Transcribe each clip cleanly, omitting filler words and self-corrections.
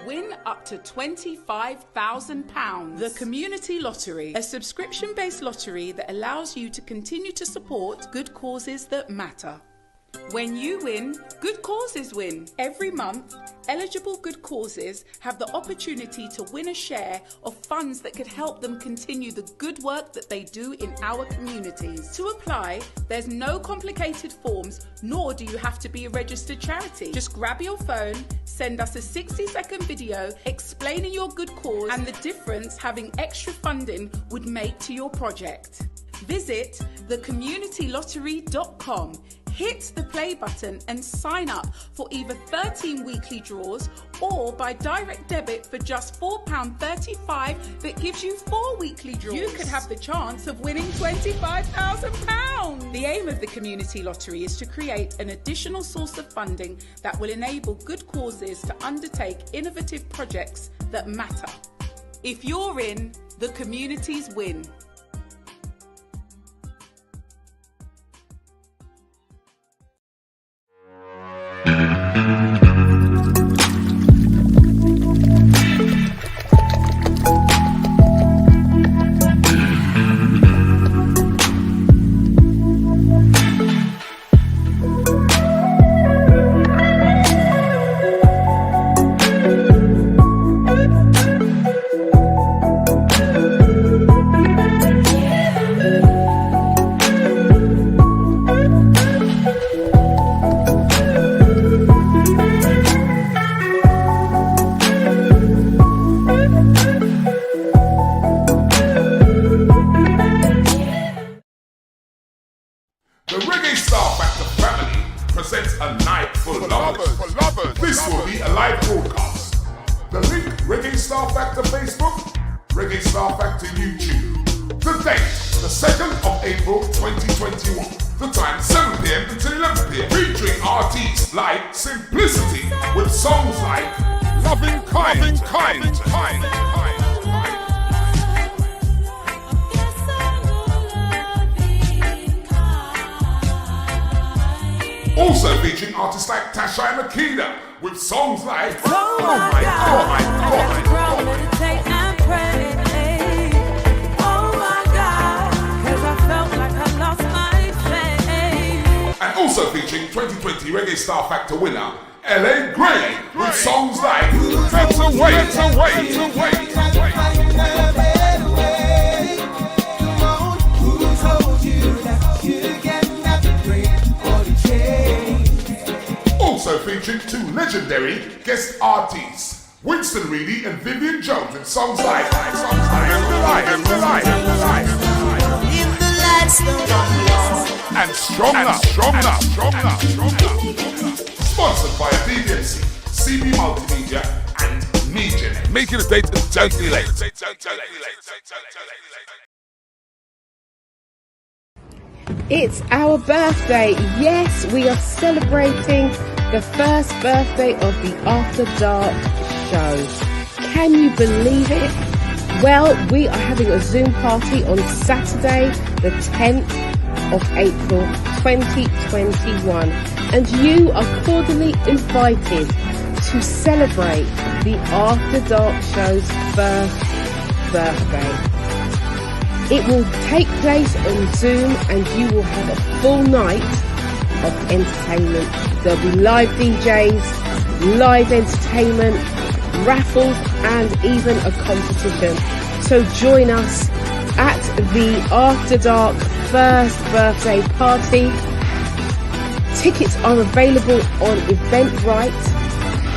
Win up to £25,000. The Community Lottery, a subscription-based lottery that allows you to continue to support good causes that matter. When you win, good causes win. Every month, eligible good causes have the opportunity to win a share of funds that could help them continue the good work that they do in our communities. To apply, there's no complicated forms, nor do you have to be a registered charity. Just grab your phone, send us a 60-second video explaining your good cause and the difference having extra funding would make to your project. Visit thecommunitylottery.com. Hit the play button and sign up for either 13 weekly draws or by direct debit for just £4.35 that gives you 4 weekly draws. You could have the chance of winning £25,000. The aim of the Community Lottery is to create an additional source of funding that will enable good causes to undertake innovative projects that matter. If you're in, the communities win. The Reggae Star Factor family presents a night for lovers. This will be a live broadcast. The link, Reggae Star Factor Facebook, Reggae Star Factor YouTube. The date, the 2nd of April 2021. The time, 7 PM until 11 PM. Featuring artists like Simplicity with songs like Loving Kind. Also featuring artists like Tasha and Akida with songs like Oh my God. And also featuring 2020 Reggae Star Factor winner LA Gray with songs like Better Way. Also featuring 2 legendary guest artists, Winston Reedy and Vivian Jones with songs like In the lights and Stronger. Sponsored by BBMC, CB Multimedia and Media. Make it a date and don't be late. It's our birthday. Yes, we are celebrating the first birthday of the After Dark show. Can you believe it? Well, we are having a Zoom party on Saturday, the 10th of April 2021. And you are cordially invited to celebrate the After Dark show's first birthday. It will take place on Zoom and you will have a full night of entertainment. There'll be live DJs, live entertainment, raffles and even a competition. So join us at the After Dark first birthday party. Tickets are available on Eventbrite.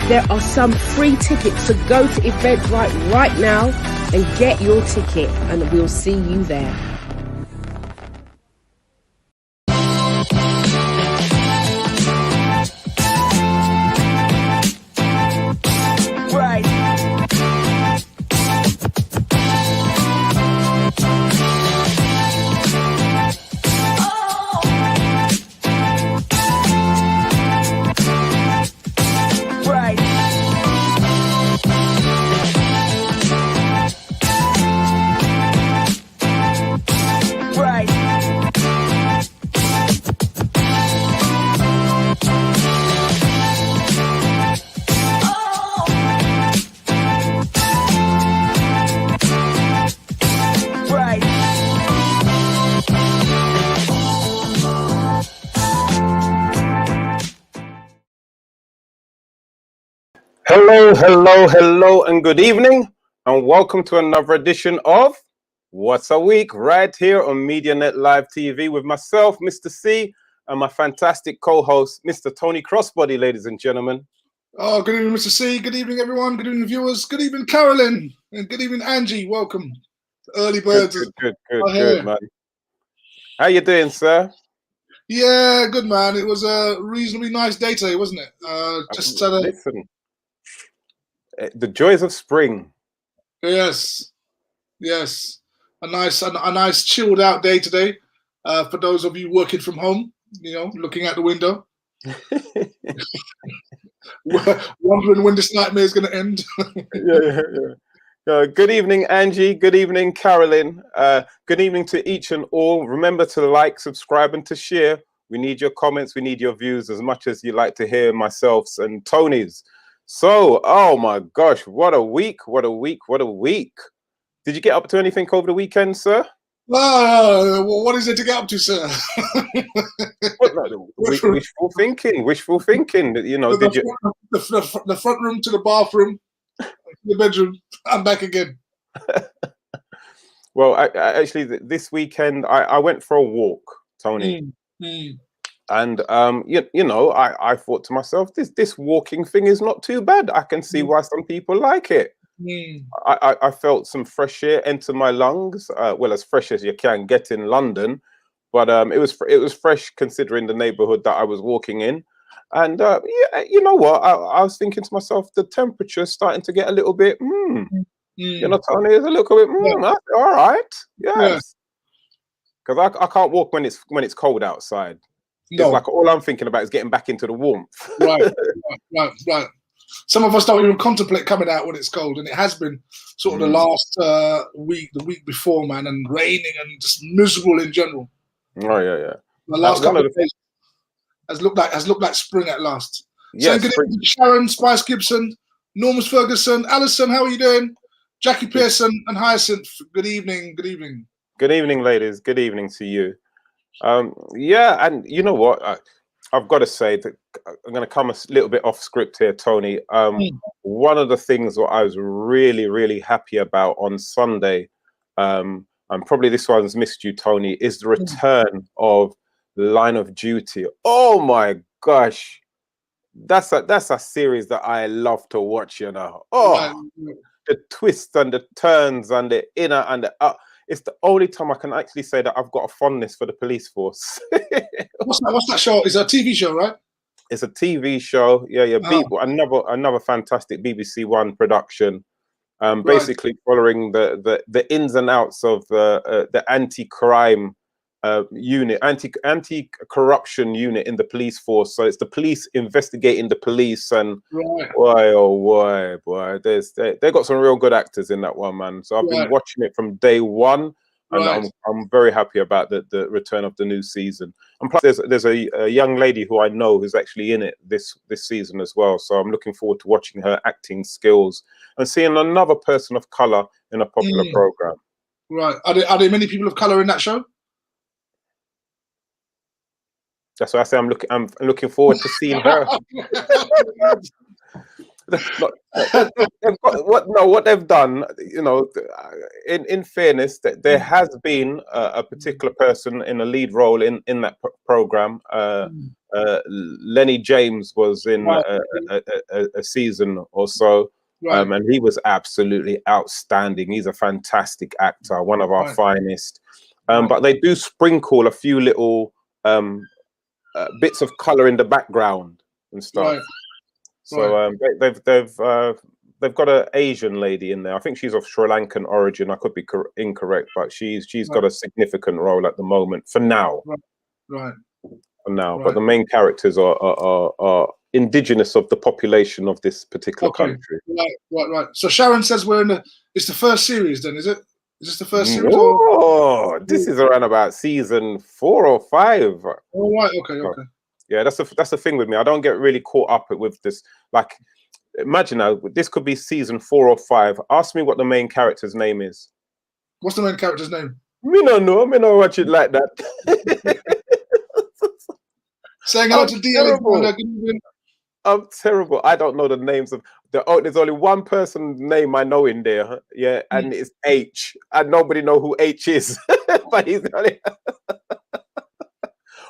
There are some free tickets, so go to Eventbrite right now and get your ticket, and we'll see you there. Hello, and good evening, and welcome to another edition of What's a Week, right here on MediaNet Live TV with myself, Mr. C, and my fantastic co-host, Mr. Tony Crossbody, ladies and gentlemen. Oh, good evening, Mr. C. Good evening, everyone. Good evening, viewers. Good evening, Carolyn. And good evening, Angie. Welcome. Early birds. Good, man. How you doing, sir? Yeah, good, man. It was a reasonably nice day today, wasn't it? Listen, the joys of spring. Yes. A nice chilled out day today. For those of you working from home, looking out the window. Wondering when this nightmare is going to end. Yeah. Good evening, Angie. Good evening, Carolyn. Good evening to each and all. Remember to like, subscribe, and to share. We need your comments. We need your views as much as you like to hear myself's and Tony's. So, oh my gosh, what a week. Did you get up to anything over the weekend, sir? What is it to get up to, sir? Wishful thinking. The front room to the bathroom, the bedroom. I'm back again. Well, actually, this weekend I went for a walk, Tony, and I thought to myself, this walking thing is not too bad. I can see why some people like it. I felt some fresh air enter my lungs, well, as fresh as you can get in London, but it was fresh considering the neighborhood that I was walking in. And you know what, I was thinking to myself, the temperature is starting to get a little bit Tony, is a little bit all right, yes, because I can't walk when it's cold outside. It's like all I'm thinking about is getting back into the warmth. Right. Some of us don't even contemplate coming out when it's cold, and it has been sort of the last week, the week before, man, and raining and just miserable in general. Oh yeah. The last couple of days has looked like spring at last. Yes, so good evening, Sharon, Spice Gibson, Normus Ferguson, Alison, how are you doing? Jackie Pearson and Hyacinth, good evening. Good evening, ladies. Good evening to you. And you know what? I've got to say that I'm going to come a little bit off script here, Tony. One of the things that I was really, really happy about on Sunday, and probably this one's missed you, Tony, is the return of Line of Duty. Oh my gosh, that's a series that I love to watch. The twists and the turns and the inner and the out. It's the only time I can actually say that I've got a fondness for the police force. What's that show? It's a TV show, right? It's a TV show. Yeah. Another fantastic BBC One production. Basically following the ins and outs of the anti-crime unit, anti-corruption unit in the police force. So it's the police investigating the police, and boy, they got some real good actors in that one, man. So I've been watching it from day one, and I'm very happy about the return of the new season. And plus, there's a young lady who I know who's actually in it this season as well. So I'm looking forward to watching her acting skills and seeing another person of color in a popular program. Right? Are there many people of color in that show? That's why I say I'm looking forward to seeing her. What they've done, in fairness, that there has been a particular person in a lead role in that program. Lenny James was in a season or so, and he was absolutely outstanding. He's a fantastic actor, one of our finest. But they do sprinkle a few little bits of color in the background and stuff. So they've got an Asian lady in there. I think she's of Sri Lankan origin. I could be incorrect, but she's got a significant role at the moment for now. For now, but the main characters are indigenous of the population of this particular country. Right. So Sharon says it's the first series. Then is it? Is this the first series? This is around about season 4 or 5. Oh, right. Okay. Yeah, that's the thing with me. I don't get really caught up with this. Like, imagine now, this could be season 4 or 5. Ask me what the main character's name is. What's the main character's name? Me no know. Me no watch it like that. Saying hello to DL. I'm terrible. I don't know the names of there's only one person name I know in there, yeah, and it's H, and nobody know who H is. But he's the only.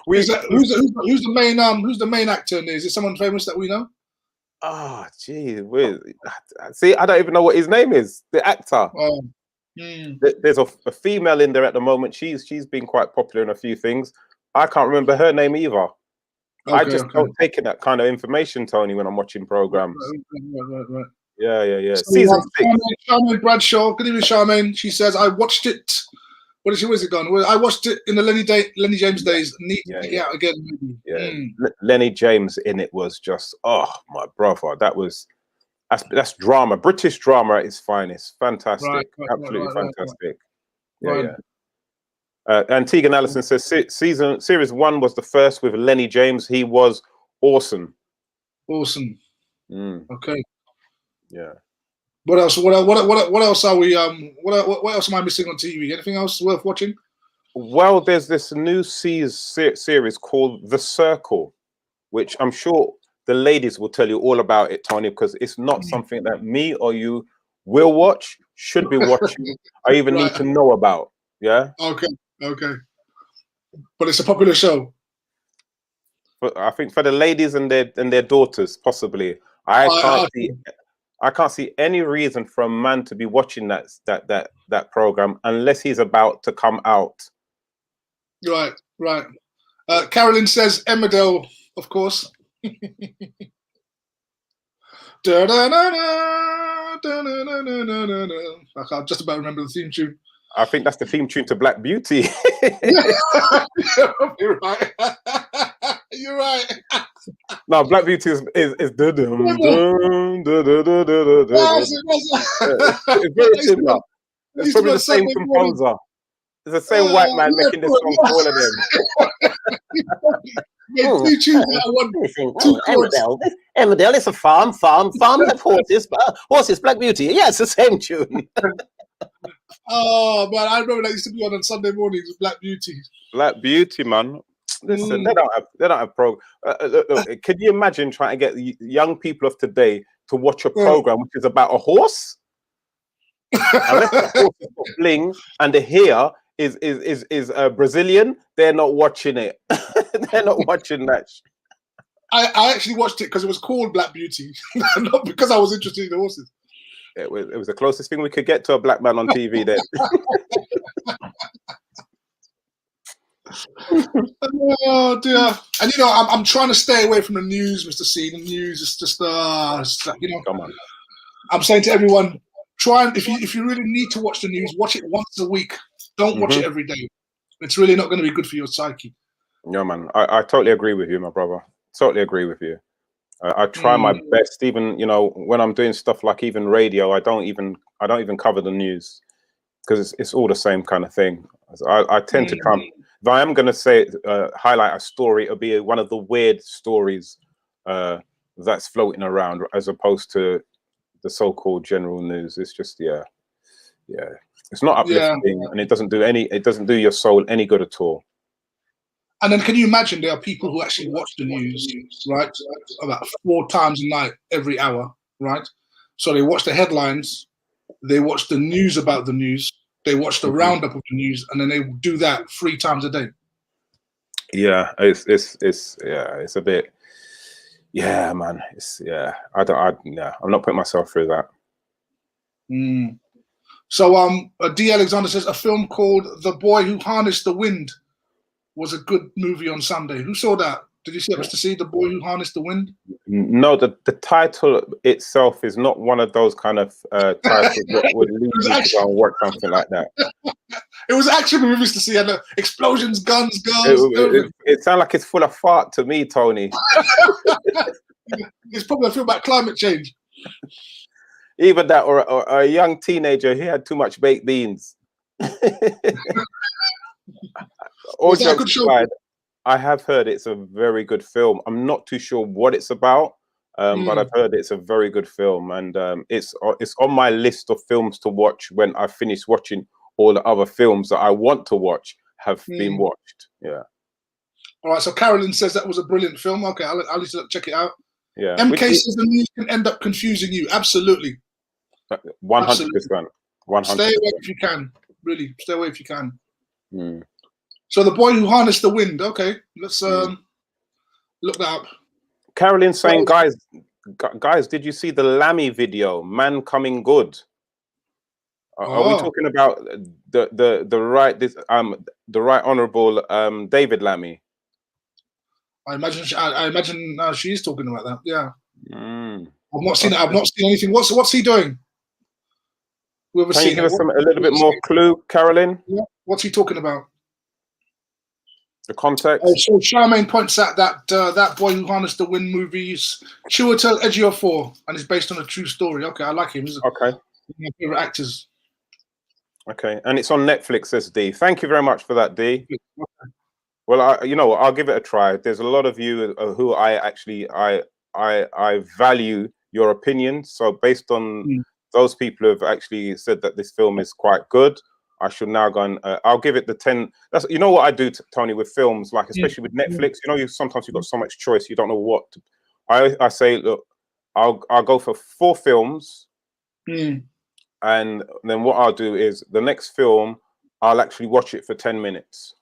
Who's the main actor in there? Is it someone famous that we know? Oh, gee, see, I don't even know what his name is. The actor. Oh. There's a female in there at the moment. She's been quite popular in a few things. I can't remember her name either. I just don't take in that kind of information, Tony, when I'm watching programs. Right. Yeah. So, Season 6. Charmaine Bradshaw. Good evening, Charmaine. She says, I watched it. Where's it gone? Well, I watched it in the Lenny James days. Need to check it out again. Yeah. Lenny James in it was just, oh, my brother. That's drama. British drama at its finest. Fantastic. Absolutely fantastic. Yeah. And Tegan Allison says series 1 was the first with Lenny James. He was awesome. Awesome. Okay. Yeah. What else? What else are we? What else am I missing on TV? Anything else worth watching? Well, there's this new series called The Circle, which I'm sure the ladies will tell you all about it, Tony, because it's not something that me or you will watch, should be watching, or even need to know about. Yeah. Okay. But it's a popular show. But I think for the ladies and their daughters, possibly. I can't see any reason for a man to be watching that program unless he's about to come out. Right. Carolyn says Emmerdale, of course. I can't just about remember the theme tune. I think that's the theme tune to Black Beauty. You're right. You're right. No, Black Beauty is it's very similar. It's probably the same composer. It's the same white man making this song for all of them. Emmerdale is a farm with horses, Black Beauty. Yeah, it's the same tune. Oh man, I remember that used to be on Sunday mornings with Black Beauty. Black Beauty, man. Listen, they don't have program. Look, can you imagine trying to get young people of today to watch a program which is about a horse? Unless the horse is got bling and the hair is Brazilian, they're not watching it. They're not watching that. I actually watched it because it was called Black Beauty, not because I was interested in the horses. It was the closest thing we could get to a black man on TV then. Oh dear! And I'm trying to stay away from the news, Mr. C. The news is just Come on. I'm saying to everyone, try and if you really need to watch the news, watch it once a week. Don't watch it every day. It's really not going to be good for your psyche. No, man. I totally agree with you, my brother. Totally agree with you. I try my best, even when I'm doing stuff like even radio. I don't even cover the news because it's all the same kind of thing. I tend to come. If I am going to say highlight a story, it'll be one of the weird stories that's floating around, as opposed to the so-called general news. It's just it's not uplifting, and it doesn't do your soul any good at all. And then can you imagine there are people who actually watch the news, right, about 4 times a night, every hour, right? So they watch the headlines, they watch the news about the news, they watch the roundup of the news, and then they do that 3 times a day. Yeah, it's a bit, man. I'm not putting myself through that. So D. Alexander says a film called The Boy Who Harnessed the Wind was a good movie on Sunday. Who saw that? Did you see it, Mr. C, The Boy Who Harnessed the Wind? No, the title itself is not one of those kind of titles that would lead you to go and watch something like that. It was action movies to see, and explosions, guns, girls. It sounds like it's full of fart to me, Tony. It's probably a film about climate change. Either that or a young teenager who had too much baked beans. Was that a good show? I have heard it's a very good film. I'm not too sure what it's about, but I've heard it's a very good film, and it's on my list of films to watch when I finish watching all the other films that I want to watch have been watched. Yeah. All right. So Carolyn says that was a brilliant film. Okay, I'll need to check it out. Yeah. MK says the news can end up confusing you. Absolutely. 100%. 100%. Stay away if you can. Really, stay away if you can. Mm. So the boy who harnessed the wind. Okay, let's look that up. Carolyn's saying, guys, did you see the Lammy video? Man coming good. Are we talking about the right honourable David Lammy? I imagine she is talking about that. Yeah. Mm. I've not seen it. I've not seen anything. What's he doing? Can you give us a little bit more clue, Carolyn? Yeah. What's he talking about? The context. Oh, so Charmaine points out that that boy who harnessed the wind movies, Chiwetel Ejiofor, and it's based on a true story. Okay, I like him. He's one of my favorite actors. Okay, and it's on Netflix, says D. Thank you very much for that, D. Okay. Well, I'll give it a try. There's a lot of you who I value your opinion. So based on those people who have actually said that this film is quite good, I should now go and I'll give it the 10. That's what I do, Tony, with films, like especially with Netflix. Sometimes you've got so much choice, you don't know what to. I say, look, I'll go for 4 films, and then what I'll do is the next film I'll actually watch it for 10 minutes.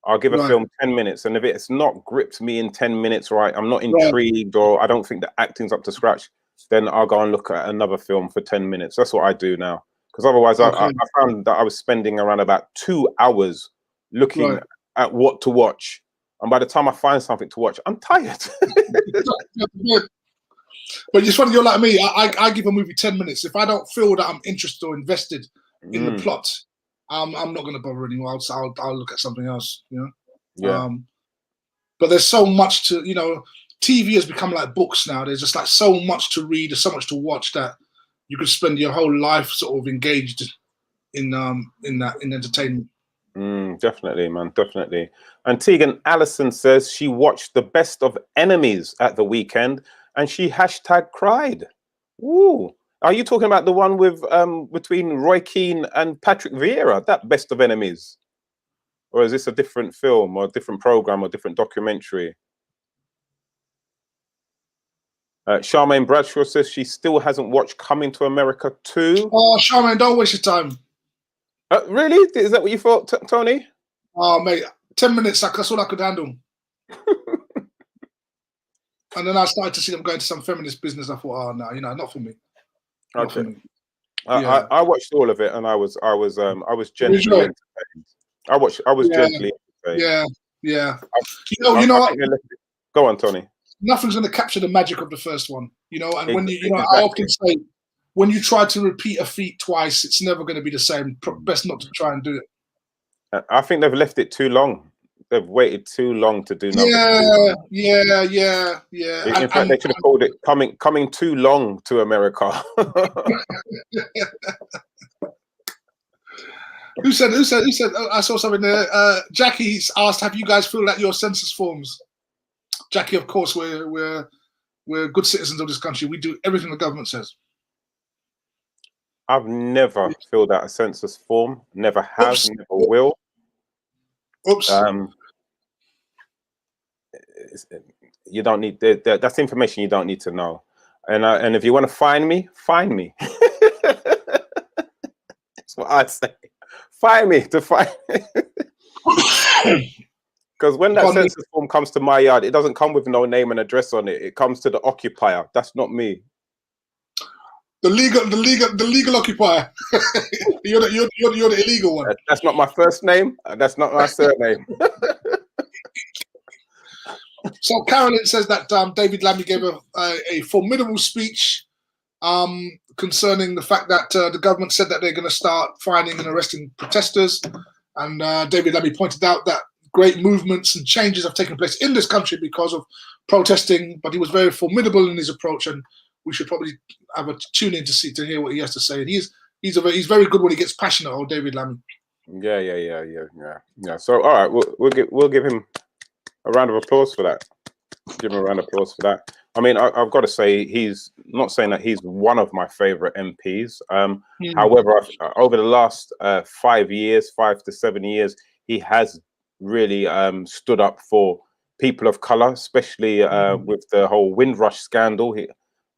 I'll give a film 10 minutes, and if it's not gripped me in 10 minutes, right, I'm not intrigued, or I don't think the acting's up to scratch, then I'll go and look at another film for 10 minutes. That's what I do now. Because otherwise, I found that I was spending around about 2 hours looking at what to watch. And by the time I find something to watch, I'm tired. But it's funny, you're like me. I give a movie 10 minutes. If I don't feel that I'm interested or invested in the plot, I'm not going to bother anymore. I'll look at something else, Yeah. But there's so much to, TV has become like books now. There's just like so much to read, there's so much to watch that you could spend your whole life sort of engaged in entertainment. Definitely, man, definitely. And Tegan Allison says she watched The Best of Enemies at the weekend and she #cried. Ooh. Are you talking about the one with between Roy Keane and Patrick Vieira, that Best of Enemies? Or is this a different film or a different program or different documentary? Charmaine Bradshaw says she still hasn't watched Coming to America 2. Oh, Charmaine, don't waste your time. Really? Is that what you thought, Tony? Oh, mate, 10 minutes, that's all I could handle. And then I started to see them going to some feminist business. I thought, oh, no, not for me. Not for me. I watched all of it, and I was gently entertained. I was gently entertained. Yeah. Go on, Tony. Nothing's going to capture the magic of the first one, And when I often say, when you try to repeat a feat twice, it's never going to be the same. Best not to try and do it. I think they've left it too long. They've waited too long to do number 2. Yeah. In fact, they should have called it coming too long to America. Who said? I saw something there. Jackie's asked, "Have you guys filled out your census forms?" Jackie, of course, we're good citizens of this country. We do everything the government says. I've never filled out a census form. Never have. Never will. Oops. You don't need that's information you don't need to know. And if you want to find me, find me. That's what I say. Find me to find me. Because when that census form comes to my yard, it doesn't come with no name and address on it. It comes to the occupier. That's not me. The legal occupier. You're the illegal one. That's not my first name. That's not my surname. So Carolyn says that David Lammy gave a formidable speech concerning the fact that the government said that they're going to start finding and arresting protesters. And David Lammy pointed out that great movements and changes have taken place in this country because of protesting, but he was very formidable in his approach, and we should probably have a tune in to hear what he has to say. And he's very good when he gets passionate, old David Lammy. Yeah. So all right, we'll give him a round of applause for that. Give him a round of applause for that. I mean, I've got to say, he's not saying that he's one of my favorite MPs. However, over the last 5 to 7 years, he has really stood up for people of color, especially with the whole Windrush scandal.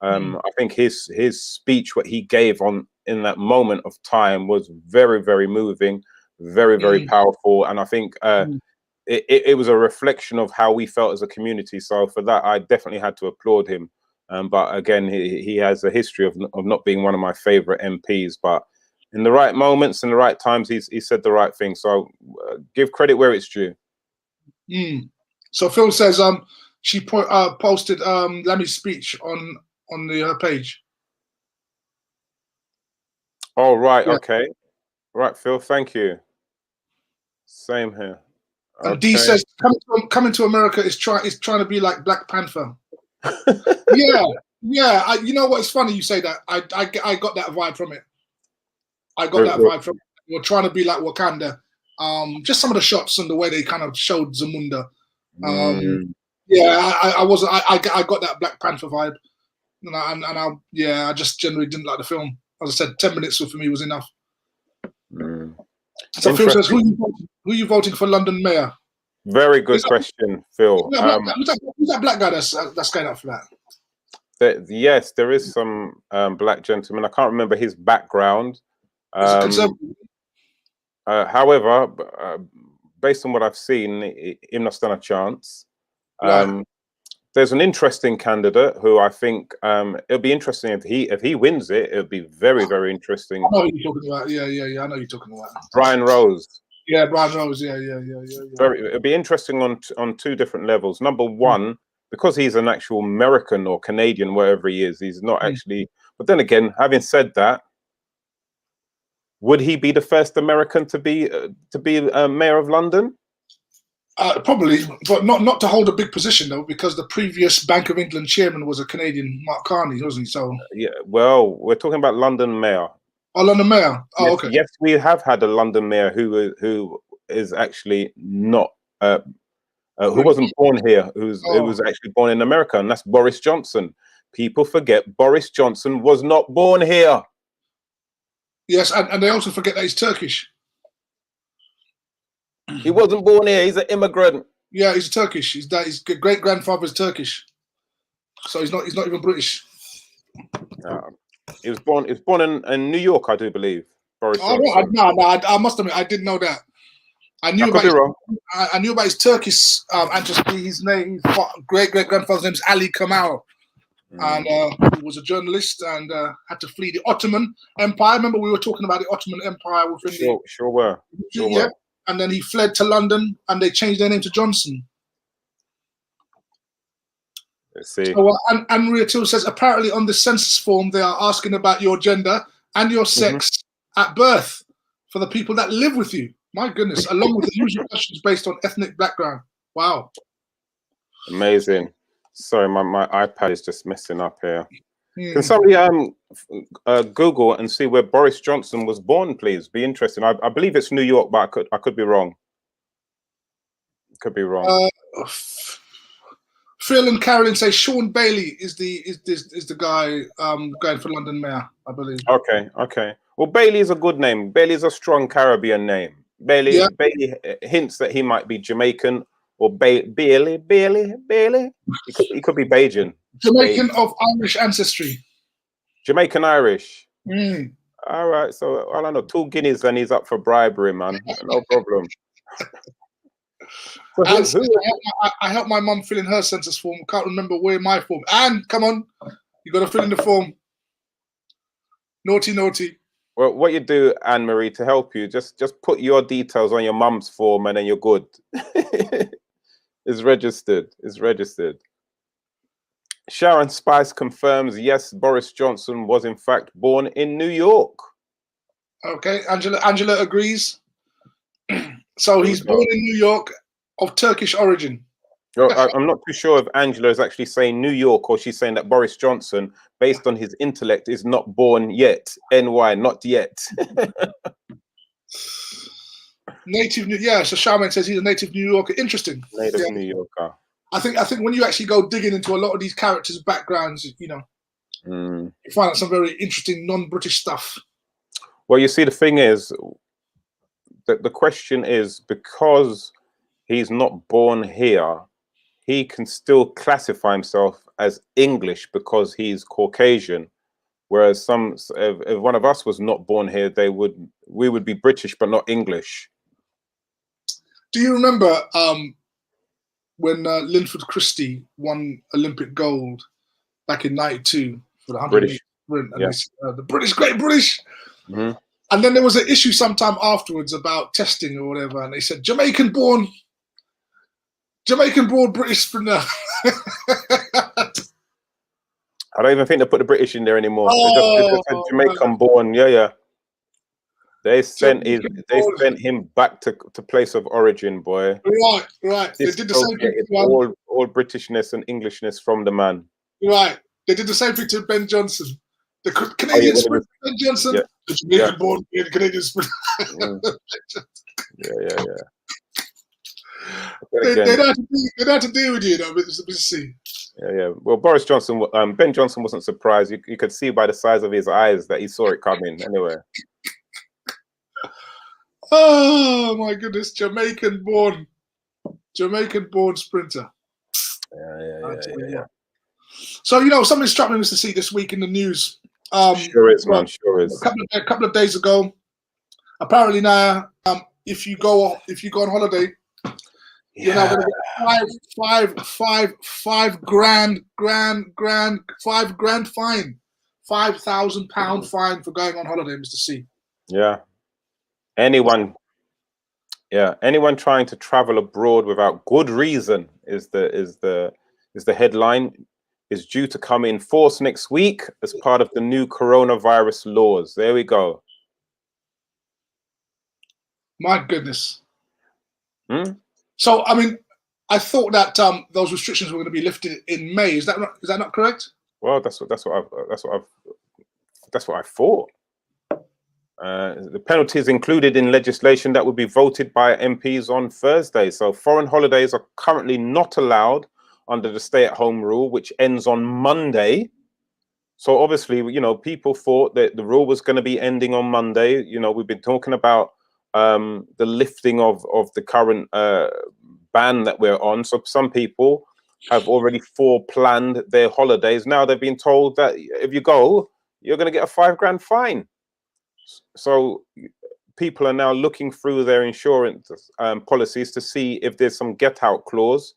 I think his speech, what he gave in that moment of time, was very, very moving, very, very powerful, and I think it was a reflection of how we felt as a community. So for that, I definitely had to applaud him. But again, he has a history of not being one of my favorite MPs, but in the right moments and the right times, he said the right thing. So give credit where it's due. So Phil says she posted Lemmy's speech on her page. Oh, right. Yeah. Okay. Right, Phil. Thank you. Same here. And D says coming to America is trying to be like Black Panther. Yeah. You know what? It's funny you say that. I got that vibe from it. I got that vibe from it. We're trying to be like Wakanda. Just some of the shots and the way they kind of showed Zamunda. Yeah, I got that Black Panther vibe, and I just generally didn't like the film. As I said, 10 minutes for me was enough. So Phil says, who are you voting for London Mayor? Very good question, Phil. Who's that black guy that's going up for that? Yes, there is some black gentleman. I can't remember his background. However, based on what I've seen, him not stand a chance. Right. There's an interesting candidate who I think it'll be interesting if he wins it. It'll be very, very interesting. I know what you're talking about. Yeah. I know you're talking about Brian Rose. Yeah, Brian Rose. Yeah. It'll be interesting on two different levels. Number one, because he's an actual American or Canadian, wherever he is, he's not actually. But then again, having said that, would he be the first American to be mayor of London? Probably, but not to hold a big position though, because the previous Bank of England chairman was a Canadian, Mark Carney, wasn't he? So yeah, well, we're talking about London mayor. Oh, London mayor. Oh, yes, okay. Yes, we have had a London mayor who is actually not who wasn't born here, who was actually born in America, and that's Boris Johnson. People forget Boris Johnson was not born here. Yes, and they also forget that he's Turkish. He wasn't born here. He's an immigrant. Yeah, he's Turkish. His great grandfather is Turkish, so he's not even British. He was born in New York, I do believe. Boris Johnson. No, I must admit I didn't know that. I knew about his Turkish ancestry. His great grandfather's name is Ali Kemal, and he was a journalist and had to flee the Ottoman Empire. Remember, we were talking about the Ottoman Empire within Sure were. And then he fled to London, and they changed their name to Johnson. Let's see. So, and Maria Till says, apparently on the census form, they are asking about your gender and your sex at birth for the people that live with you. My goodness, along with the usual questions based on ethnic background. Wow. Amazing. Sorry, my iPad is just messing up here. Can somebody Google and see where Boris Johnson was born, please? Be interesting. I believe it's New York, but I could be wrong. Could be wrong. Phil and Carolyn say Sean Bailey is the guy going for London mayor, I believe. Okay. Well, Bailey is a good name. Bailey is a strong Caribbean name. Bailey hints that he might be Jamaican or Bailey. He could be Bajan. Jamaican of Irish ancestry. Jamaican Irish. All right. So I don't know, 2 guineas and he's up for bribery, man. No problem. So I helped my mum fill in her census form. Can't remember where my form. And come on, you got to fill in the form. Naughty. Well, what you do, Anne Marie, to help you, just put your details on your mum's form, and then you're good. It's registered. Sharon Spice confirms, yes, Boris Johnson was in fact born in New York. Okay, Angela agrees. So he's born in New York, of Turkish origin. I'm not too sure if Angela is actually saying New York or she's saying that Boris Johnson, based on his intellect, is not born yet. NY, not yet. So Charmaine says he's a native New Yorker. Interesting. Native New Yorker. I think when you actually go digging into a lot of these characters' backgrounds, you find out some very interesting non-British stuff. Well, you see, the thing is that the question is, because he's not born here, he can still classify himself as English because he's Caucasian. Whereas if one of us was not born here, we would be British but not English. Do you remember when Linford Christie won Olympic gold back in '92 for the 100 meter sprint? And the British, Great British. Mm-hmm. And then there was an issue sometime afterwards about testing or whatever, and they said Jamaican-born British sprinter. I don't even think they put the British in there anymore. Oh, they just said Jamaican-born. Yeah. They sent him back to place of origin, boy. Right. They did the same thing to all Britishness and Englishness from the man. Right. They did the same thing to Ben Johnson. The Canadian sprinter, Ben Johnson. Yeah. The Jamaican-born Canadian sprinter. Yeah. They don't have to deal with you, though, Mr. C. Yeah. Well, Ben Johnson wasn't surprised. You could see by the size of his eyes that he saw it coming. Anyway. Oh my goodness, Jamaican-born sprinter. Yeah. So something struck me, Mr. C, this week in the news. Sure is, man. Sure is. A couple of days ago, apparently now, if you go on holiday, you're now going to get $5 grand fine, £5,000 fine for going on holiday, Mr. C. Yeah. Anyone trying to travel abroad without good reason is the headline, is due to come in force next week as part of the new coronavirus laws. There we go. My goodness. So, I mean, I thought that those restrictions were going to be lifted in May. Is that not correct? Well, that's what I thought. The penalties included in legislation that will be voted by MPs on Thursday. So foreign holidays are currently not allowed under the stay-at-home rule, which ends on Monday. So obviously, people thought that the rule was going to be ending on Monday. We've been talking about the lifting of the current ban that we're on. So some people have already foreplanned their holidays. Now they've been told that if you go, you're going to get a £5 grand fine. So people are now looking through their insurance policies to see if there's some get-out clause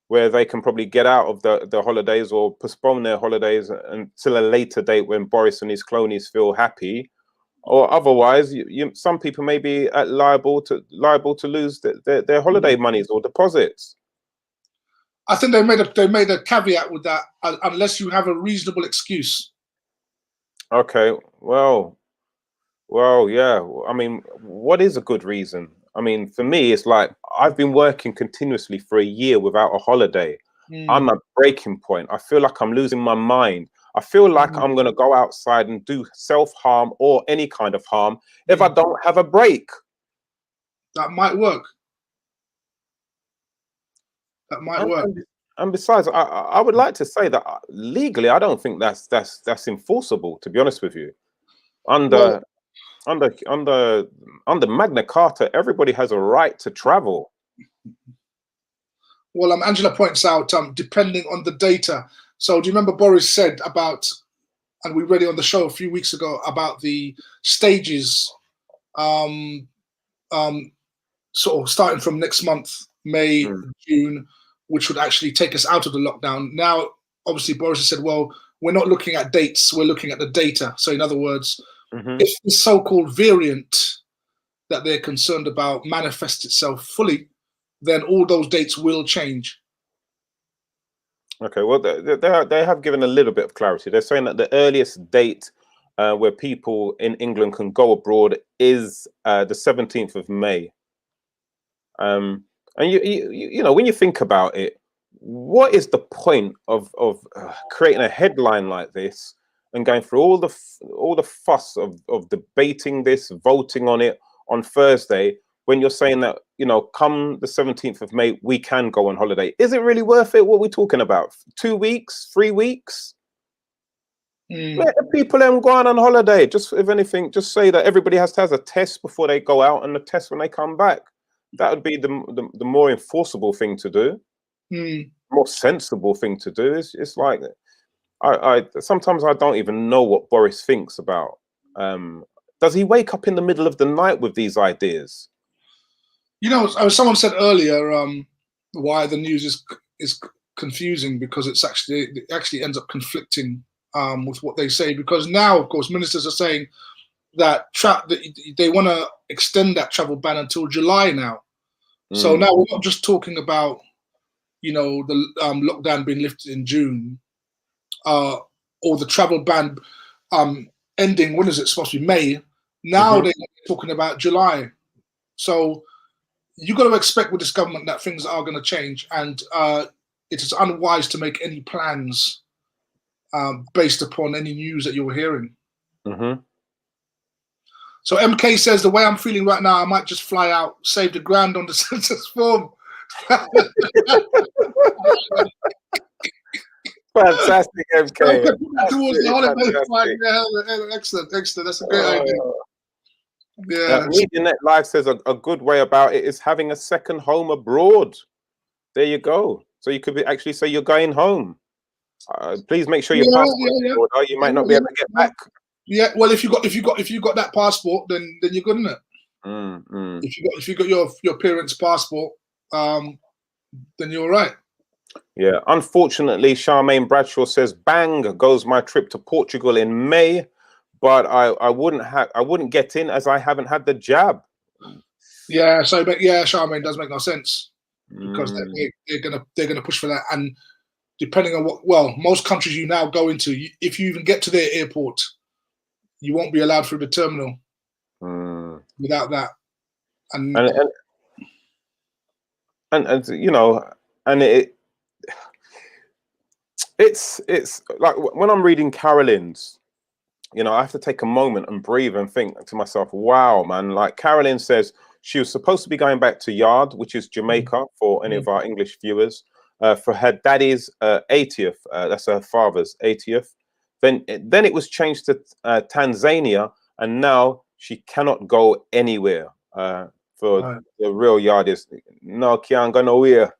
where they can probably get out of the holidays or postpone their holidays until a later date when Boris and his cronies feel happy. Or otherwise, some people may be liable to lose their holiday monies or deposits. I think they made a caveat with that, unless you have a reasonable excuse. Okay, well, yeah. I mean, what is a good reason? I mean, for me, it's like I've been working continuously for a year without a holiday. I'm at breaking point. I feel like I'm losing my mind. I feel like I'm going to go outside and do self-harm or any kind of harm if I don't have a break. That might work. That might work. And besides, I would like to say that legally, I don't think that's enforceable. To be honest with you, under Magna Carta, everybody has a right to travel. Well, Angela points out, depending on the data. So do you remember Boris said about, and we read it on the show a few weeks ago, about the stages, sort of starting from next month, May, June, which would actually take us out of the lockdown. Now, obviously, Boris has said, well, we're not looking at dates, we're looking at the data. So in other words, if the so-called variant that they're concerned about manifests itself fully, then all those dates will change. Okay, well, they have given a little bit of clarity. They're saying that the earliest date where people in England can go abroad is the 17th of May. And you know, when you think about it, what is the point of creating a headline like this and going through all the fuss of debating this, voting on it on Thursday, when you're saying that, you know, come the 17th of May, we can go on holiday? Is it really worth it? What are we talking about? 2 weeks, 3 weeks? Let the people go on holiday. Just, if anything, just say that everybody has to have a test before they go out and the test when they come back. That would be the more enforceable thing to do. more sensible thing to do. It's like I sometimes I don't even know what Boris thinks about. Does he wake up in the middle of the night with these ideas? You know, someone said earlier why the news is confusing, because it actually ends up conflicting with what they say. Because now, of course, ministers are saying that they want to extend that travel ban until July now. So now we're not just talking about, you know, the lockdown being lifted in June, or the travel ban ending. When is it supposed to be? May. Now they're talking about July. So you got to expect with this government that things are going to change, and it is unwise to make any plans based upon any news that you're hearing. So MK says, the way I'm feeling right now, I might just fly out, save the grand on the census form. Fantastic, MK. Towards the holiday. Yeah, excellent. That's a great idea. Yeah. MediaNet Live says a good way about it is having a second home abroad. There you go. So you could actually say you're going home. Please make sure your passport is in order. You might not be able to get back. Yeah, well, if you got that passport, then you're good, isn't it? If you got your parents' passport, then you're all right. Yeah. Unfortunately, Charmaine Bradshaw says, "Bang goes my trip to Portugal in May, but I wouldn't get in as I haven't had the jab." Yeah. So, but yeah, Charmaine, does make no sense, because they're gonna push for that, and depending on most countries you now go into, if you even get to their airport, you won't be allowed through the terminal without that. And you know, and it's like when I'm reading Carolyn's, you know, I have to take a moment and breathe and think to myself, wow, man. Like Carolyn says, she was supposed to be going back to Yard, which is Jamaica, for any of our English viewers, for her daddy's 80th. That's her father's 80th. Then it was changed to Tanzania, and now she cannot go anywhere. For the real Yard is no, can't go nowhere.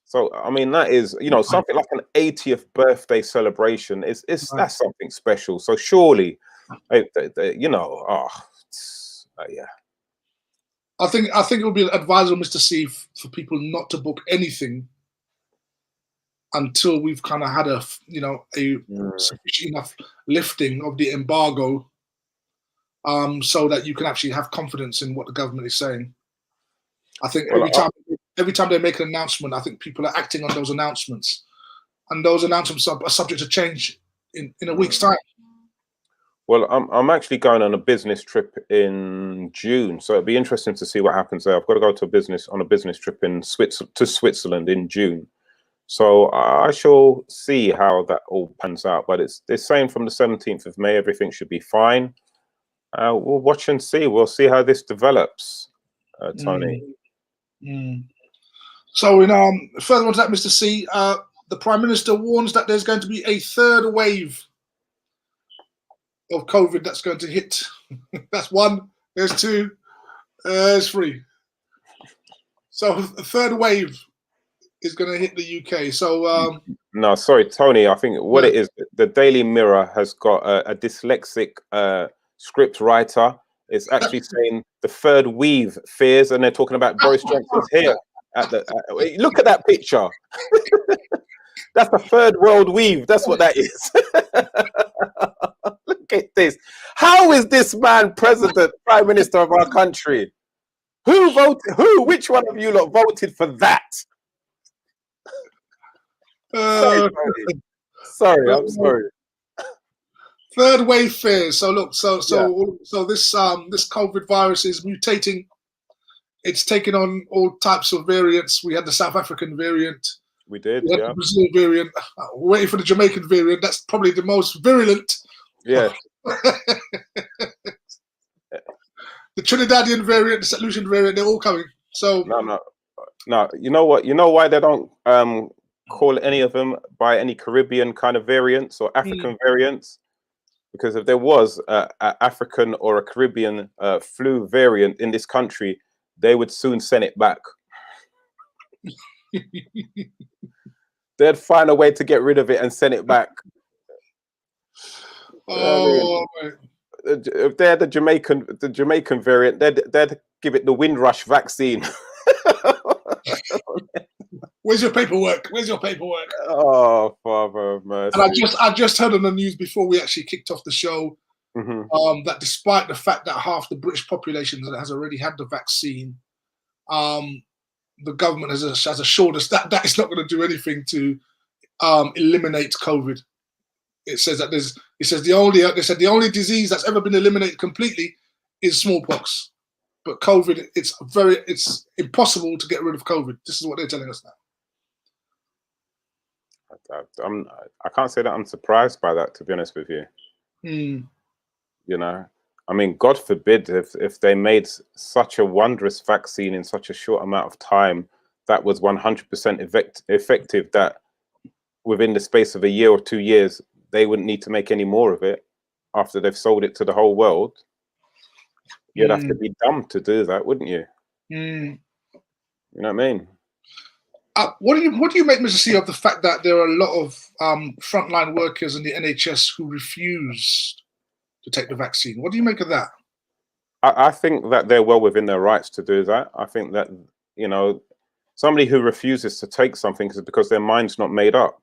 So I mean, that is, you know, something like an 80th birthday celebration that's something special. So surely, you know, yeah. I think it would be advisable, Mr. C, for people not to book anything until we've kind of had a sufficient enough lifting of the embargo, so that you can actually have confidence in what the government is saying. I think every time they make an announcement, I think people are acting on those announcements, and those announcements are subject to change in a week's time. Well, I'm actually going on a business trip in June, so it'd be interesting to see what happens there. I've got to go to a business trip to Switzerland in June, so I shall see how that all pans out. But they're saying from the 17th of May everything should be fine. We'll watch and see. We'll see how this develops, Tony. So, further on to that, Mr. C, the Prime Minister warns that there's going to be a third wave of COVID that's going to hit. That's one. There's two. There's three. So a third wave is going to hit the UK. So no, sorry, Tony. I think what it is, the Daily Mirror has got a dyslexic script writer. It's actually saying the third weave fears, and they're talking about Boris Johnson's hair. Look at that picture. That's the third world weave. That's what that is. Look at this. How is this man president, prime minister of our country? Who voted? Which one of you lot voted for that? Sorry, I'm sorry. Third wave fears. So look, so this COVID virus is mutating. It's taking on all types of variants. We had the South African variant. We did, the Brazil variant. We're waiting for the Jamaican variant. That's probably the most virulent. Yeah. The Trinidadian variant, the St. Lucian variant, they're all coming. So no. You know what? You know why they don't call any of them by any Caribbean kind of variants or African variants? Because if there was an African or a Caribbean flu variant in this country, they would soon send it back. They'd find a way to get rid of it and send it back. Oh, If they're the Jamaican variant, they'd give it the Windrush vaccine. where's your paperwork? Where's your paperwork? Oh, Father of mercy! And I just heard on the news before we actually kicked off the show that despite the fact that half the British population has already had the vaccine, the government has assured us that it's not going to do anything to eliminate COVID. It says that the only disease that's ever been eliminated completely is smallpox, but COVID, it's impossible to get rid of COVID. This is what they're telling us now. I can't say that I'm surprised by that, to be honest with you. You know, I mean, God forbid if they made such a wondrous vaccine in such a short amount of time that was 100% effective, that within the space of a year or 2 years, they wouldn't need to make any more of it after they've sold it to the whole world. You'd have to be dumb to do that, wouldn't you? You know what I mean? What do you make, Mr. C, of the fact that there are a lot of frontline workers in the NHS who refuse to take the vaccine? What do you make of that? I think that they're well within their rights to do that. I think that, you know, somebody who refuses to take something is because their mind's not made up,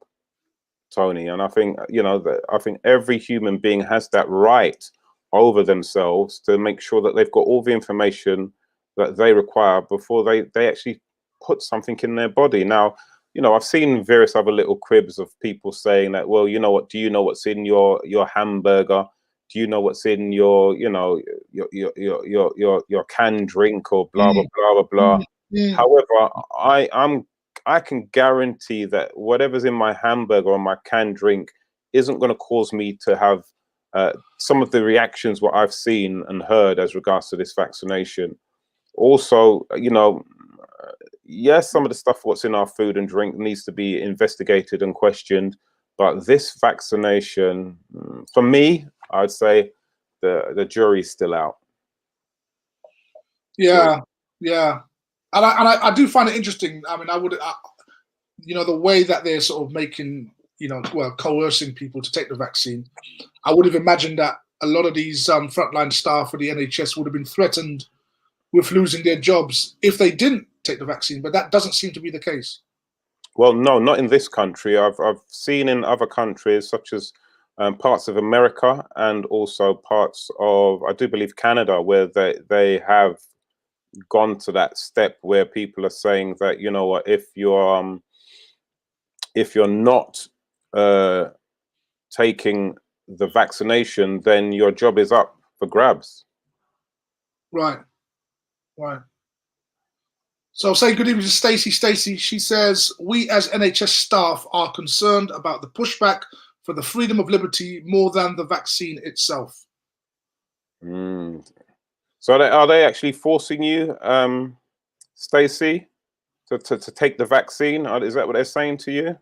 Tony. And I think, you know, I think every human being has that right over themselves to make sure that they've got all the information that they require before they actually put something in their body. Now, you know, I've seen various other little cribs of people saying that, well, you know what, do you know what's in your hamburger? Do you know what's in your, you know, your canned drink, or blah blah blah blah blah. However, I can guarantee that whatever's in my hamburger or my canned drink isn't going to cause me to have some of the reactions what I've seen and heard as regards to this vaccination. Also, you know, yes, some of the stuff what's in our food and drink needs to be investigated and questioned, but this vaccination, for me, I'd say the jury's still out. Yeah. And I do find it interesting. I mean, you know, the way that they're sort of making, you know, well, coercing people to take the vaccine. I would have imagined that a lot of these frontline staff for the NHS would have been threatened with losing their jobs if they didn't take the vaccine, but that doesn't seem to be the case. Well, no, not in this country. I've seen in other countries, such as parts of America and also parts of, I do believe, Canada, where they have gone to that step where people are saying that, you know what, if you're not taking the vaccination, then your job is up for grabs. Right. So say good evening to Stacey. Stacey, she says, we as NHS staff are concerned about the pushback for the freedom of liberty more than the vaccine itself. So are they actually forcing you, Stacey, to take the vaccine? Is that what they're saying to you?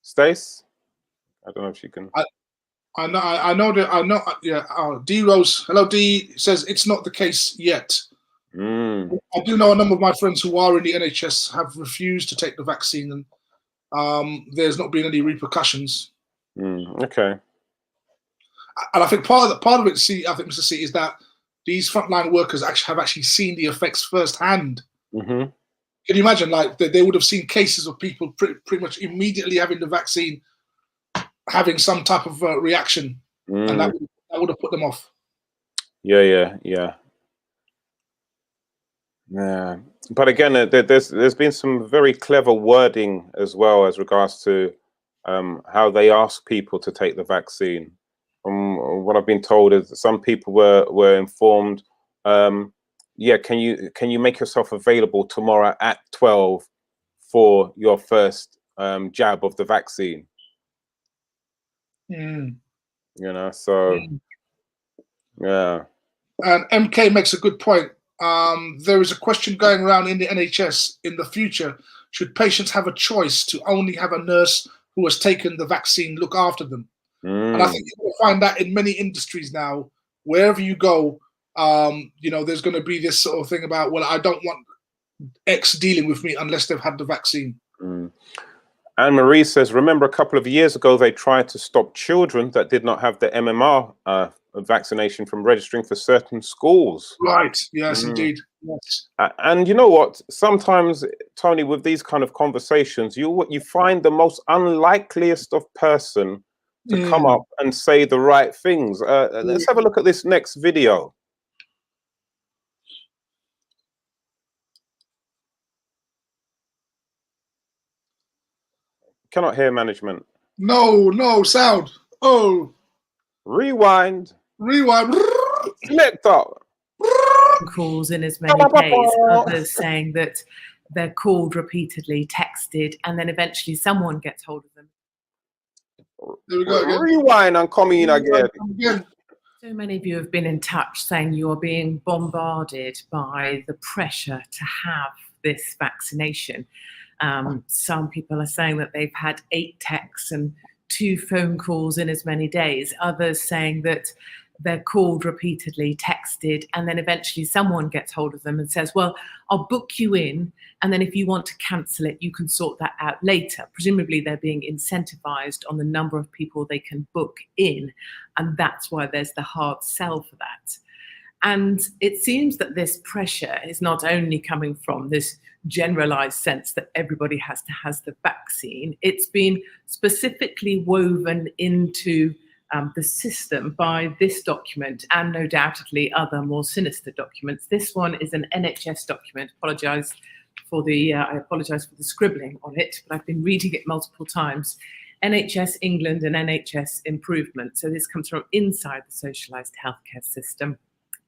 Stace? I don't know if she can. I know. Yeah. D Rose, hello D, says it's not the case yet. I do know a number of my friends who are in the NHS have refused to take the vaccine, and there's not been any repercussions. Okay. And I think part of it, I think, Mr. C, is that these frontline workers have actually seen the effects firsthand. Can you imagine, like, they would have seen cases of people pretty much immediately having the vaccine, having some type of reaction, and that would have put them off. Yeah. But again, there's been some very clever wording as well as regards to how they ask people to take the vaccine. What I've been told is that some people were informed, can you make yourself available tomorrow at 12 for your first jab of the vaccine? You know, so yeah. And MK makes a good point. There is a question going around in the NHS in the future: should patients have a choice to only have a nurse who has taken the vaccine look after them? And I think you will find that in many industries now, wherever you go, you know, there's going to be this sort of thing about, well, I don't want X dealing with me unless they've had the vaccine. Anne Marie says, remember a couple of years ago, they tried to stop children that did not have the MMR vaccination from registering for certain schools. Right. Yes, indeed. Yes. And you know what? Sometimes, Tony, with these kind of conversations, you find the most unlikeliest of person to come up and say the right things. Let's have a look at this next video. Cannot hear management. No sound. Oh. Rewind. Select up. Calls in as many days, others saying that they're called repeatedly, texted, and then eventually someone gets hold of them. There we go again. Rewind and come in again. So many of you have been in touch saying you are being bombarded by the pressure to have this vaccination. Some people are saying that they've had 8 texts and 2 phone calls in as many days. Others saying that they're called repeatedly, texted, and then eventually someone gets hold of them and says, well, I'll book you in, and then if you want to cancel it, you can sort that out later. Presumably they're being incentivized on the number of people they can book in, and that's why there's the hard sell for that. And it seems that this pressure is not only coming from this generalized sense that everybody has to have the vaccine, it's been specifically woven into the system by this document and no doubtedly other more sinister documents. This one is an NHS document. I apologise for the scribbling on it, but I've been reading it multiple times. NHS England and NHS Improvement. So this comes from inside the socialised healthcare system.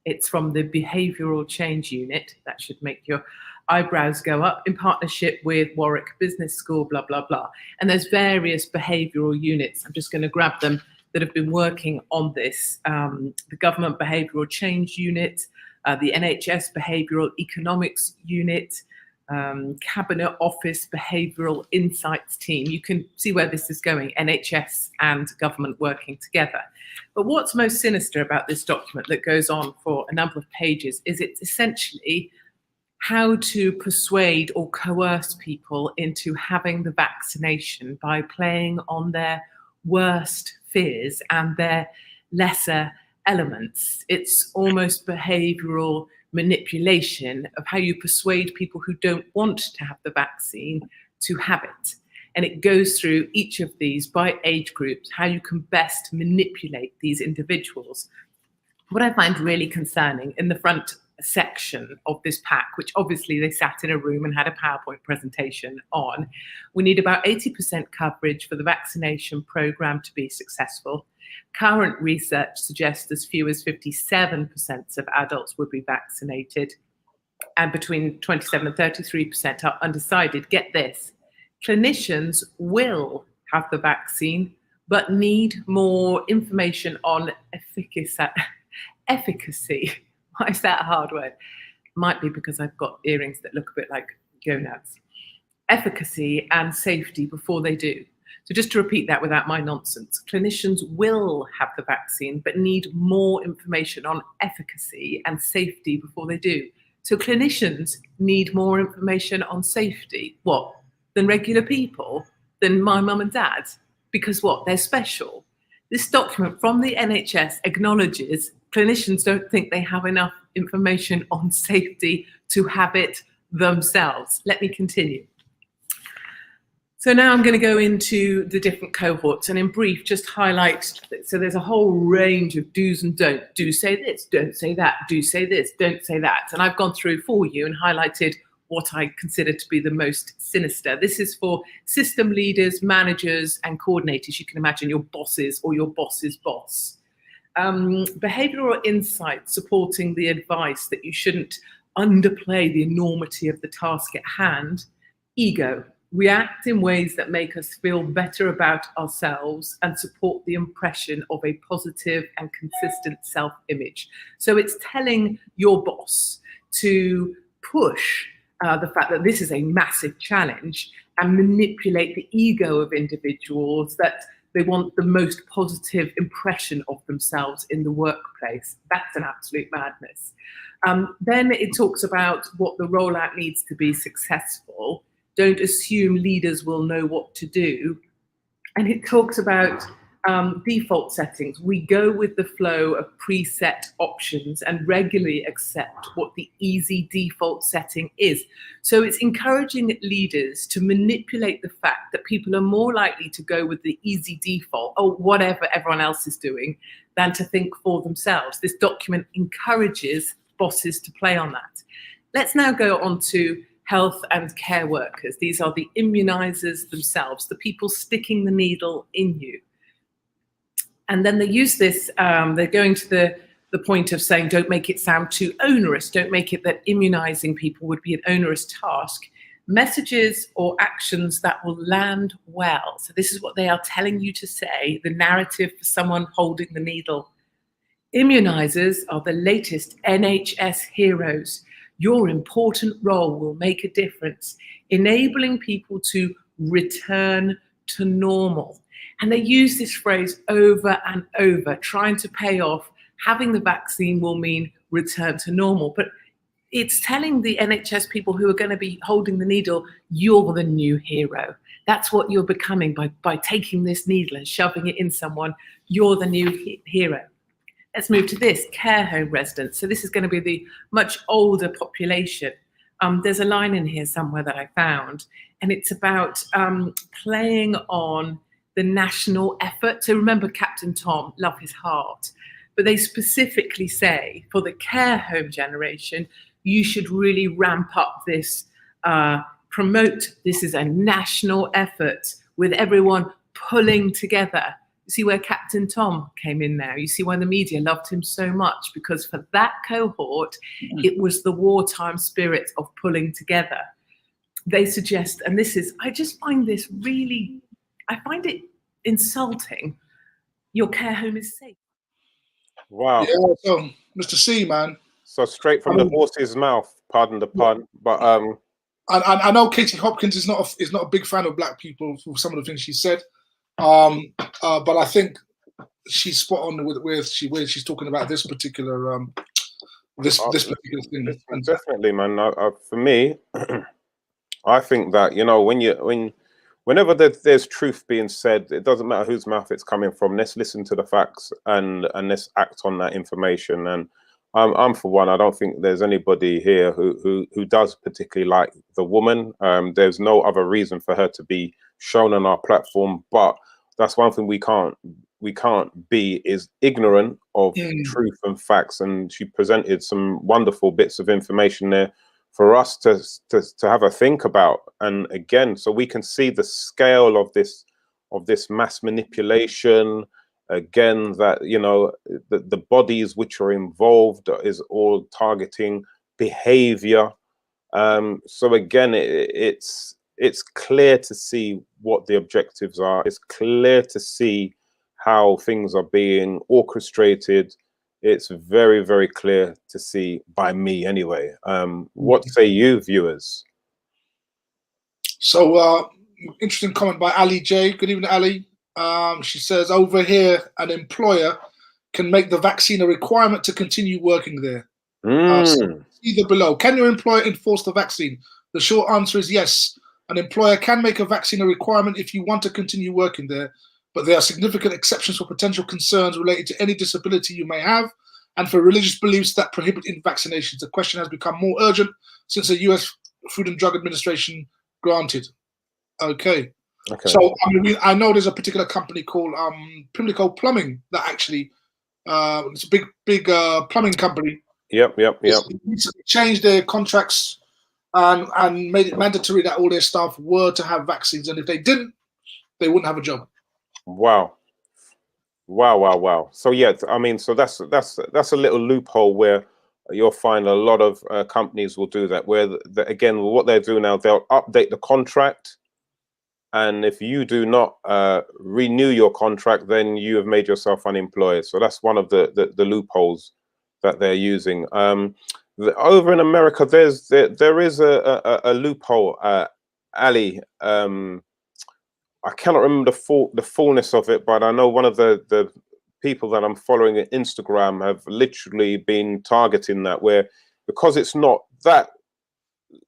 It's from the Behavioural Change Unit. That should make your eyebrows go up, in partnership with Warwick Business School, blah, blah, blah. And there's various behavioural units. I'm just going to grab them that have been working on this. The Government Behavioural Change Unit, the NHS Behavioural Economics Unit, Cabinet Office Behavioural Insights Team. You can see where this is going, NHS and government working together. But what's most sinister about this document that goes on for a number of pages is it's essentially how to persuade or coerce people into having the vaccination by playing on their worst fears and their lesser elements. It's almost behavioural manipulation of how you persuade people who don't want to have the vaccine to have it. And it goes through each of these by age groups, how you can best manipulate these individuals. What I find really concerning in the front section of this pack, which obviously they sat in a room and had a PowerPoint presentation on, we need about 80% coverage for the vaccination programme to be successful. Current research suggests as few as 57% of adults would be vaccinated, and between 27 and 33% are undecided. Get this, clinicians will have the vaccine, but need more information on efficacy. Why is that a hard word? Might be because I've got earrings that look a bit like gonads. Efficacy and safety before they do. So just to repeat that without my nonsense, clinicians will have the vaccine, but need more information on efficacy and safety before they do. So clinicians need more information on safety. What? Than regular people? Than my mum and dad? Because what? They're special. This document from the NHS acknowledges clinicians don't think they have enough information on safety to have it themselves. Let me continue. So now I'm going to go into the different cohorts and in brief just highlight, so there's a whole range of do's and don'ts. Do say this, don't say that, do say this, don't say that. And I've gone through for you and highlighted what I consider to be the most sinister. This is for system leaders, managers and coordinators. You can imagine your bosses or your boss's boss. Behavioural insight supporting the advice that you shouldn't underplay the enormity of the task at hand. Ego, react in ways that make us feel better about ourselves and support the impression of a positive and consistent self-image. So it's telling your boss to push the fact that this is a massive challenge and manipulate the ego of individuals, that they want the most positive impression of themselves in the workplace. That's an absolute madness. Then it talks about what the rollout needs to be successful. Don't assume leaders will know what to do. And it talks about default settings. We go with the flow of preset options and regularly accept what the easy default setting is. So it's encouraging leaders to manipulate the fact that people are more likely to go with the easy default or whatever everyone else is doing than to think for themselves. This document encourages bosses to play on that. Let's now go on to health and care workers. These are the immunizers themselves, the people sticking the needle in you. And then they use this, they're going to the point of saying, don't make it sound too onerous. Don't make it that immunizing people would be an onerous task. Messages or actions that will land well. So this is what they are telling you to say, the narrative for someone holding the needle. Immunizers are the latest NHS heroes. Your important role will make a difference, enabling people to return to normal. And they use this phrase over and over, trying to pay off. Having the vaccine will mean return to normal. But it's telling the NHS people who are going to be holding the needle, you're the new hero. That's what you're becoming by taking this needle and shoving it in someone. You're the new hero. Let's move to this, care home residents. So this is going to be the much older population. There's a line in here somewhere that I found, and it's about playing on the national effort. So remember Captain Tom, love his heart. But they specifically say for the care home generation, you should really ramp up this, promote this is a national effort with everyone pulling together. You see where Captain Tom came in now. You see why the media loved him so much, because for that cohort, it was the wartime spirit of pulling together. They suggest, and this is, I just find this really, I find it insulting. Your care home is safe. Wow. Yeah, so Mr. C, man. So straight from the horse's mouth, pardon the pun, but I know Katie Hopkins is not a big fan of black people for some of the things she said. But I think she's spot on with where she's talking about this particular this particular thing. Definitely, man. For me, I think that, you know, whenever there's truth being said, it doesn't matter whose mouth it's coming from. Let's listen to the facts and let's act on that information. And I'm for one, I don't think there's anybody here who does particularly like the woman. There's no other reason for her to be shown on our platform, but that's one thing we can't be is ignorant of truth and facts. And she presented some wonderful bits of information there for us to have a think about. And again, so we can see the scale of this mass manipulation. Again, that, you know, the bodies which are involved is all targeting behavior. So again, it's clear to see what the objectives are. It's clear to see how things are being orchestrated. It's very, very clear to see by me anyway. What say you, viewers? So interesting comment by Ali J. Good evening, Ali. She says, over here, an employer can make the vaccine a requirement to continue working there. So either below. Can your employer enforce the vaccine? The short answer is yes. An employer can make a vaccine a requirement if you want to continue working there, but there are significant exceptions for potential concerns related to any disability you may have and for religious beliefs that prohibit vaccinations. The question has become more urgent since the US Food and Drug Administration granted. Okay. So I know there's a particular company called Pimlico Plumbing that actually it's a big plumbing company. Yep. Recently changed their contracts and made it mandatory that all their staff were to have vaccines, and if they didn't, they wouldn't have a job. Wow. So yeah, I mean, so that's a little loophole where you'll find a lot of companies will do that, where again, what they'll do now, they'll update the contract, and if you do not renew your contract, then you have made yourself unemployed. So that's one of the loopholes that they're using. Over in America, there is a loophole, Ali. I cannot remember the fullness of it, but I know one of the people that I'm following on Instagram have literally been targeting that, where because it's not that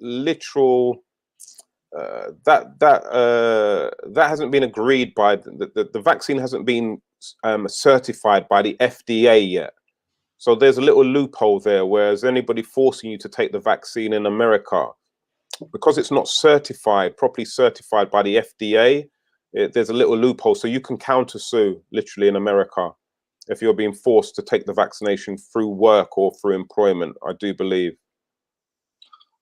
literal. That hasn't been agreed by the vaccine hasn't been certified by the FDA yet. So there's a little loophole there, whereas anybody forcing you to take the vaccine in America, because it's not certified, properly certified by the FDA, there's a little loophole. So you can countersue literally in America if you're being forced to take the vaccination through work or through employment, I do believe.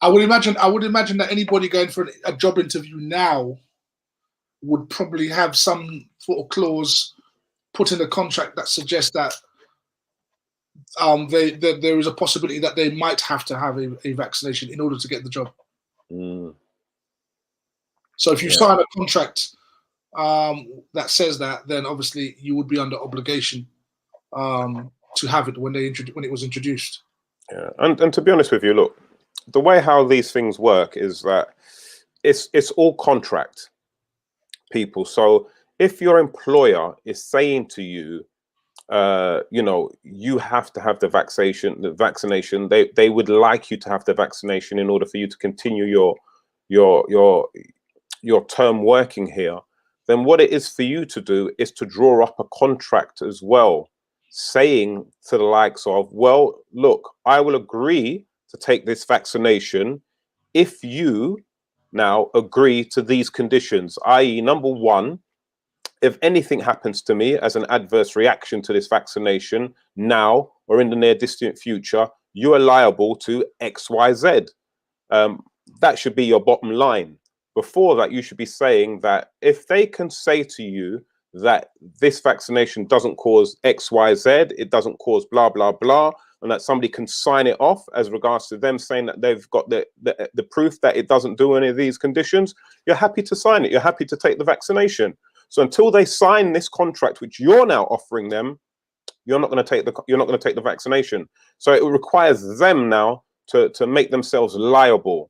I would imagine that anybody going for a job interview now would probably have some sort of clause put in the contract that suggests that there is a possibility that they might have to have a vaccination in order to get the job. So if you sign a contract that says that, then obviously you would be under obligation to have it when it was introduced. Yeah, and to be honest with you, look, the way how these things work is that it's all contract, people. So if your employer is saying to you, you know, you have to have the vaccination, they would like you to have the vaccination in order for you to continue your term working here, then what it is for you to do is to draw up a contract as well, saying to the likes of, well, look, I will agree to take this vaccination if you now agree to these conditions, i.e., number one, if anything happens to me as an adverse reaction to this vaccination now or in the near distant future, you are liable to XYZ. That should be your bottom line. Before that, you should be saying that if they can say to you that this vaccination doesn't cause XYZ, it doesn't cause blah, blah, blah, and that somebody can sign it off as regards to them saying that they've got the proof that it doesn't do any of these conditions, you're happy to sign it. You're happy to take the vaccination. So until they sign this contract, which you're now offering them, you're not going to take the vaccination. So it requires them now to make themselves liable.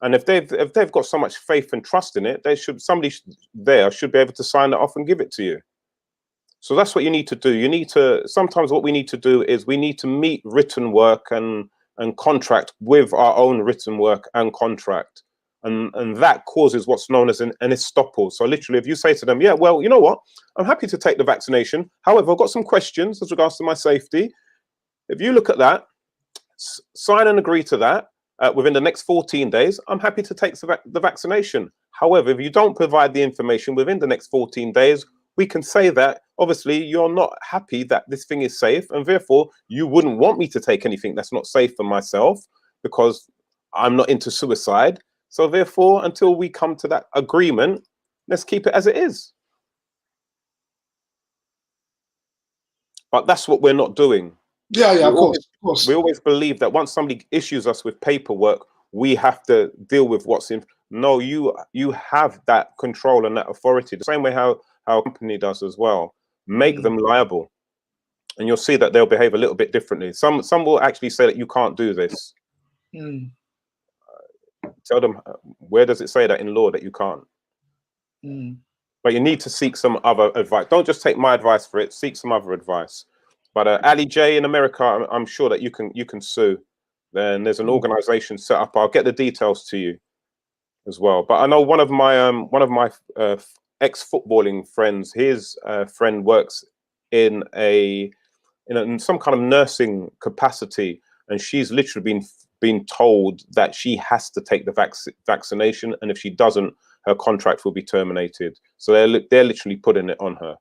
And if they've got so much faith and trust in it, somebody there should be able to sign it off and give it to you. So that's what you need to do. Sometimes what we need to do is we need to meet written work and contract with our own written work and contract. And that causes what's known as an estoppel. So literally, if you say to them, yeah, well, you know what? I'm happy to take the vaccination. However, I've got some questions as regards to my safety. If you look at that, sign and agree to that within the next 14 days, I'm happy to take the vaccination. However, if you don't provide the information within the next 14 days, we can say that obviously you're not happy that this thing is safe, and therefore you wouldn't want me to take anything that's not safe for myself because I'm not into suicide. So therefore, until we come to that agreement, let's keep it as it is. But that's what we're not doing. Yeah, of course. We always believe that once somebody issues us with paperwork, we have to deal with what's in. No, you have that control and that authority. The same way how a company does as well. Make them liable, and you'll see that they'll behave a little bit differently. Some will actually say that you can't do this. Tell them, where does it say that in law that you can't? But you need to seek some other advice. Don't just take my advice for it. Seek some other advice. But Ali J in America, I'm sure that you can sue. Then there's an organization set up. I'll get the details to you as well. But I know one of my ex-footballing friends, his friend works in some kind of nursing capacity, and she's literally been told that she has to take the vaccination, and if she doesn't, her contract will be terminated. So they're literally putting it on her.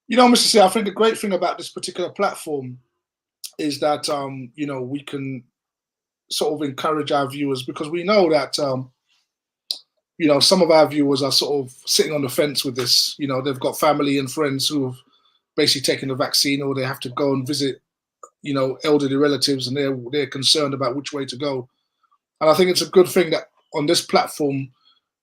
You know, Mr. C, I think the great thing about this particular platform is that you know, we can sort of encourage our viewers, because we know that you know, some of our viewers are sort of sitting on the fence with this. You know, they've got family and friends who have basically taken the vaccine, or they have to go and visit, you know, elderly relatives, and they're concerned about which way to go. And I think it's a good thing that on this platform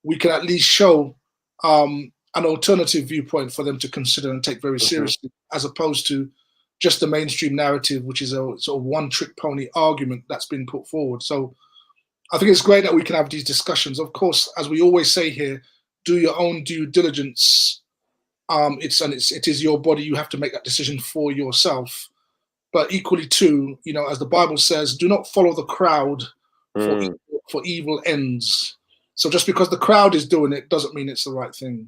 we can at least show an alternative viewpoint for them to consider and take very seriously, as opposed to just the mainstream narrative, which is a sort of one-trick pony argument that's been put forward. So I think it's great that we can have these discussions. Of course, as we always say here, do your own due diligence. It is your body. You have to make that decision for yourself. but equally too, you know, as the Bible says, do not follow the crowd for evil ends. So just because the crowd is doing it doesn't mean it's the right thing.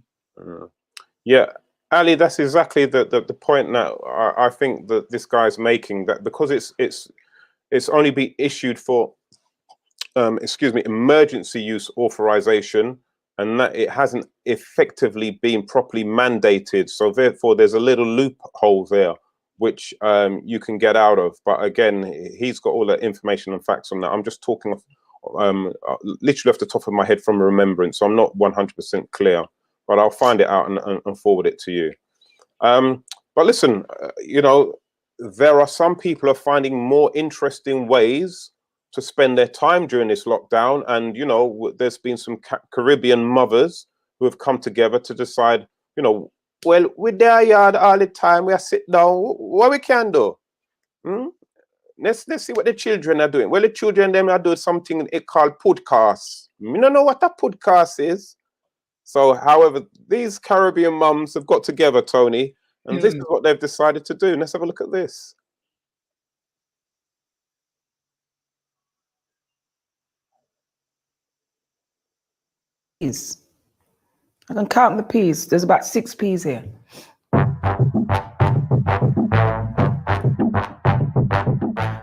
Yeah, Ali, that's exactly the point that I think that this guy's making, that because it's only been issued for emergency use authorization, and that it hasn't effectively been properly mandated. So therefore there's a little loophole there which you can get out of. But again, he's got all the information and facts on that. I'm just talking literally off the top of my head from remembrance, so I'm not 100% clear, but I'll find it out and forward it to you. But listen, you know, there are some people are finding more interesting ways to spend their time during this lockdown, and you know, there's been some Caribbean mothers who have come together to decide, you know, well, we're there yard all the time, we are sit down, what we can do? Let's see what the children are doing. Well, the children, them are doing something called podcast. We don't know what a podcast is. So, however, these Caribbean mums have got together, Tony, and this is what they've decided to do. Let's have a look at this. Peas. I can count the peas. There's about 6 peas here.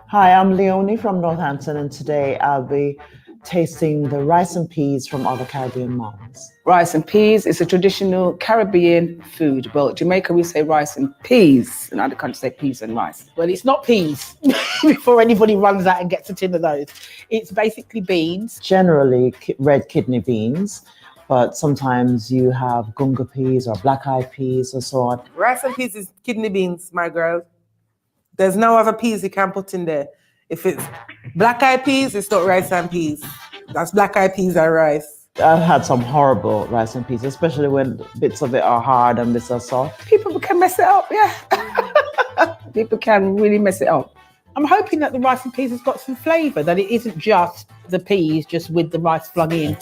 Hi, I'm Leonie from Northampton, and today I'll be tasting the rice and peas from other Caribbean moms. Rice and peas is a traditional Caribbean food. Well, Jamaica, we say rice and peas. In other countries, say peas and rice. Well, it's not peas, before anybody runs out and gets a tin of those. It's basically beans. Generally red kidney beans, but sometimes you have gunga peas or black-eyed peas or so on. Rice and peas is kidney beans, my girl. There's no other peas you can put in there. If it's black-eyed peas, it's not rice and peas. That's black-eyed peas and rice. I've had some horrible rice and peas, especially when bits of it are hard and bits are soft. People can mess it up, yeah. People can really mess it up. I'm hoping that the rice and peas has got some flavour, that it isn't just the peas, just with the rice flung in.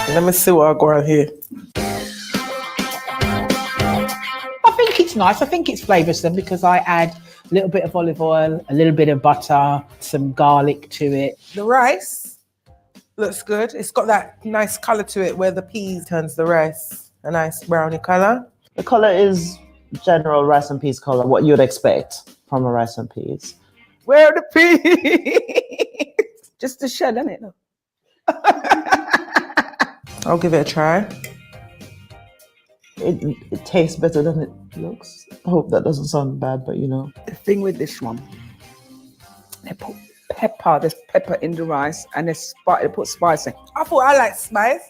Let me see what I got on here. I think it's nice. I think it's flavoursome because I add a little bit of olive oil, a little bit of butter, some garlic to it. The rice looks good. It's got that nice colour to it where the peas turns the rice a nice browny colour. The colour is general rice and peas colour, what you'd expect from a rice and peas. Where are the peas? Just a shed, isn't it? I'll give it a try. It tastes better than it looks. I hope that doesn't sound bad, but you know. The thing with this one, they put pepper, there's pepper in the rice, and they put spice in. I thought I like spice.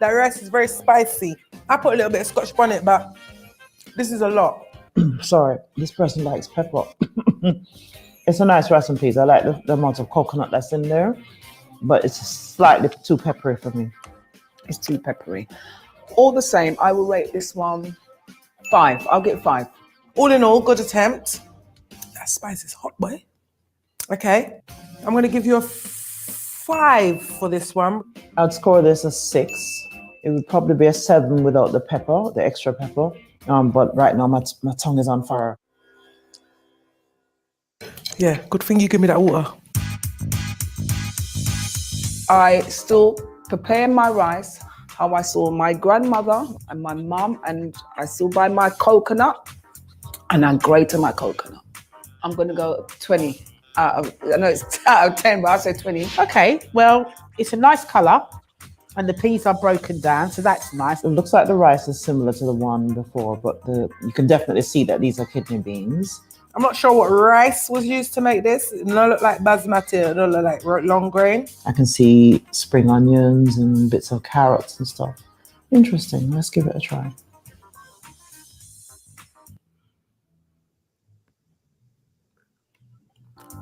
That rice is very spicy. I put a little bit of Scotch bonnet, but this is a lot. Sorry, this person likes pepper. It's a nice rice and peas. I like the amount of coconut that's in there, but it's slightly too peppery for me. It's too peppery. All the same, I will rate this one 5. I'll get 5. All in all, good attempt. That spice is hot, boy. Okay, I'm going to give you a 5 for this one. I'd score this a 6. It would probably be a 7 without the pepper, the extra pepper. But right now, my tongue is on fire. Yeah, good thing you give me that water. I still prepare my rice how I saw my grandmother and my mum, and I still buy my coconut and I grate my coconut. I'm going to go 20 out of, I know it's out of 10, but I'll say 20. Okay, well, it's a nice colour and the peas are broken down, so that's nice. It looks like the rice is similar to the one before, but you can definitely see that these are kidney beans. I'm not sure what rice was used to make this. It don't look like basmati, it don't look like long grain. I can see spring onions and bits of carrots and stuff. Interesting, let's give it a try.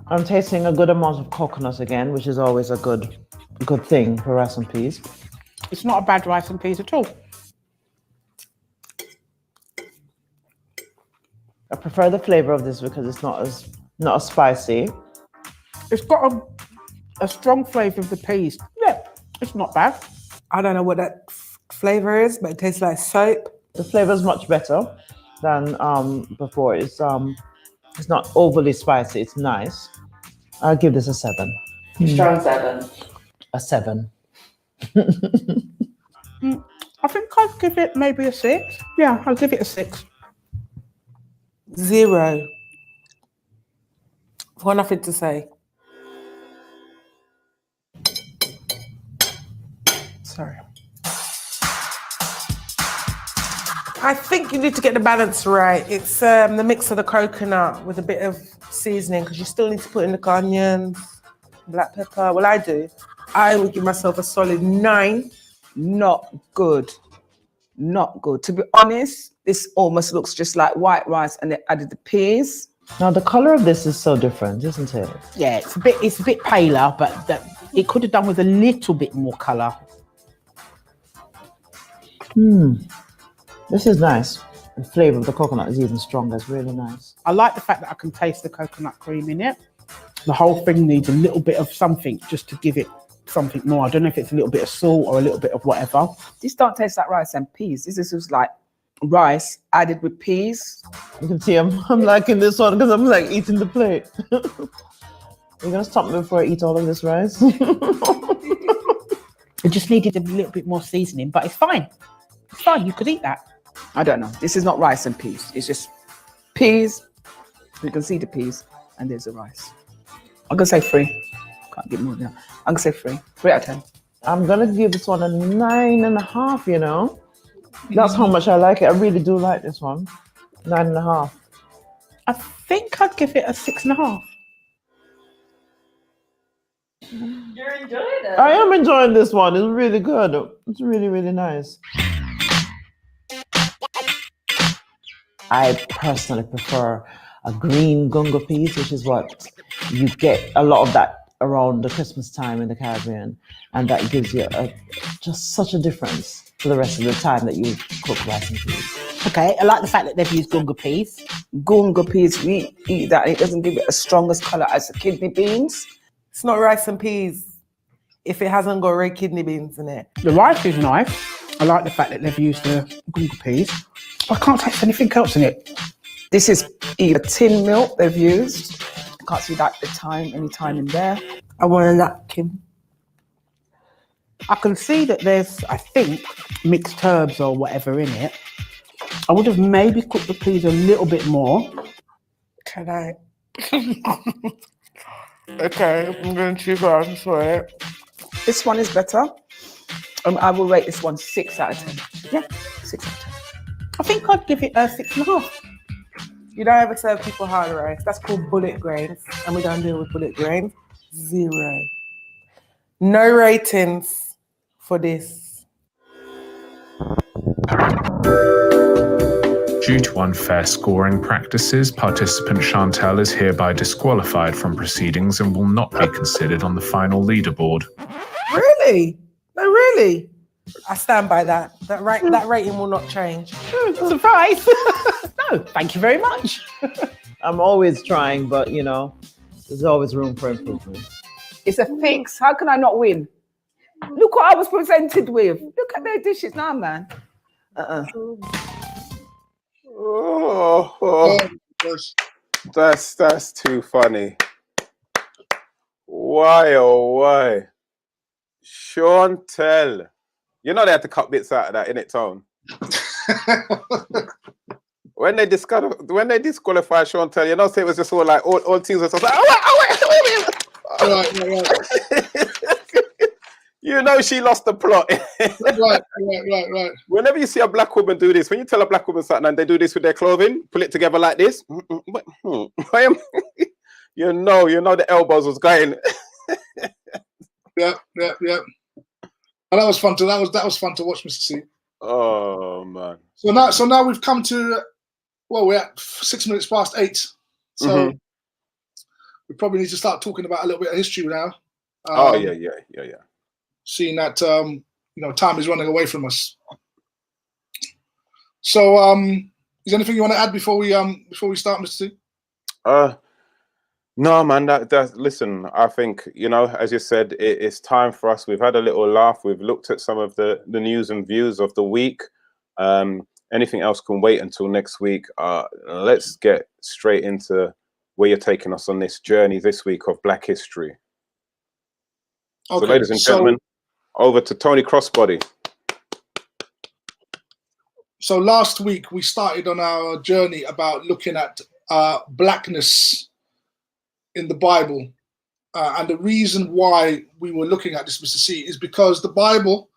I'm tasting a good amount of coconut again, which is always a good thing for rice and peas. It's not a bad rice and peas at all. I prefer the flavor of this because it's not as spicy. It's got a strong flavour of the peas. Yeah, it's not bad. I don't know what that flavor is, but it tastes like soap. The flavor is much better than before. It's not overly spicy. It's nice. I'll give this a 7. Strong 7. A 7. I think I'd give it maybe a 6. Yeah, I'll give it a 6. 0. I've got nothing to say. Sorry. I think you need to get the balance right. It's the mix of the coconut with a bit of seasoning, because you still need to put in the onions, black pepper. Well, I do. I would give myself a solid 9. Not good. Not good. To be honest, this almost looks just like white rice, and they added the peas. Now the color of this is so different, isn't it? Yeah, it's a bit paler, but it could have done with a little bit more color. This is nice. The flavor of the coconut is even stronger. It's really nice. I like the fact that I can taste the coconut cream in it. The whole thing needs a little bit of something just to give it something more. I don't know if it's a little bit of salt or a little bit of whatever. This don't taste like rice and peas. This is just like rice added with peas. You can see I'm liking this one because I'm like eating the plate. You're gonna stop me before I eat all of this rice? It just needed a little bit more seasoning, but it's fine. It's fine, you could eat that. I don't know. This is not rice and peas. It's just peas. You can see the peas, and there's the rice. I'm gonna say 3. Can't get more than that. I'm gonna say 3. 3 out of 10. I'm gonna give this one a 9.5, you know? That's how much I like it. I really do like this one. 9.5. I think I'd give it a 6.5. You're enjoying it. I am enjoying this one. It's really good. It's really, really nice. I personally prefer a green gungo peas, which is what you get a lot of that around the Christmas time in the Caribbean, and that gives you just such a difference for the rest of the time that you cook rice and peas. Okay, I like the fact that they've used gungo peas. Gungo peas, we eat that. It doesn't give it a strongest color as the kidney beans. It's not rice and peas if it hasn't got red kidney beans in it. The rice is nice. I like the fact that they've used the gungo peas. I can't taste anything else in it. This is either tin milk they've used. I can't see that any time in there. I want a napkin. I can see that there's, I think, mixed herbs or whatever in it. I would have maybe cooked the peas a little bit more. Can I? Okay, I'm going to choose one for it. This one is better. I will rate this one 6 out of 10. Yeah, 6 out of 10. I think I'd give it a 6.5. You don't ever serve people hard rice. That's called bullet grains, and we don't deal with bullet grains. 0. No ratings for this. Due to unfair scoring practices, participant Chantel is hereby disqualified from proceedings and will not be considered on the final leaderboard. Really? No, really? I stand by that. That rating will not change. Surprise! No, thank you very much. I'm always trying, but you know, there's always room for improvement. It's a fix. How can I not win? Look what I was presented with. Look at their dishes now, man. That's too funny. Why, oh why? Chantel. You know they had to cut bits out of that, innit, Tone? When they disqualify Chantel, you know, say it was just all like all teams were just like, right. You know she lost the plot. Right. Whenever you see a black woman do this, when you tell a black woman something and they do this with their clothing, pull it together like this, you know the elbows was going. Yeah. And that was fun fun to watch, Mr. C. Oh man. So now we've come to, well, we're at 6 minutes past 8. So we probably need to start talking about a little bit of history now. Yeah. Seeing that time is running away from us. So is there anything you want to add before we start, Mr. C? No, man, listen, I think, as you said, it's time for us. We've had a little laugh. We've looked at some of the news and views of the week. Anything else can wait until next week. Let's get straight into where you're taking us on this journey this week of Black history. Okay, so, ladies and gentlemen, over to Tony Crossbody. So last week we started on our journey about looking at blackness in the Bible. And the reason why we were looking at this, Mr. C, is because the Bible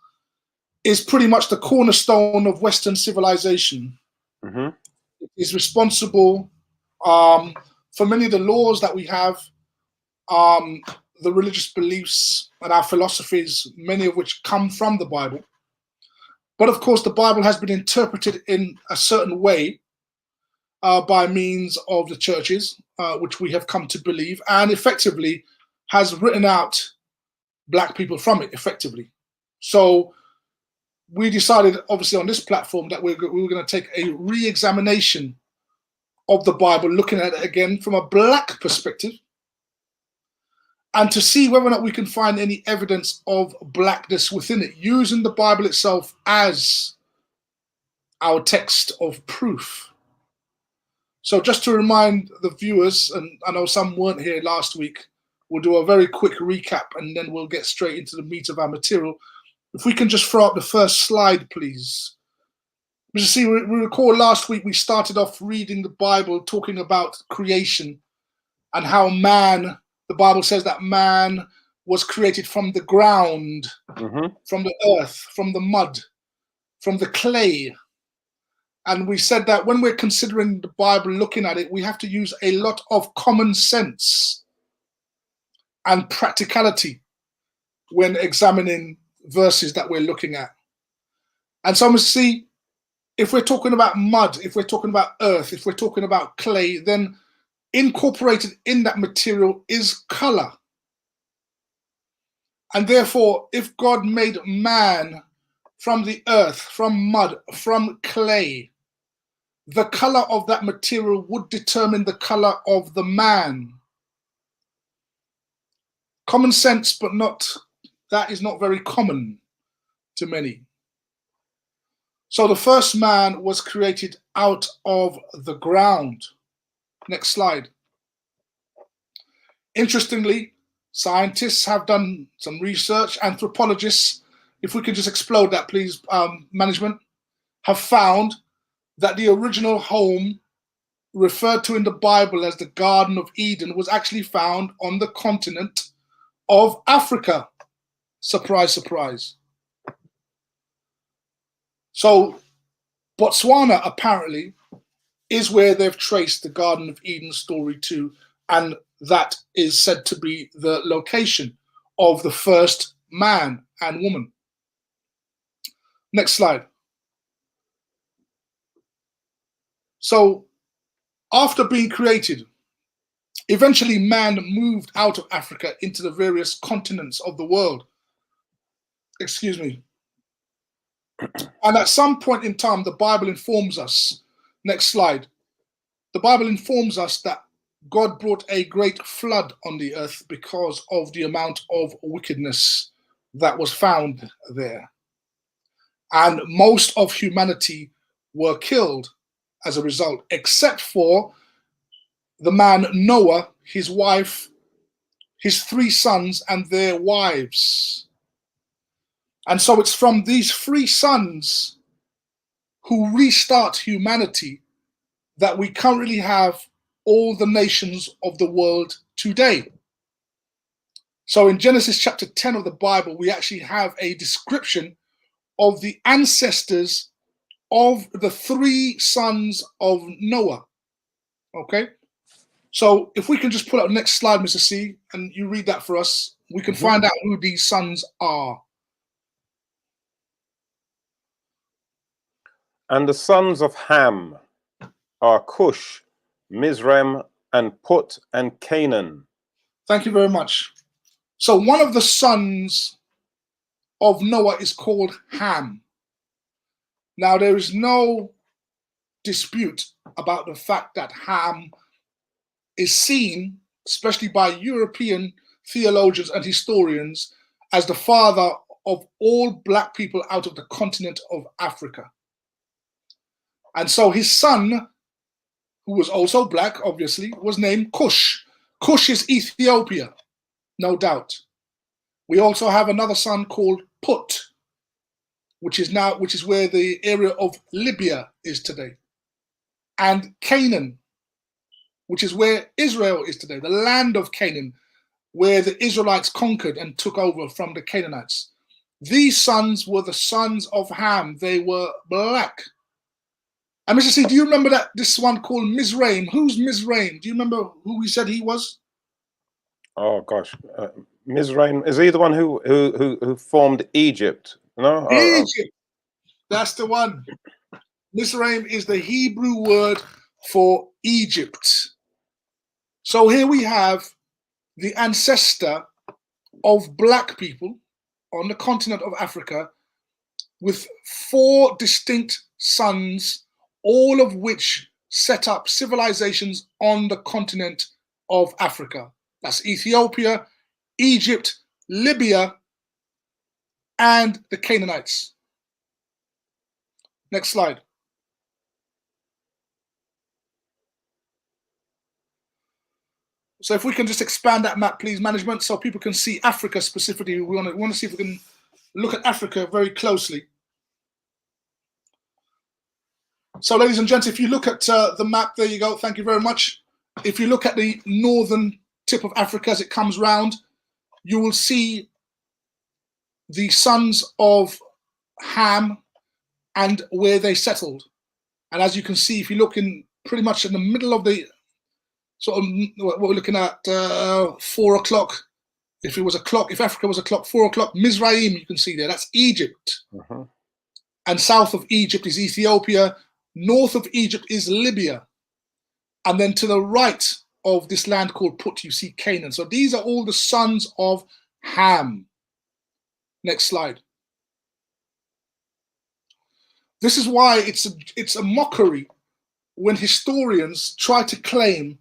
is pretty much the cornerstone of Western civilization. Mm-hmm. It is responsible for many of the laws that we have, the religious beliefs and our philosophies, many of which come from the Bible. But of course, the Bible has been interpreted in a certain way by means of the churches, which we have come to believe, and effectively has written out Black people from it effectively. So we decided, obviously, on this platform that we were going to take a re-examination of the Bible, looking at it again from a Black perspective, and to see whether or not we can find any evidence of blackness within it, using the Bible itself as our text of proof. So just to remind the viewers, and I know some weren't here last week, we'll do a very quick recap and then we'll get straight into the meat of our material. If we can just throw up the first slide, please. Mr. C, we recall last week we started off reading the Bible, talking about creation and how man, the Bible says that man was created from the ground, from the earth, from the mud, from the clay. And we said that when we're considering the Bible, looking at it, we have to use a lot of common sense and practicality when examining verses that we're looking at. And so, Mr. C, if we're talking about mud, if we're talking about earth, if we're talking about clay, then incorporated in that material is color. And therefore, if God made man from the earth, from mud, from clay, the color of that material would determine the color of the man. Common sense, but that is not very common to many. So the first man was created out of the ground. Next slide. Interestingly, scientists have done some research, anthropologists, if we could just explode that, please, management, have found that the original home referred to in the Bible as the Garden of Eden was actually found on the continent of Africa. Surprise, surprise. So Botswana apparently is where they've traced the Garden of Eden story to, and that is said to be the location of the first man and woman. Next slide. So after being created, eventually man moved out of Africa into the various continents of the world. Excuse me. And at some point in time, the Bible informs us, next slide, the Bible informs us that God brought a great flood on the earth because of the amount of wickedness that was found there. And most of humanity were killed as a result, except for the man Noah, his wife, his 3 sons, and their wives. And so it's from these 3 sons who restart humanity that we currently have all the nations of the world today. So in Genesis chapter 10 of the Bible, we actually have a description of the ancestors of the 3 sons of Noah. Okay? So if we can just pull up the next slide, Mr. C, and you read that for us, we can find out who these sons are. And the sons of Ham are Cush, Mizraim, and Put, and Canaan. Thank you very much. So one of the sons of Noah is called Ham. Now there is no dispute about the fact that Ham is seen especially by European theologians and historians, as the father of all black people out of the continent of Africa. And so his son, who was also black, obviously, was named Cush. Cush is Ethiopia, no doubt. We also have another son called Put, which is where the area of Libya is today. And Canaan, which is where Israel is today, the land of Canaan, where the Israelites conquered and took over from the Canaanites. These sons were the sons of Ham. They were black. And Mr. C, do you remember this one called Mizraim? Who's Mizraim? Do you remember who we said he was? Oh gosh, Mizraim, is he the one who formed Egypt? No, Egypt. That's the one. Mizraim is the Hebrew word for Egypt. So here we have the ancestor of black people on the continent of Africa with 4 distinct sons, all of which set up civilizations on the continent of Africa. That's Ethiopia, Egypt, Libya, and the Canaanites. Next slide. So if we can just expand that map, please, management, so people can see Africa specifically. We want to see if we can look at Africa very closely. So, ladies and gents, if you look at the map, there you go. Thank you very much. If you look at the northern tip of Africa as it comes round, you will see the sons of Ham and where they settled. And as you can see, if you look in pretty much in the middle of the sort of what we're looking at, 4 o'clock. If it was a clock, if Africa was a clock, 4 o'clock, Mizraim, you can see there, that's Egypt. And south of Egypt is Ethiopia. North of Egypt is Libya. And then to the right of this land called Put, you see Canaan. So these are all the sons of Ham. Next slide. This is why it's a mockery when historians try to claim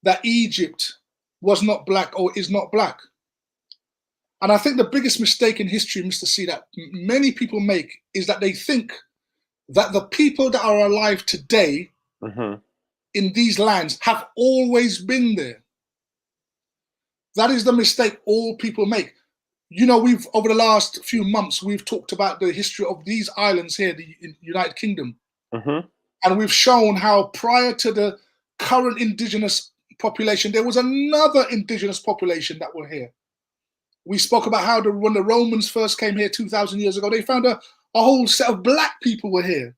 that Egypt was not black or is not black. And I think the biggest mistake in history, Mr. C, that many people make is that they think that the people that are alive today in these lands have always been there. That is the mistake all people make. You know, we've, over the last few months, we've talked about the history of these islands here, the United Kingdom. And we've shown how prior to the current indigenous population, there was another indigenous population that were here. We spoke about how when the Romans first came here 2,000 years ago, they found a whole set of black people were here.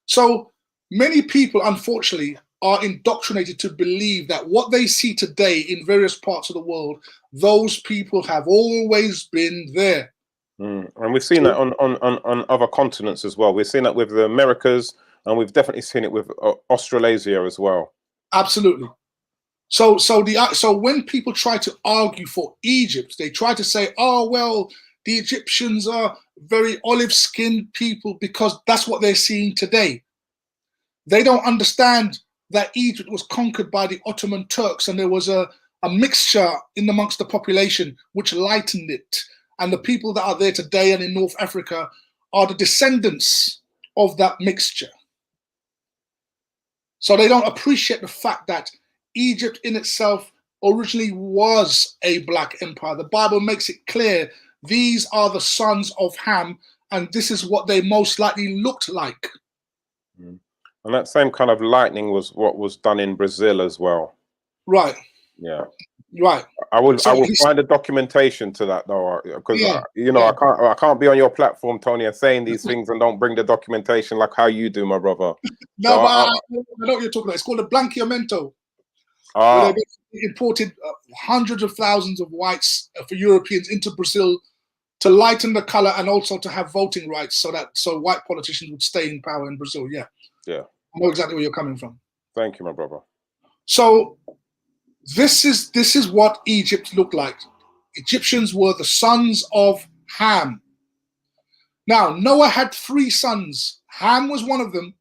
So many people, unfortunately, are indoctrinated to believe that what they see today in various parts of the world, those people have always been there. And we've seen that on other continents as well. We've seen that with the Americas, and we've definitely seen it with Australasia as well. Absolutely. So when people try to argue for Egypt, they try to say, oh, well, the Egyptians are very olive-skinned people because that's what they're seeing today. They don't understand that Egypt was conquered by the Ottoman Turks, and there was a mixture in amongst the population which lightened it. And the people that are there today and in North Africa are the descendants of that mixture. So they don't appreciate the fact that Egypt in itself originally was a black empire. The Bible makes it clear these are the sons of Ham, and this is what they most likely looked like. And that same kind of lightning was what was done in Brazil as well. Right. Yeah. Right. I will find the documentation to that though, because I can't be on your platform, Tony, and saying these things and don't bring the documentation like how you do, my brother. No, so but I know what you're talking about. It's called a blanqueamento. Where they imported hundreds of thousands of whites for Europeans into Brazil to lighten the color and also to have voting rights, so white politicians would stay in power in Brazil. Yeah. Yeah. I know exactly where you're coming from. Thank you, my brother. So this is what Egypt looked like. Egyptians were the sons of Ham. Now, Noah had 3 sons. Ham was one of them.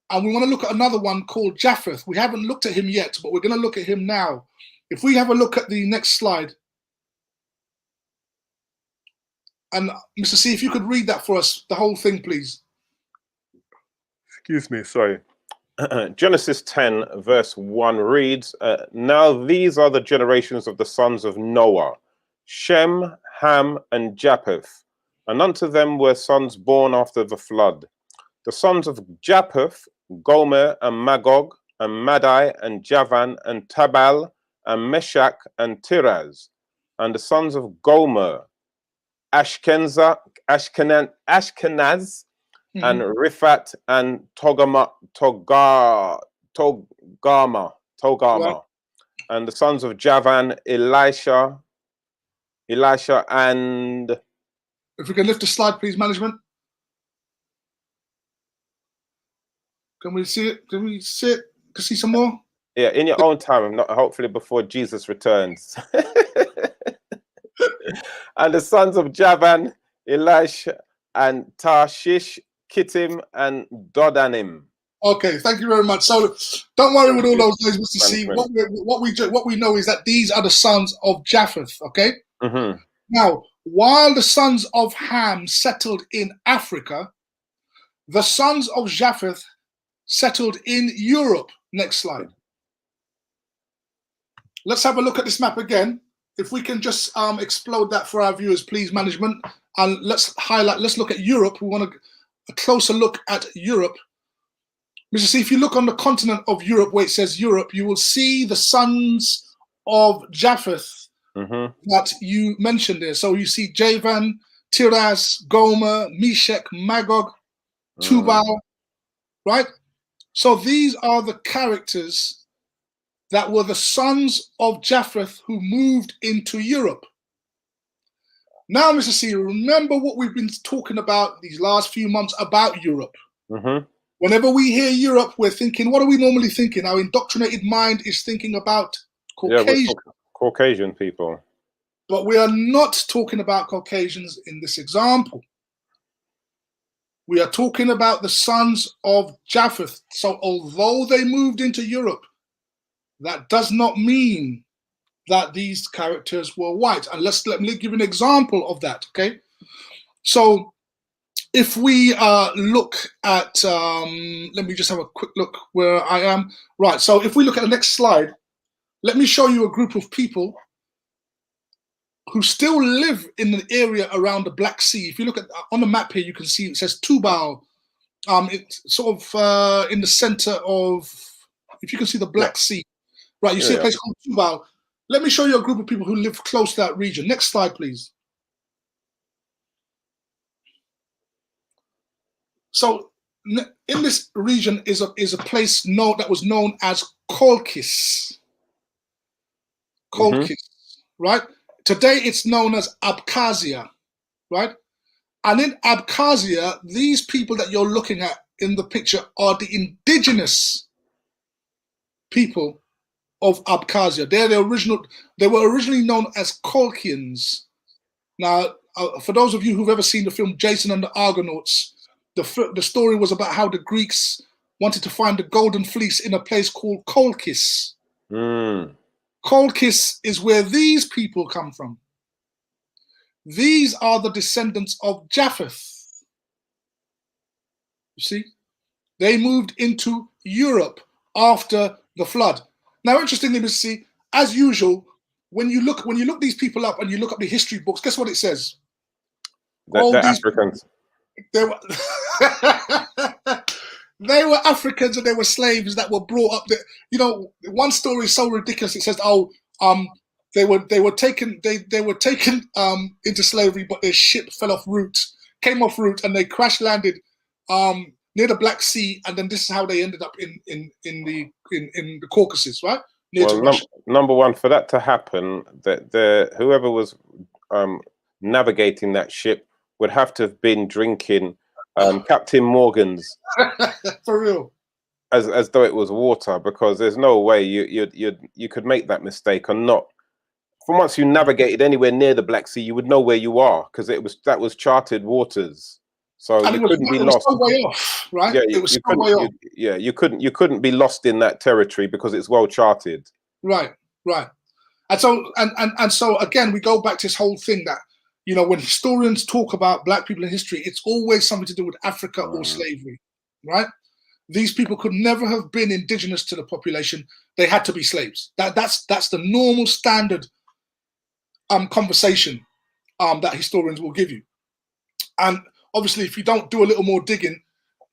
And we want to look at another one called Japheth. We haven't looked at him yet, but we're going to look at him now. If we have a look at the next slide. And Mr. C, if you could read that for us, the whole thing, please. Excuse me, sorry. Genesis 10 verse 1 reads, now these are the generations of the sons of Noah, Shem, Ham, and Japheth, and unto them were sons born after the flood. The sons of Japheth, Gomer, and Magog, and Madai, and Javan, and Tabal, and Meshach, and Tiraz. And the sons of Gomer, Ashkenaz, and Riphat, and Togama. Right. And the sons of Javan, Elisha, and... If we can lift the slide, please, management. Can we see it? Can we see it? Can see some more? Yeah, in your own time, not hopefully before Jesus returns. And the sons of Javan, Elisha, and Tarshish, Kittim, and Dodanim. Okay, thank you very much. So don't worry with all those names, Mr. C. What we know is that these are the sons of Japheth. Okay. Mm-hmm. Now, while the sons of Ham settled in Africa, the sons of Japheth settled in Europe. Next slide. Let's have a look at this map again. If we can just explode that for our viewers, please, management. And let's look at Europe. We want a closer look at Europe. Mr. C, if you look on the continent of Europe where it says Europe, you will see the sons of Japheth that you mentioned there. So you see Javan, Tiras, Gomer, Meshach, Magog, Tubal, right? So these are the characters that were the sons of Japheth who moved into Europe. Now, Mr. C, remember what we've been talking about these last few months about Europe. Whenever we hear Europe, we're thinking, what are we normally thinking? Our indoctrinated mind is thinking about Caucasian. Yeah, Caucasian people. But we are not talking about Caucasians in this example. We are talking about the sons of Japheth. So although they moved into Europe, that does not mean that these characters were white. And let me give an example of that, okay? So if we look at, let me just have a quick look where I am. Right, so if we look at the next slide, let me show you a group of people who still live in an area around the Black Sea. If you look at on the map here, you can see it says Tubal. It's sort of in the center of, if you can see the Black Sea. Right, you see a place called Tubal. Let me show you a group of people who live close to that region. Next slide, please. So in this region is a place that was known as Kolkis. Right? Today it's known as Abkhazia, right? And in Abkhazia, these people that you're looking at in the picture are the indigenous people of Abkhazia. They were originally known as Kolkians. Now, for those of you who've ever seen the film Jason and the Argonauts, the story was about how the Greeks wanted to find the golden fleece in a place called Kolkis. Kolkis is where these people come from. These are the descendants of Japheth. You see? They moved into Europe after the flood. Now, interestingly, Mr. C, as usual, when you look these people up and you look up the history books, guess what it says? They're Africans. They were they were Africans and they were slaves that were brought up there. You know, one story is so ridiculous. It says, they were taken into slavery, but their ship came off route, and they crash landed near the Black Sea, and then this is how they ended up in the Caucasus, right? Number one, for that to happen, that whoever was navigating that ship would have to have been drinking Captain Morgan's for real, as though it was water, because there's no way you could make that mistake and not. From once you navigated anywhere near the Black Sea, you would know where you are, because that was charted waters. So and you couldn't be lost. It was so way off, right? Yeah, it was so way off. You couldn't be lost in that territory because it's well charted. Right. And so again, we go back to this whole thing that, you know, when historians talk about black people in history, it's always something to do with Africa or slavery, right? These people could never have been indigenous to the population. They had to be slaves. That's the normal standard conversation that historians will give you. And obviously, if you don't do a little more digging,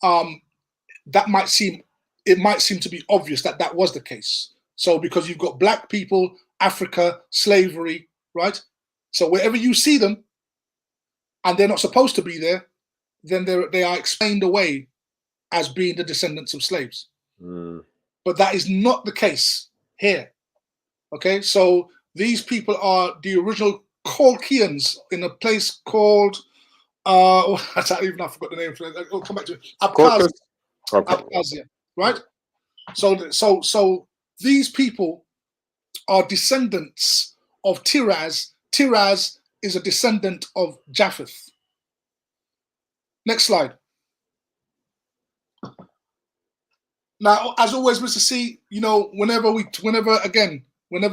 it might seem to be obvious that that was the case. So because you've got black people, Africa, slavery, right? So wherever you see them, and they're not supposed to be there, then they are explained away as being the descendants of slaves. But that is not the case here. Okay, so these people are the original Colchians in a place called I forgot the name for it. I'll come back to it. Abkhazia. Okay. Abkhazia, right? So these people are descendants of Tiraz. Tiraz is a descendant of Japheth. Next slide. Now, as always, Mr. C, you know, whenever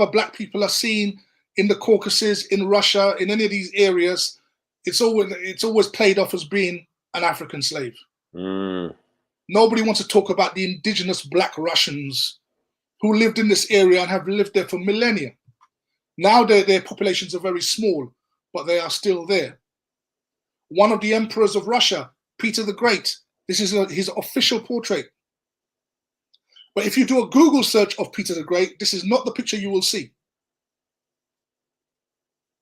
black people are seen in the Caucasus, in Russia, in any of these areas, it's always played off as being an African slave. Nobody wants to talk about the indigenous black Russians who lived in this area and have lived there for millennia. Now their populations are very small, but they are still there. One of the emperors of Russia, Peter the Great, this is his official portrait. But if you do a Google search of Peter the Great, this is not the picture you will see.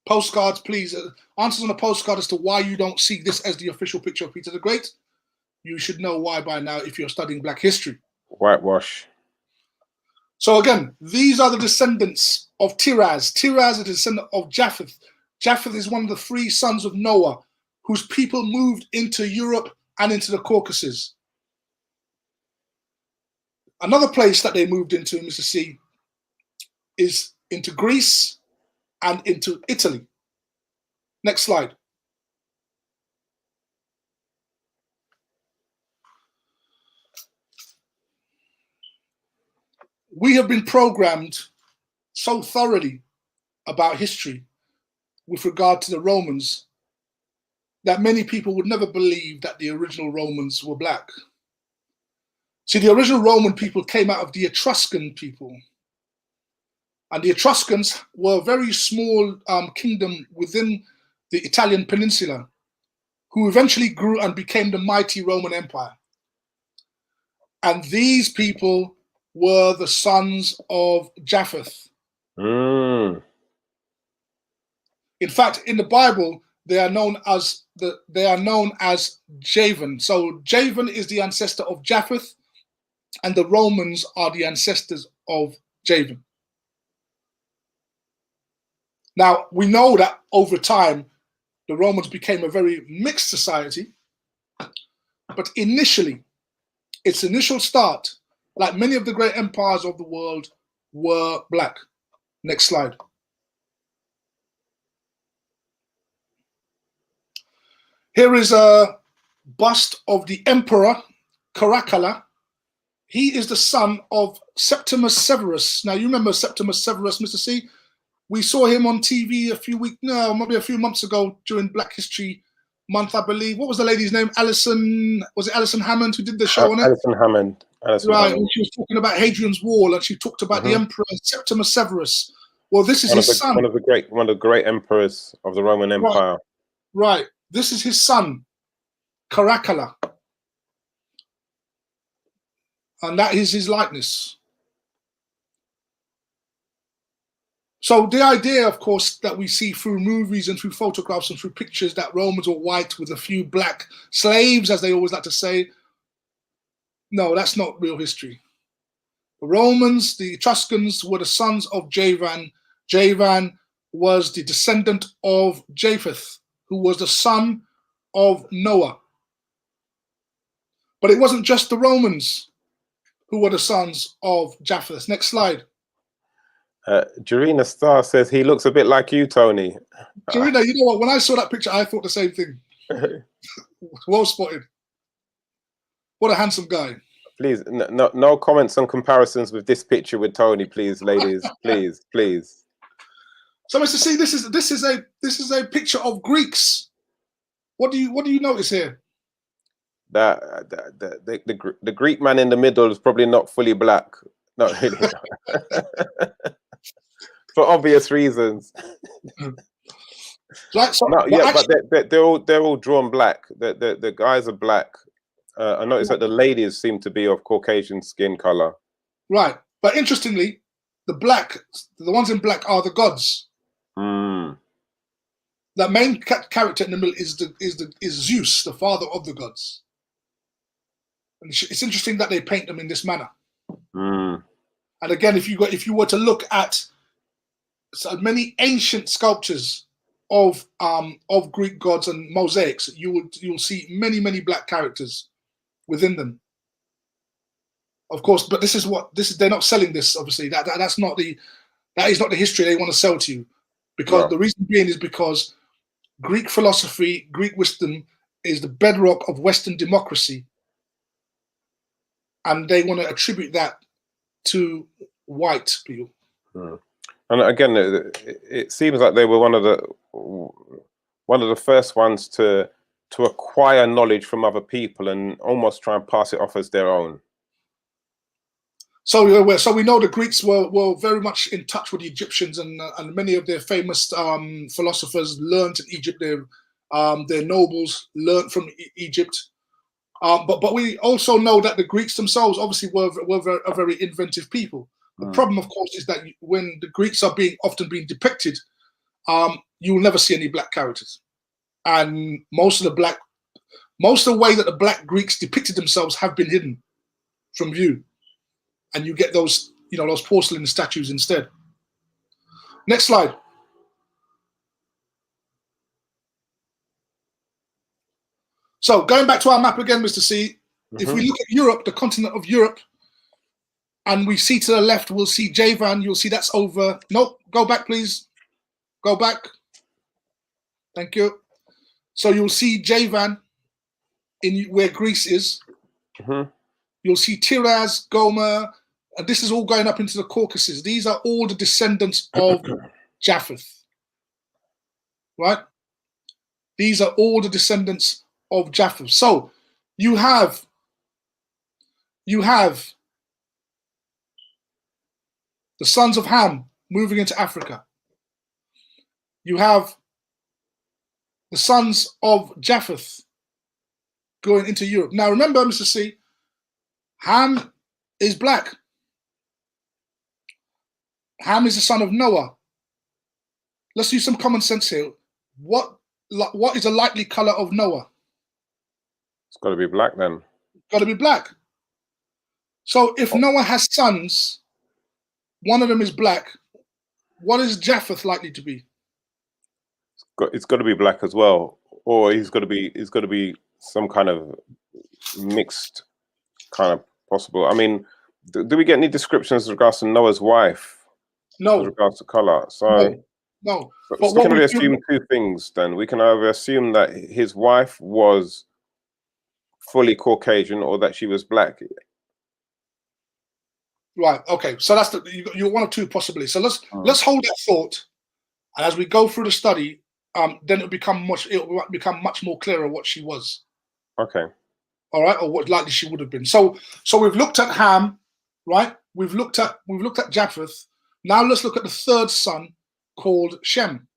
Postcards, please. Answers on a postcard as to why you don't see this as the official picture of Peter the Great. You should know why by now if you're studying black history. Whitewash. So again, these are the descendants of Tiraz. Tiraz is a descendant of Japheth. Japheth is one of the 3 sons of Noah, whose people moved into Europe and into the Caucasus. Another place that they moved into, Mr. C, is into Greece and into Italy. Next slide. We have been programmed so thoroughly about history with regard to the Romans that many people would never believe that the original Romans were black. See, the original Roman people came out of the Etruscan people. And the Etruscans were a very small kingdom within the Italian peninsula, who eventually grew and became the mighty Roman Empire. And these people were the sons of Japheth. In fact, in the Bible, they are known as Javan. So Javan is the ancestor of Japheth, and the Romans are the ancestors of Javan. Now, we know that over time, the Romans became a very mixed society, but initially, its initial start, like many of the great empires of the world, were black. Next slide. Here is a bust of the emperor Caracalla. He is the son of Septimus Severus. Now, you remember Septimus Severus, Mr. C? We saw him on TV maybe a few months ago during Black History Month, I believe. What was the lady's name? Was it Alison Hammond who did the show on it? Alison Hammond. Right, when she was talking about Hadrian's Wall, and she talked about the Emperor Septimus Severus. Well, this is his son. One of the great emperors of the Roman Empire. Right. This is his son, Caracalla. And that is his likeness. So the idea, of course, that we see through movies and through photographs and through pictures that Romans were white with a few black slaves, as they always like to say, no, that's not real history. The Romans, the Etruscans, were the sons of Javan. Javan was the descendant of Japheth, who was the son of Noah. But it wasn't just the Romans who were the sons of Japheth. Next slide. Jarina Starr says he looks a bit like you, Tony. Jarina, you know what? When I saw that picture, I thought the same thing. Well spotted. What a handsome guy. Please, no comments on comparisons with this picture with Tony, please, ladies. Please, please. So, Mr. C, this is a picture of Greeks. What do you notice here? That the Greek man in the middle is probably not fully black. Not really. For obvious reasons. Right, so, no, yeah, but they're all drawn black. The guys are black. I noticed that the ladies seem to be of Caucasian skin color. Right, but interestingly, the ones in black are the gods. Mm. The main character in the middle is Zeus, the father of the gods. And it's interesting that they paint them in this manner. Mm. And again, if you were to look at so many ancient sculptures of Greek gods and mosaics, you'll see many black characters within them. Of course, but they're not selling this. Obviously, that is not the history they want to sell to you, because the reason being is because Greek philosophy, Greek wisdom is the bedrock of Western democracy, and they want to attribute that to white people. Mm. And again, it seems like they were one of the first ones to acquire knowledge from other people and almost try and pass it off as their own. So we know the Greeks were very much in touch with the Egyptians, and many of their famous philosophers learned in Egypt. Their nobles learned from Egypt. But we also know that the Greeks themselves obviously were a very inventive people. The problem, of course, is that when the Greeks are often being depicted, you will never see any black characters, and most of the way that the black Greeks depicted themselves have been hidden from view, and you get those porcelain statues instead. Next slide. So going back to our map again, Mr. C, if we look at Europe, the continent of Europe, and we see to the left, we'll see Javan. You'll see that's over. Nope, go back, please. Go back. Thank you. So you'll see Javan in where Greece is. You'll see Tiraz, Gomer, and this is all going up into the Caucasus. These are all the descendants of Japheth, right? These are all the descendants of Japheth. So you have the sons of Ham moving into Africa. You have the sons of Japheth going into Europe. Now remember, Mr. C, Ham is black. Ham is the son of Noah. Let's use some common sense here. What is the likely color of Noah? It's got to be black then. Got to be black. So if Noah has sons, one of them is black, what is Japheth likely to be? It's got to be black as well, or he's got to be some kind of mixed kind of possible. I mean, do we get any descriptions with regards to Noah's wife? No. With regards to color, so no. So we can only assume two things. Then we can either assume that his wife was fully Caucasian or that she was black. Right. Okay. So that's you're one of two possibilities. So let's hold that thought, and as we go through the study, then it will become much more clearer what she was. Okay. All right, or what likely she would have been. So we've looked at Ham, right? We've looked at Japheth. Now let's look at the third son called Shem.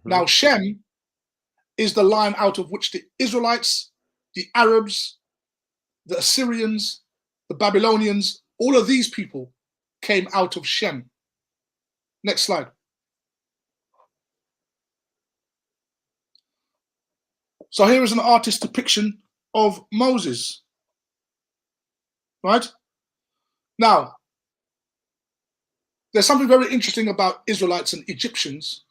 Now Shem is the line out of which the Israelites, the Arabs, the Assyrians, the Babylonians, all of these people came out of Shem. Next slide. So here is an artist's depiction of Moses. Right? Now, there's something very interesting about Israelites and Egyptians,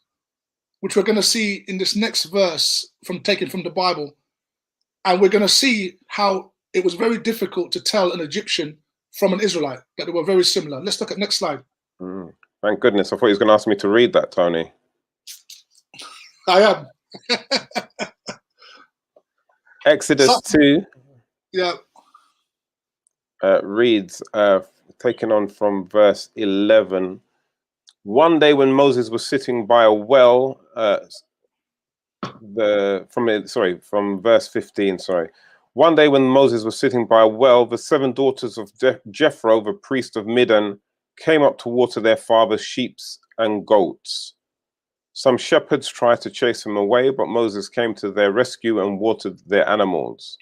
which we're going to see in this next verse taken from the Bible. And we're going to see how it was very difficult to tell an Egyptian from an Israelite, that they were very similar. Let's look at next slide. Thank goodness. I thought he was going to ask me to read that, Tony. I am. Exodus 2 Yeah. reads, taken on from verse 11. One day when Moses was sitting by a well, from verse 15, sorry. One day when Moses was sitting by a well, the 7 daughters of Jethro, the priest of Midian, came up to water their father's sheep and goats. Some shepherds tried to chase them away, but Moses came to their rescue and watered their animals.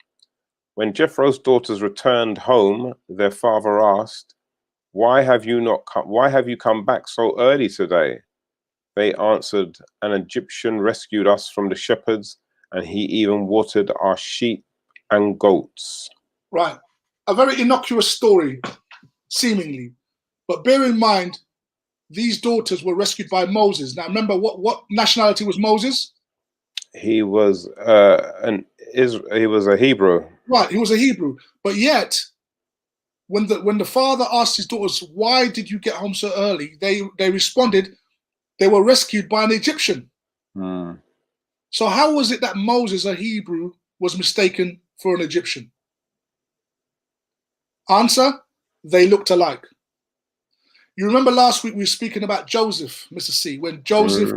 When Jethro's daughters returned home, their father asked, Why have you come back so early today? They answered, An Egyptian rescued us from the shepherds, and he even watered our sheep and goats. Right. A very innocuous story, seemingly. But bear in mind, these daughters were rescued by Moses. Now, remember, what nationality was Moses? He was a Hebrew. Right, he was a Hebrew. But yet, when the father asked his daughters, why did you get home so early? They responded, they were rescued by an Egyptian. So how was it that Moses, a Hebrew, was mistaken for an Egyptian? Answer, they looked alike. You remember last week we were speaking about Joseph, Mr. C, when Joseph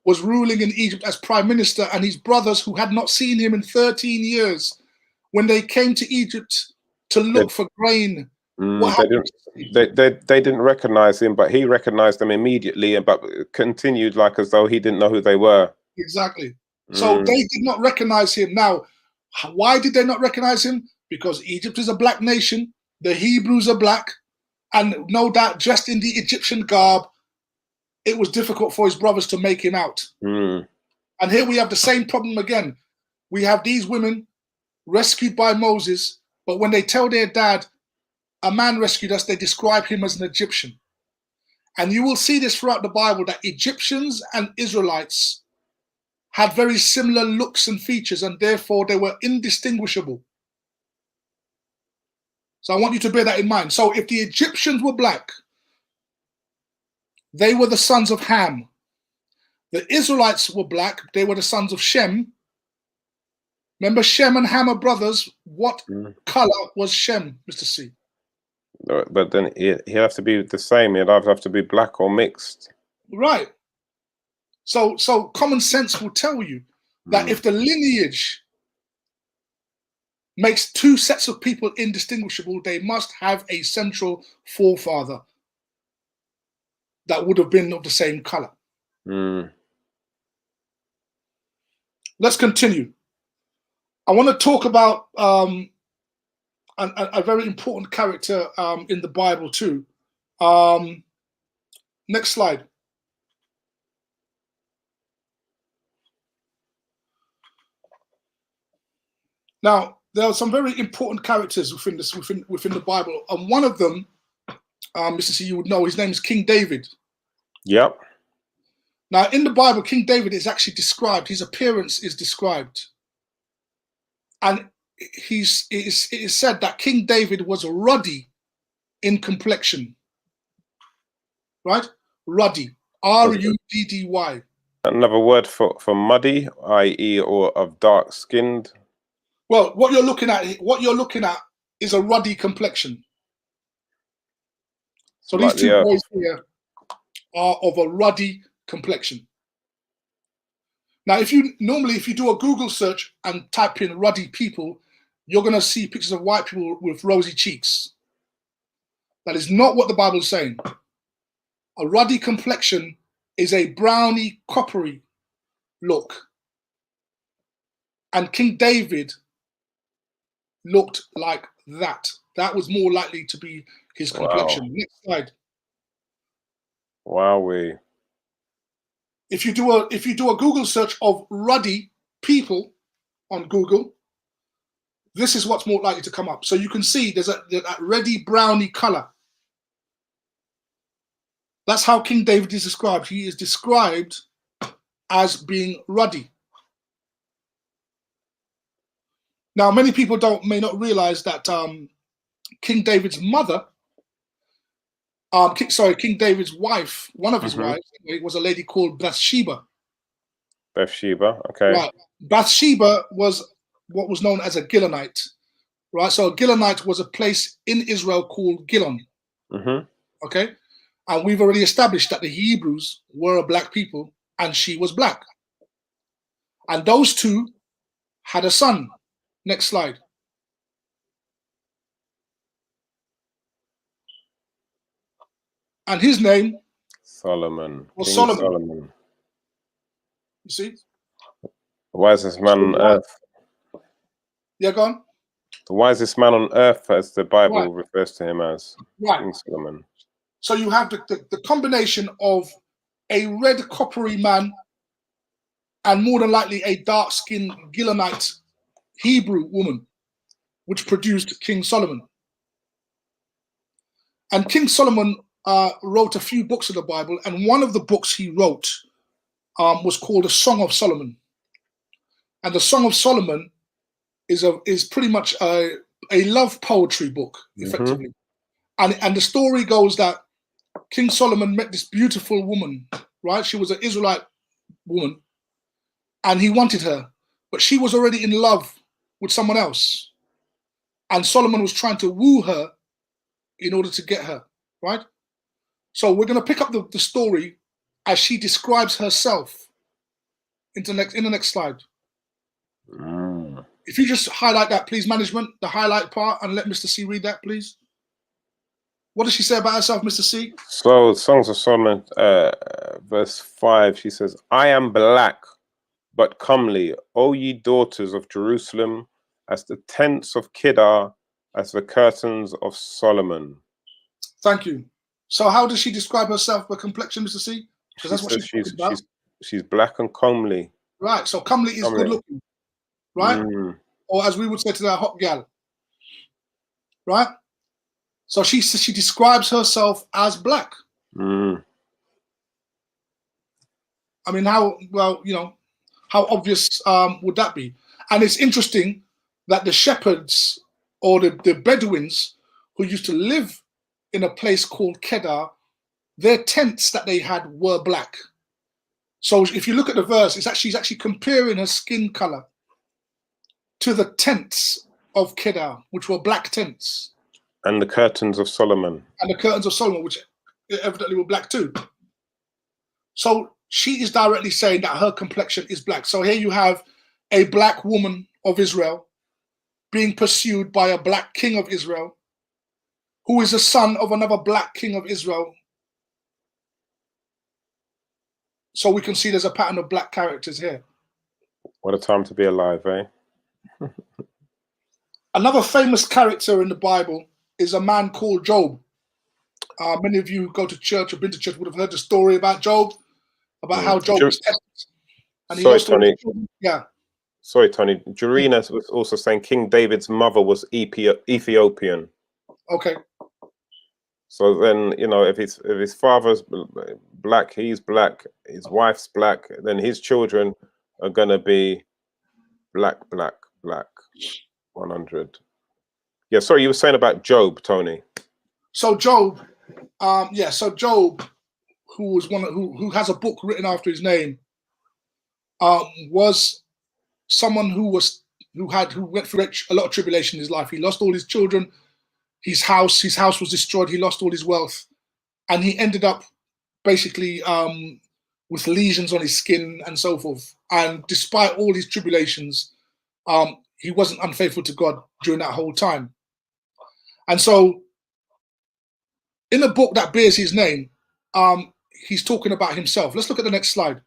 was ruling in Egypt as prime minister, and his brothers, who had not seen him in 13 years, when they came to Egypt to look for grain, what happened? They didn't recognize him, but he recognized them immediately, but continued like as though he didn't know who they were. Exactly. So they did not recognize him. Now, why did they not recognize him? Because Egypt is a black nation, the Hebrews are black, and no doubt dressed in the Egyptian garb, it was difficult for his brothers to make him out. And here we have the same problem again. We have these women rescued by Moses, but when they tell their dad, a man rescued us, they describe him as an Egyptian. And you will see this throughout the Bible, that Egyptians and Israelites had very similar looks and features, and therefore they were indistinguishable. So I want you to bear that in mind. So if the Egyptians were black, they were the sons of Ham. The Israelites were black, they were the sons of Shem. Remember, Shem and Ham are brothers. What color was Shem, Mr. C? But then he'd have to be the same. He'd either have to be black or mixed. Right. So common sense will tell you that if the lineage makes 2 sets of people indistinguishable, they must have a central forefather that would have been of the same color. Let's continue. I want to talk about a very important character in the Bible too. Next slide. Now, there are some very important characters within the Bible, and one of them, Mr. C, you would know, his name is King David. Yep. Now, in the Bible, King David is actually described. His appearance is described, and it is said that King David was ruddy in complexion. Right? Ruddy. R-U-D-D-Y. Another word for muddy, i.e., or of dark skinned. Well, what you're looking at is a ruddy complexion. So these two boys here are of a ruddy complexion. Now, if you do a Google search and type in ruddy people, you're going to see pictures of white people with rosy cheeks. That is not what the Bible is saying. A ruddy complexion is a browny, coppery look. And King David looked like that. That was more likely to be his complexion. Wow. Next slide. Wowee. If you do a Google search of ruddy people on Google, this is what's more likely to come up. So you can see there's that reddy browny color. That's how King David is described. He is described as being ruddy. Now, many people may not realize that King David's mother, King David's wife, one of his wives, was a lady called Bathsheba. Bathsheba, okay. Right. Bathsheba was what was known as a Gilonite, right? So a Gilonite was a place in Israel called Gilon, okay? And we've already established that the Hebrews were a black people and she was black. And those two had a son. Next slide. And his name Solomon. was King Solomon. Solomon. You see? The wisest man on earth. Yeah, go on. The wisest man on earth, as the Bible Right. refers to him as. Right. King Solomon. So you have the combination of a red coppery man and more than likely a dark-skinned Gilonite Hebrew woman, which produced King Solomon. And King Solomon wrote a few books of the Bible, and one of the books he wrote was called A Song of Solomon. And the Song of Solomon is pretty much a love poetry book, effectively. And the story goes that King Solomon met this beautiful woman, right? She was an Israelite woman, and he wanted her, but she was already in love with someone else. And Solomon was trying to woo her in order to get her, right? So we're going to pick up the story as she describes herself in the next slide. If you just highlight that, please, management, the highlight part, and let Mr. C read that, please. What does she say about herself, Mr. C? So, Songs of Solomon, verse 5, she says, I am black, but comely, O ye daughters of Jerusalem, as the tents of Kedar, as the curtains of Solomon. Thank you. So how does she describe herself by complexion, Mr. C? Because that's what she's talking about. She's black and comely. Right, so comely is good looking, right? Or as we would say to that, hot gal, right? So she describes herself as black. I mean, how obvious would that be? And it's interesting that the shepherds or the Bedouins who used to live in a place called Kedar, their tents that they had were black. So if you look at the verse, she's actually comparing her skin color to the tents of Kedar, which were black tents. And the curtains of Solomon. And the curtains of Solomon, which evidently were black too. So she is directly saying that her complexion is black. So here you have a black woman of Israel being pursued by a black king of Israel, who is a son of another black king of Israel. So we can see there's a pattern of black characters here. What a time to be alive, eh? Another famous character in the Bible is a man called Job. Many of you who go to church or been to church would have heard the story about Job, about how Job was tested. And he lost all his children. Yeah. Sorry, Tony. Jarina was also saying King David's mother was Ethiopian. Okay. So then, you know, if his father's black, he's black, his wife's black, then his children are gonna be black, 100. Yeah, sorry, you were saying about Job, Tony. So Job, so Job, who was who has a book written after his name, was someone who went through a lot of tribulation in his life. He lost all his children, his house was destroyed, he lost all his wealth, and he ended up basically with lesions on his skin and so forth. And despite all his tribulations, he wasn't unfaithful to God during that whole time. And so in a book that bears his name, he's talking about himself. Let's look at the next slide.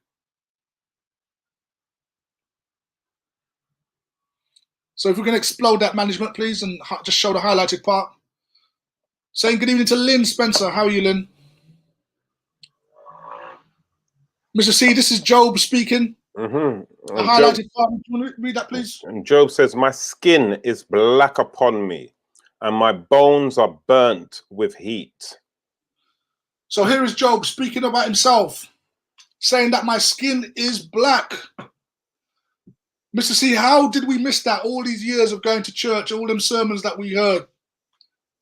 So if we can explode that, management, please, and just show the highlighted part. Saying good evening to Lynn Spencer. How are you, Lynn? Mr. C, this is Job speaking. The highlighted part. Do you want to read that, please? And Job says, my skin is black upon me, and my bones are burnt with heat. So here is Job speaking about himself, saying that my skin is black. Mr. C, how did we miss that all these years of going to church, all them sermons that we heard?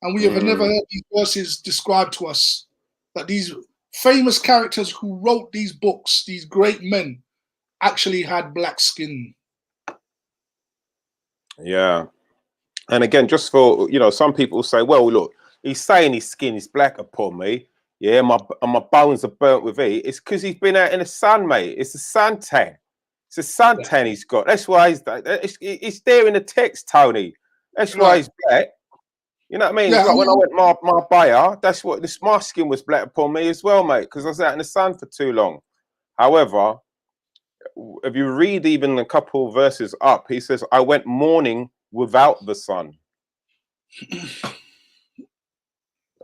And we have never heard these verses described to us, that these famous characters who wrote these books, these great men, actually had black skin. Yeah. And again, just for, you know, some people say, well, look, he's saying his skin is black upon me. Yeah, my bones are burnt with heat. It's because he's been out in the sun, mate. It's a suntan. It's a suntan he's got. That's why it's there in the text, Tony. That's why he's black. You know what I mean? Yeah, It's like when I went Marbella, that's what my skin was black upon me as well, mate, because I was out in the sun for too long. However, if you read even a couple verses up, he says, I went mourning without the sun.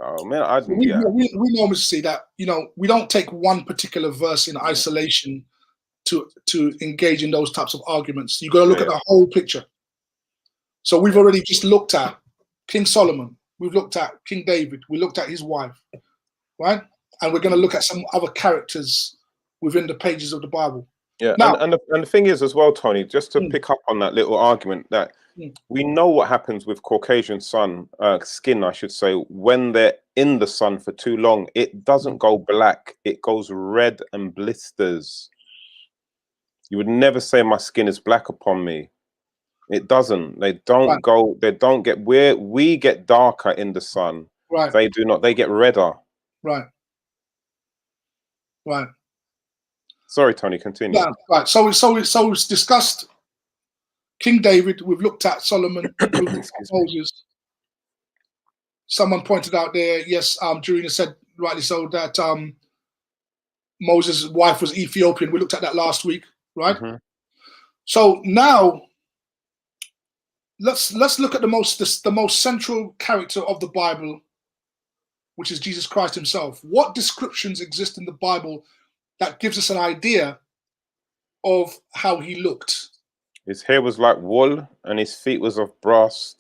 Oh man, we normally see that, you know, we don't take one particular verse in isolation to engage in those types of arguments. You got to look at the whole picture. So we've already just looked at King Solomon, we've looked at King David, we looked at his wife, right? And we're going to look at some other characters within the pages of the Bible. Yeah, now, and the thing is as well, Tony, just to pick up on that little argument, that we know what happens with Caucasian skin, I should say, when they're in the sun for too long. It doesn't go black, it goes red and blisters. You would never say my skin is black upon me. It doesn't. They don't go, they don't get, where we get darker in the sun. Right. They do not, they get redder. Right. Right. Sorry, Tony, continue. Yeah, right. So it's discussed King David. We've looked at Solomon. We've looked at Moses. Someone pointed out there, yes, Jurina said rightly so that Moses' wife was Ethiopian. We looked at that last week, right? Mm-hmm. So now let's look at the most central character of the Bible, which is Jesus Christ himself. What descriptions exist in the Bible that gives us an idea of how he looked? His hair was like wool, and his feet was of brass.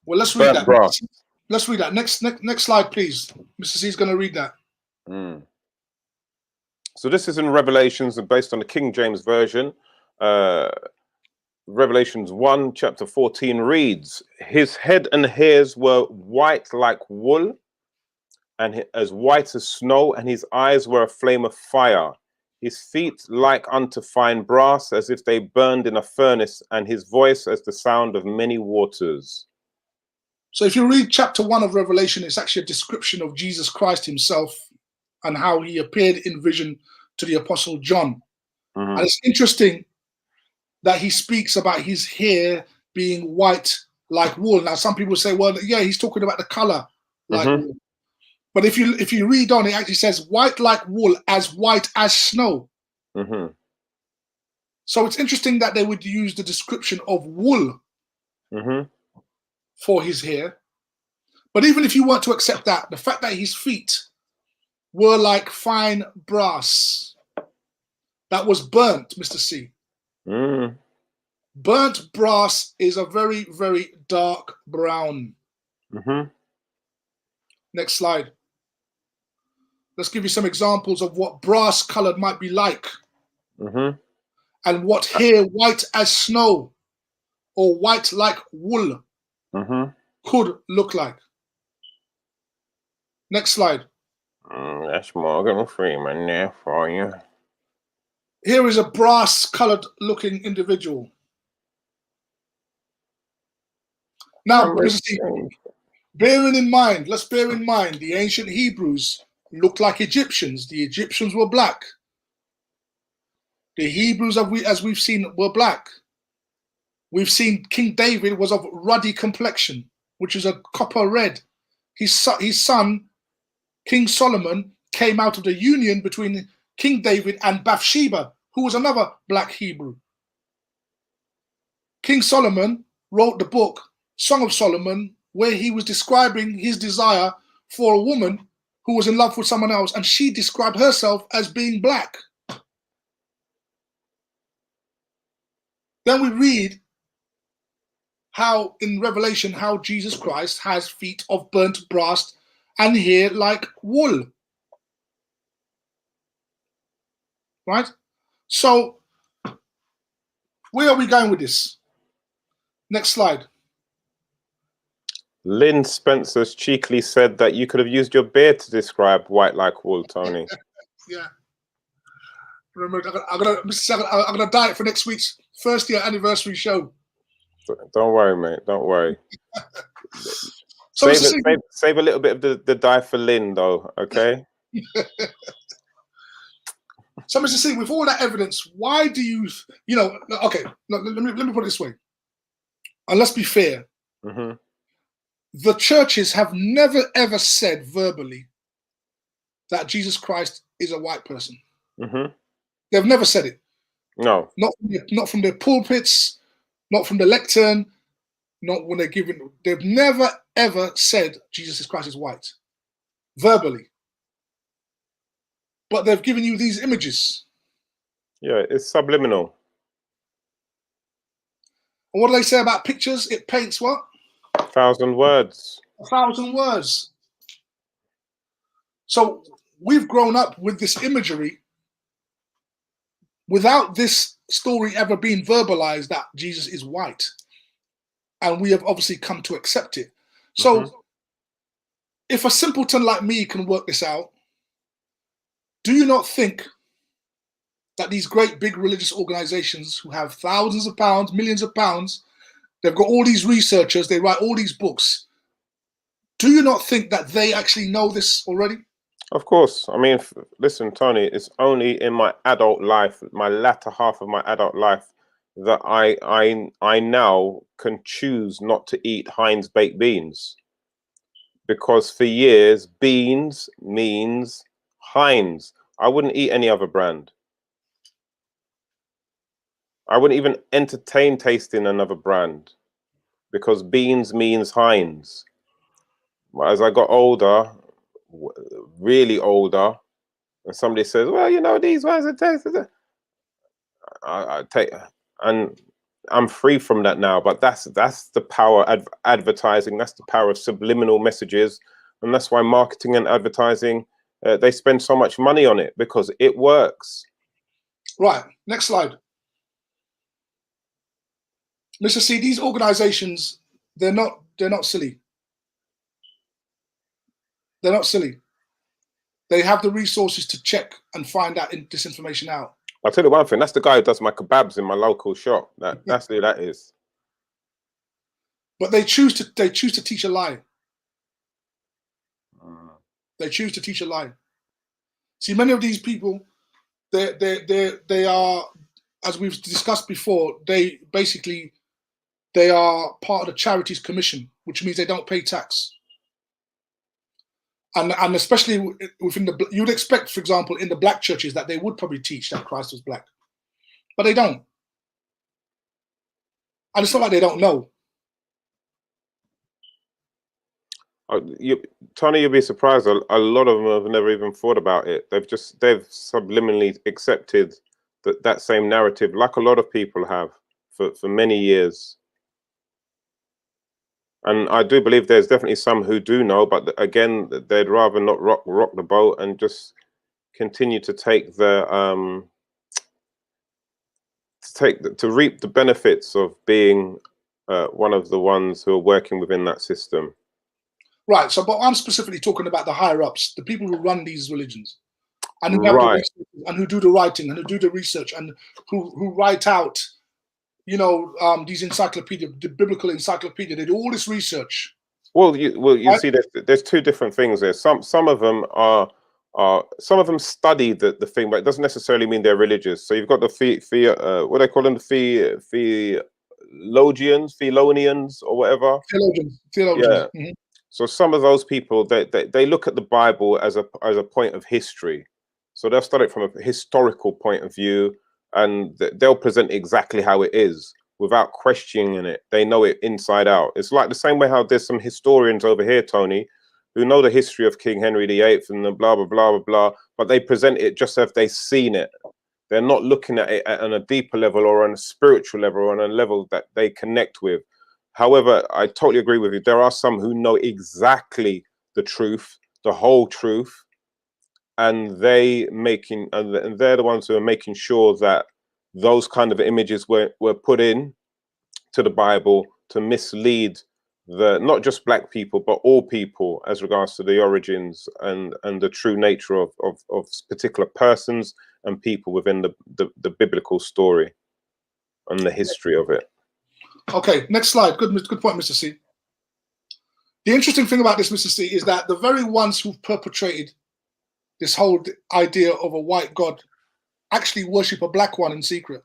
Well, let's read that. Brass. Let's read that. Next slide, please. Mr. C is going to read that. So this is in Revelations, and based on the King James Version. Revelations 1, chapter 14 reads, his head and hairs were white like wool, and as white as snow, and his eyes were a flame of fire. His feet like unto fine brass, as if they burned in a furnace, and his voice as the sound of many waters. So if you read chapter 1 of Revelation, it's actually a description of Jesus Christ himself and how he appeared in vision to the Apostle John. Mm-hmm. And it's interesting that he speaks about his hair being white like wool. Now, some people say, well, yeah, he's talking about the color like wool. But if you read on, it actually says white like wool, as white as snow. Mm-hmm. So it's interesting that they would use the description of wool for his hair. But even if you weren't to accept that, the fact that his feet were like fine brass that was burnt, Mr. C. Burnt brass is a very, very dark brown. Next slide. Let's give you some examples of what brass colored might be like. And what hair white as snow or white like wool could look like. Next slide. That's Morgan Freeman there for you. Here is a brass colored looking individual. Now, let's bear in mind the ancient Hebrews looked like Egyptians. The Egyptians were black. The Hebrews, as we've seen, were black. We've seen King David was of ruddy complexion, which is a copper red. His son, King Solomon, came out of the union between King David and Bathsheba, who was another black Hebrew. King Solomon wrote the book, Song of Solomon, where he was describing his desire for a woman who was in love with someone else, and she described herself as being black. Then we read how in Revelation, how Jesus Christ has feet of burnt brass and hair like wool. Right? So, where are we going with this? Next slide. Lynn Spencer's cheekily said that you could have used your beard to describe white like wool, Tony. Yeah. Remember, I'm gonna diet for next week's first year anniversary show. Don't worry, mate. Don't worry. So save a little bit of the dye for Lynn, though. Okay. So, Mr. C, with all that evidence, why do you know? Okay, let me put it this way. And let's be fair. Mm-hmm. The churches have never ever said verbally that Jesus Christ is a white person. Mm-hmm. They've never said it. No. Not from their pulpits, not from the lectern, not when they're giving. They've never ever said Jesus Christ is white, verbally. But they've given you these images. Yeah, it's subliminal. And what do they say about pictures? It paints what? 1,000 words. 1,000 words. So we've grown up with this imagery without this story ever being verbalized that Jesus is white. And we have obviously come to accept it. So if a simpleton like me can work this out, do you not think that these great big religious organizations who have thousands of pounds, millions of pounds, they've got all these researchers, they write all these books, do you not think that they actually know this already? Of course. I mean, listen, Tony, it's only in my adult life, my latter half of my adult life, that I now can choose not to eat Heinz baked beans. Because for years, beans means Heinz. I wouldn't eat any other brand. I wouldn't even entertain tasting another brand because beans means Heinz. As I got older, really older, and somebody says, well, you know, these ones are tasted. I take, and I'm free from that now, but that's the power of advertising. That's the power of subliminal messages. And that's why marketing and advertising, they spend so much money on it because it works. Right. Next slide. Mr. C, these organizations, they're not silly. They're not silly. They have the resources to check and find out this information out. I'll tell you one thing, that's the guy who does my kebabs in my local shop. That's who that is. But they choose to teach a lie. They choose to teach a lie. See, many of these people, they are, as we've discussed before, they are part of the Charities Commission, which means they don't pay tax. And especially within you'd expect, for example, in the black churches that they would probably teach that Christ was black, but they don't. And it's not like they don't know. Tony, you'll be surprised. A lot of them have never even thought about it. They've subliminally accepted that same narrative, like a lot of people have for many years. And I do believe there's definitely some who do know, but again, they'd rather not rock the boat and just continue to take to reap the benefits of being one of the ones who are working within that system. Right. So, but I'm specifically talking about the higher ups, the people who run these religions, and who and who do the writing and who do the research and who write out, these encyclopedia, the biblical encyclopedia. They do all this research. Well, you see, there's two different things there. Some of them some of them study the thing, but it doesn't necessarily mean they're religious. So you've got the what do they call them, the theologians or whatever. Theologians. Yeah. Mm-hmm. So some of those people, they look at the Bible as a point of history. So they'll study it from a historical point of view, and they'll present exactly how it is without questioning it. They know it inside out. It's like the same way how there's some historians over here, Tony, who know the history of King Henry VIII and the blah, blah, blah, blah, blah, but they present it just as if they've seen it. They're not looking at it on a deeper level or on a spiritual level or on a level that they connect with. However, I totally agree with you. There are some who know exactly the truth, the whole truth, and they're the ones who are making sure that those kind of images were put in to the Bible to mislead not just black people, but all people as regards to the origins and the true nature of particular persons and people within the biblical story and the history of it. Okay, next slide. Good point, Mr. C. The interesting thing about this, Mr. C, is that the very ones who've perpetrated this whole idea of a white god actually worship a black one in secret.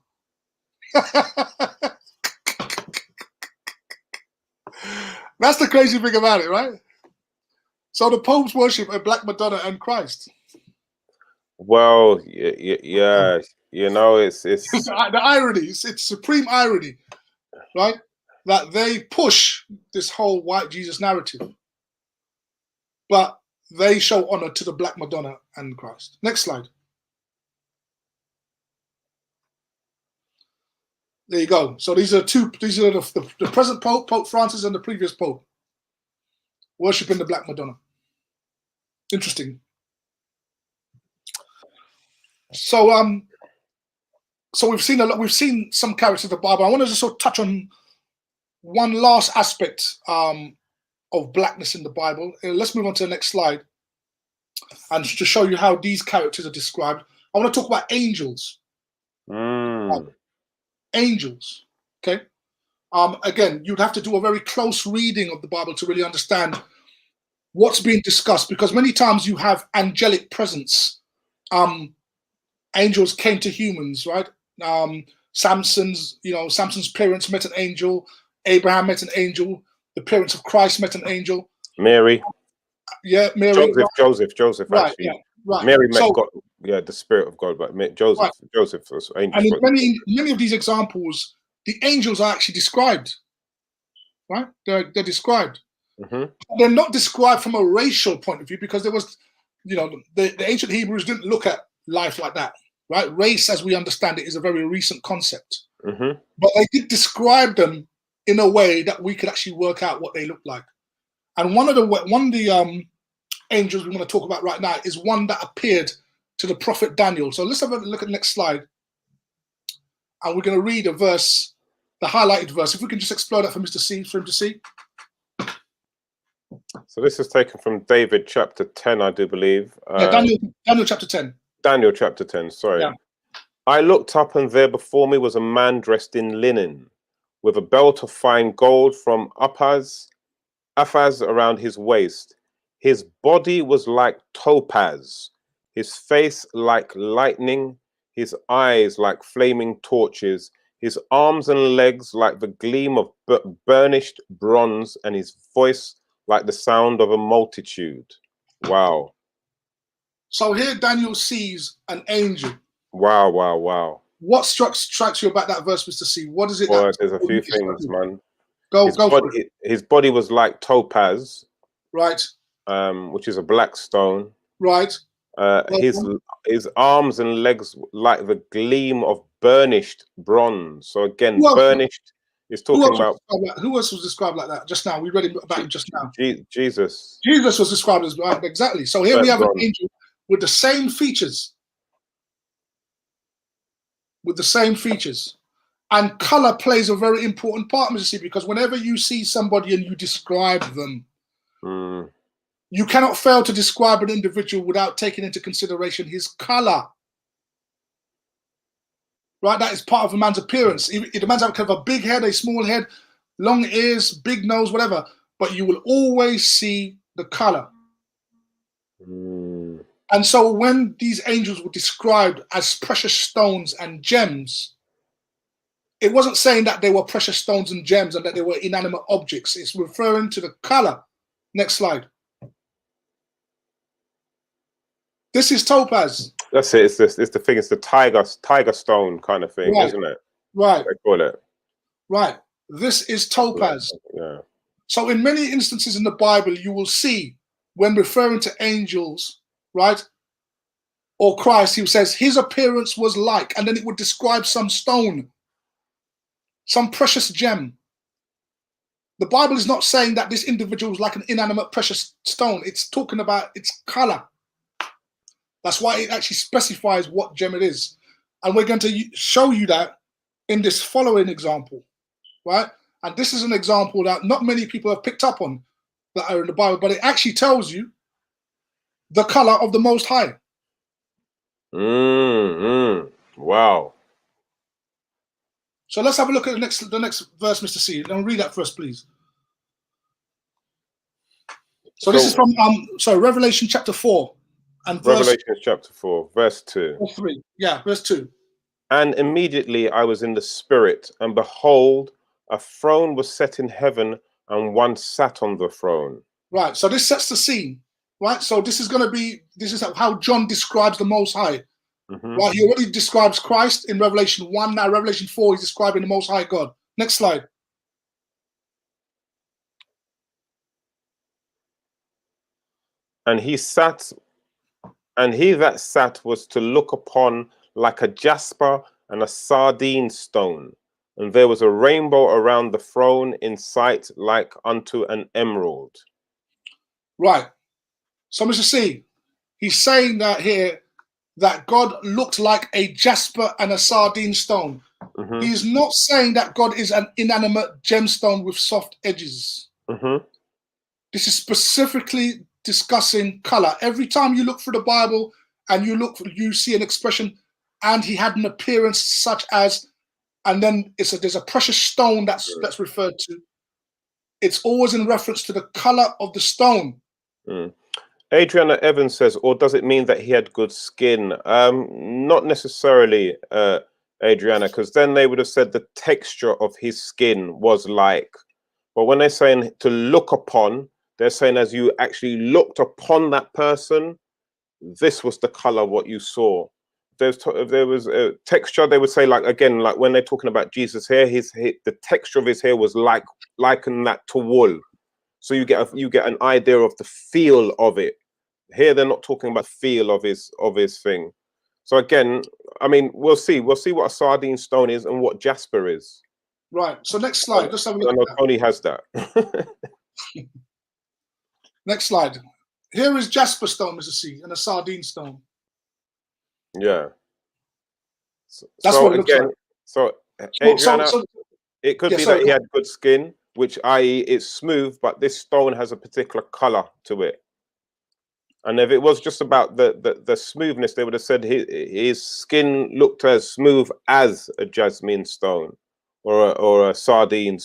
That's the crazy thing about it, right? So the popes worship a black Madonna and Christ. Well, yeah, you know, it's the irony. It's supreme irony, right? That they push this whole white Jesus narrative, but they show honor to the black Madonna and Christ. Next slide. There you go. So these are the present Pope, Pope Francis, and the previous Pope worshiping the black Madonna. Interesting. So so we've seen a lot. We've seen some characters of the Bible. I want to just sort of touch on one last aspect of blackness in the Bible. Let's move on to the next slide, and to show you how these characters are described. I want to talk about angels. Angels. Okay. Again, you'd have to do a very close reading of the Bible to really understand what's being discussed, because many times you have angelic presence. Angels came to humans, right? Samson's parents met an angel. Abraham met an angel. The parents of Christ met an angel. Mary. Yeah, Mary. Joseph. Right, Actually. yeah, right. Mary met God. Yeah, the Spirit of God, but Joseph. Right. Joseph was angel. And in many of these examples, the angels are actually described. Right? They're described. Mm-hmm. They're not described from a racial point of view, because there was, the ancient Hebrews didn't look at life like that. Right? Race, as we understand it, is a very recent concept. Mm-hmm. But they did describe them in a way that we could actually work out what they look like. And one of the angels we want to talk about right now is one that appeared to the prophet Daniel. So let's have a look at the next slide. And we're going to read a verse, the highlighted verse. If we can just explore that for Mr. C, for him to see. So this is taken from David chapter 10, I do believe. Daniel chapter 10. Daniel chapter 10, sorry. Yeah. I looked up, and there before me was a man dressed in linen, with a belt of fine gold from Uphaz around his waist. His body was like topaz, his face like lightning, his eyes like flaming torches, his arms and legs like the gleam of burnished bronze, and his voice like the sound of a multitude. Wow. So here Daniel sees an angel. Wow. What strikes you about that verse, Mr. C? What is it? Well, there's a few things, man. His body was like topaz. Right. Which is a black stone. Right. His arms and legs like the gleam of burnished bronze. So again, burnished is talking about... Who else was described like that just now? We read about him just now. Jesus. Jesus was described as right, exactly. So here we have an angel with the same features. And color plays a very important part, Mr. C, because whenever you see somebody and you describe them, you cannot fail to describe an individual without taking into consideration his color. Right? That is part of a man's appearance. The man's have a big head, a small head, long ears, big nose, whatever. But you will always see the color. And so when these angels were described as precious stones and gems, it wasn't saying that they were precious stones and gems and that they were inanimate objects. It's referring to the color. Next slide. This is topaz. That's it. It's the thing. It's the tiger stone kind of thing, isn't it? Right. They call it. Right. This is topaz. Yeah. So in many instances in the Bible, you will see when referring to angels, right, or Christ, he says his appearance was like, and then it would describe some stone, some precious gem. The Bible is not saying that this individual is like an inanimate precious stone. It's talking about its color. That's why it actually specifies what gem it is. And we're going to show you that in this following example, right? And this is an example that not many people have picked up on that are in the Bible, but it actually tells you the color of the Most High. Wow. So let's have a look at the next verse, Mr. C. Then read that first, please. So this is from Revelation chapter 4 and Revelation chapter 4, verse 2. 3. Yeah, verse 2. And immediately I was in the spirit, and behold, a throne was set in heaven, and one sat on the throne. Right. So this sets the scene. Right. So this is how John describes the Most High. Right. He already describes Christ in Revelation 1. Now Revelation 4, he's describing the Most High God. Next slide. And he that sat was to look upon like a jasper and a sardine stone. And there was a rainbow around the throne in sight like unto an emerald. Right. So Mr. C, he's saying that here that God looked like a jasper and a sardine stone. He's not saying that God is an inanimate gemstone with soft edges. This is specifically discussing color. Every time you look through the Bible and you see an expression, and he had an appearance such as, and then there's a precious stone that's referred to. It's always in reference to the color of the stone. Adriana Evans says, or does it mean that he had good skin? Not necessarily, Adriana, because then they would have said the texture of his skin was like. But when they're saying to look upon, they're saying as you actually looked upon that person, this was the color what you saw. If there was a texture, they would say, like, again, like when they're talking about Jesus' hair, the texture of his hair was liken that to wool. So you get an idea of the feel of it. Here they're not talking about feel of his thing. So again, I mean, we'll see what a sardine stone is and what jasper is. Right. So next slide. Let's have a look. I know Tony has that. Next slide. Here is jasper stone, Mr. C, and a sardine stone. Yeah. That's what it looks like. So Adriana, it could be that he had good skin, which i.e. it's smooth, but this stone has a particular color to it. And if it was just about the smoothness, they would have said his skin looked as smooth as a jasmine stone or a sardine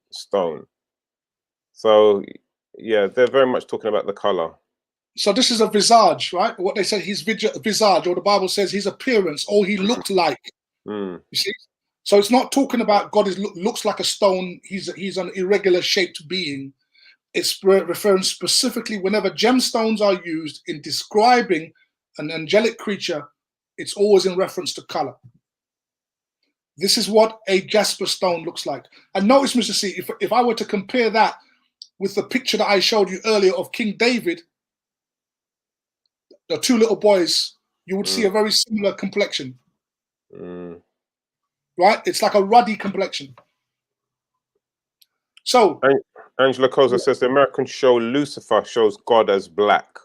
stone. So yeah, they're very much talking about the color. So this is a visage, right? What they say, his visage, or the Bible says his appearance, or he looked like. You see? So it's not talking about God looks like a stone. He's an irregular shaped being. It's referring specifically whenever gemstones are used in describing an angelic creature, it's always in reference to color. This is what a jasper stone looks like. And notice, Mr. C, if I were to compare that with the picture that I showed you earlier of King David, the two little boys, you would see a very similar complexion. Right? It's like a ruddy complexion. So Angela Koza says the American show Lucifer shows God as black.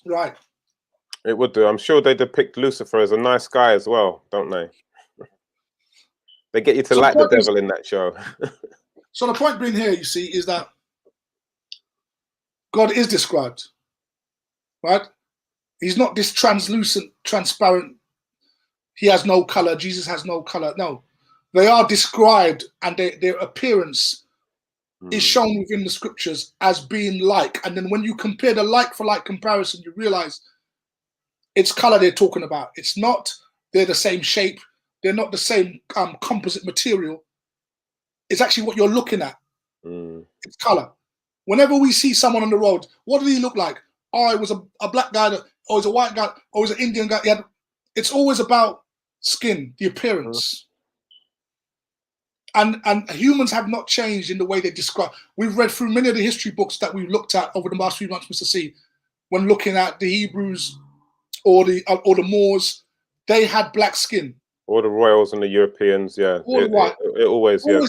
Right. It would do. I'm sure they depict Lucifer as a nice guy as well, don't they? They get you to like the devil in that show. So the point being here, you see, is that God is described, right? He's not this translucent, transparent. He has no color. Jesus has no color. No, they are described, and their appearance is shown within the scriptures as being like. And then when you compare the like for like comparison, you realize it's color they're talking about. It's not they're the same shape. They're not the same composite material. It's actually what you're looking at. It's color. Whenever we see someone on the road, what did he look like? Oh, it was a black guy, or it was a white guy, or it was an Indian guy. It's always about skin, the appearance. And humans have not changed in the way they describe. We've read through many of the history books that we've looked at over the last few months, Mr. C, when looking at the Hebrews or the Moors, they had black skin. All the royals and the Europeans, yeah. It always, yeah.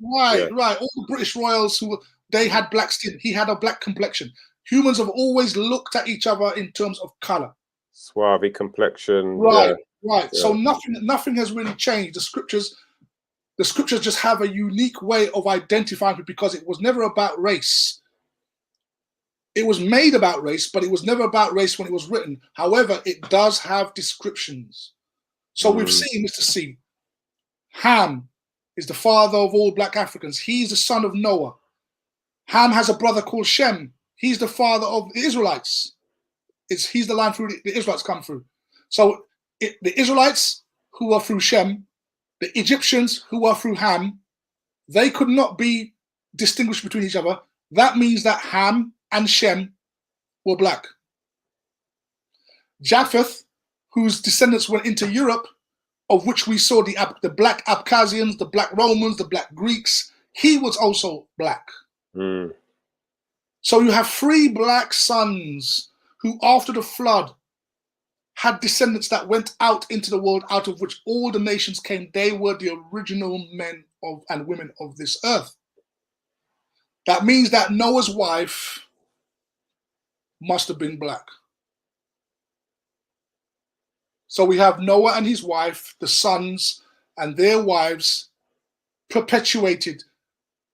Right. All the British royals they had black skin. He had a black complexion. Humans have always looked at each other in terms of color. Suave complexion. Right. Yeah. So nothing has really changed. The scriptures just have a unique way of identifying it because it was never about race. It was made about race, but it was never about race when it was written. However, it does have descriptions. So we've seen, Mr. C, Ham is the father of all black Africans. He's the son of Noah. Ham has a brother called Shem. He's the father of the Israelites. He's the line through the Israelites come through. So the Israelites who are through Shem, the Egyptians who are through Ham, they could not be distinguished between each other. That means that Ham and Shem were black. Japheth, whose descendants went into Europe, of which we saw the black Abkhazians, the black Romans, the black Greeks, he was also black. So you have 3 black sons who, after the flood, had descendants that went out into the world, out of which all the nations came. They were the original men and women of this earth. That means that Noah's wife must have been black. So we have Noah and his wife, the sons and their wives, perpetuated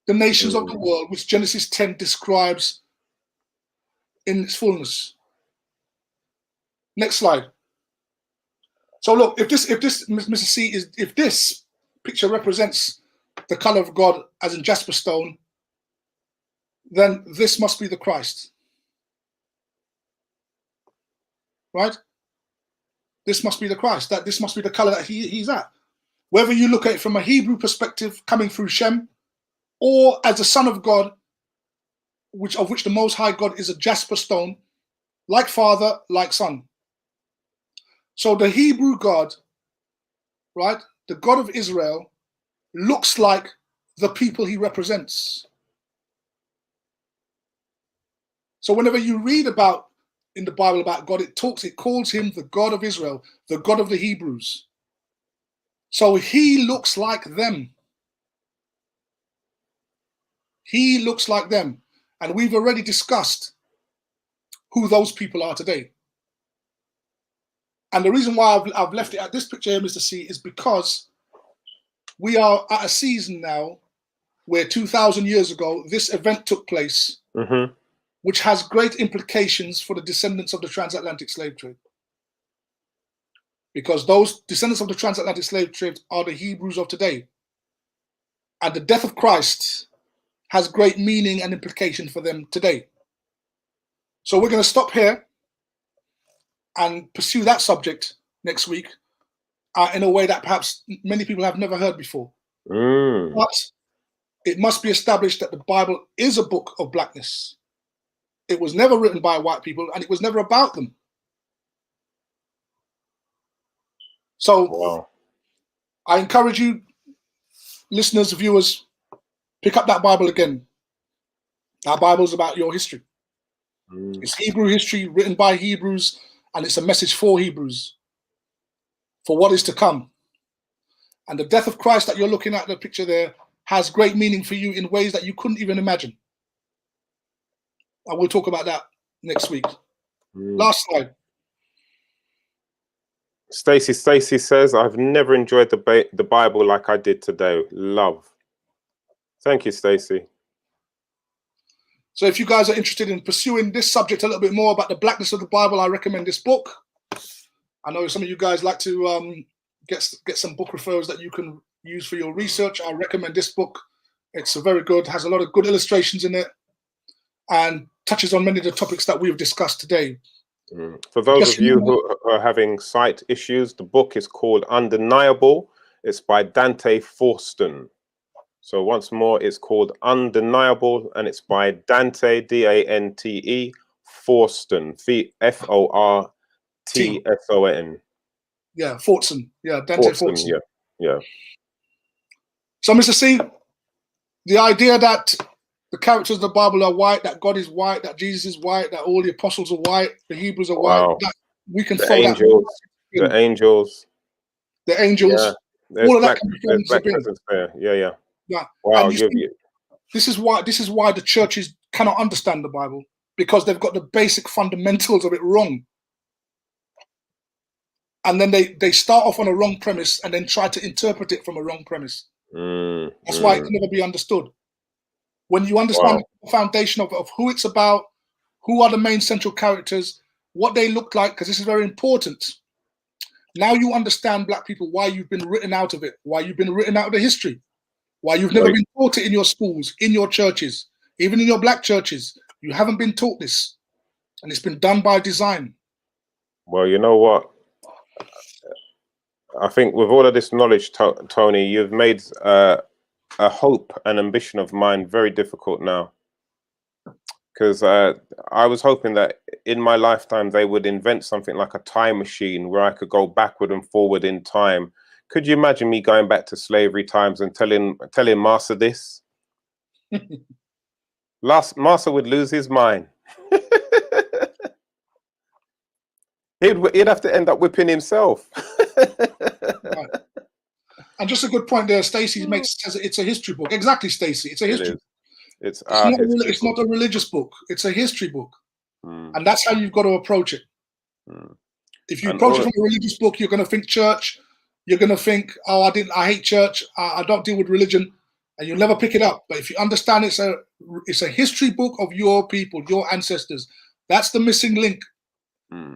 the nations of the world, which Genesis 10 describes in its fullness. Next slide. So look, if this, Mr. C, if this picture represents the color of God, as in jasper stone, then this must be the Christ, right? This must be the Christ. That this must be the color that he's at. Whether you look at it from a Hebrew perspective, coming through Shem, or as the Son of God, of which the Most High God is a jasper stone, like Father, like Son. So the Hebrew God, right, the God of Israel, looks like the people he represents. So whenever you read about in the Bible about God, it calls him the God of Israel, the God of the Hebrews. So he looks like them. He looks like them. And we've already discussed who those people are today. And the reason why I've left it at this picture here, Mr. C, is because we are at a season now where 2,000 years ago, this event took place, which has great implications for the descendants of the transatlantic slave trade. Because those descendants of the transatlantic slave trade are the Hebrews of today. And the death of Christ has great meaning and implication for them today. So we're going to stop here and pursue that subject next week in a way that perhaps many people have never heard before. But it must be established that the Bible is a book of blackness. It was never written by white people, and it was never about them. So I encourage you, listeners, viewers, pick up that Bible again. Our Bible is about your history. It's Hebrew history written by Hebrews, and it's a message for Hebrews, for what is to come. And the death of Christ that you're looking at, the picture there, has great meaning for you in ways that you couldn't even imagine. I will talk about that next week. Last slide. Stacey says, I've never enjoyed the Bible like I did today. Love. Thank you, Stacey. So if you guys are interested in pursuing this subject a little bit more about the blackness of the Bible, I recommend this book. I know some of you guys like to get some book referrals that you can use for your research. I recommend this book. It's very good, has a lot of good illustrations in it, and touches on many of the topics that we've discussed today. For those of you who are having sight issues, the book is called Undeniable. It's by Dante Forston. So once more, it's called Undeniable, and it's by Dante, D-A-N-T-E, Forston, F-O-R-T-S-O-N. Yeah, Forston. Yeah, Dante Forston. Yeah. So, Mr. C, the idea that the characters of the Bible are white, that God is white, that Jesus is white, that all the apostles are white, the Hebrews are white, that we can throw that. The angels. Yeah. All of that can be thrown into the bin. Yeah. Wow. This is why the churches cannot understand the Bible, because they've got the basic fundamentals of it wrong. And then they start off on a wrong premise and then try to interpret it from a wrong premise. That's why it can never be understood. When you understand the foundation of who it's about, who are the main central characters, what they look like, because this is very important. Now you understand, black people, why you've been written out of it, why you've been written out of the history, why you've never been taught it in your schools, in your churches, even in your black churches. You haven't been taught this, and it's been done by design. Well, you know what? I think with all of this knowledge, Tony, you've made a hope and ambition of mine very difficult now. Because I was hoping that in my lifetime they would invent something like a time machine where I could go backward and forward in time. Could you imagine me going back to slavery times and telling Master this? Master would lose his mind. He'd have to end up whipping himself. Right. And just a good point there, Stacey says it's a history book. Exactly, Stacey. It's a history book. It's not a religious book. It's a history book. And that's how you've got to approach it. If you approach it from a religious book, you're going to think church. You're going to think, oh, I hate church. I don't deal with religion. And you'll never pick it up. But if you understand it's a history book of your people, your ancestors. That's the missing link.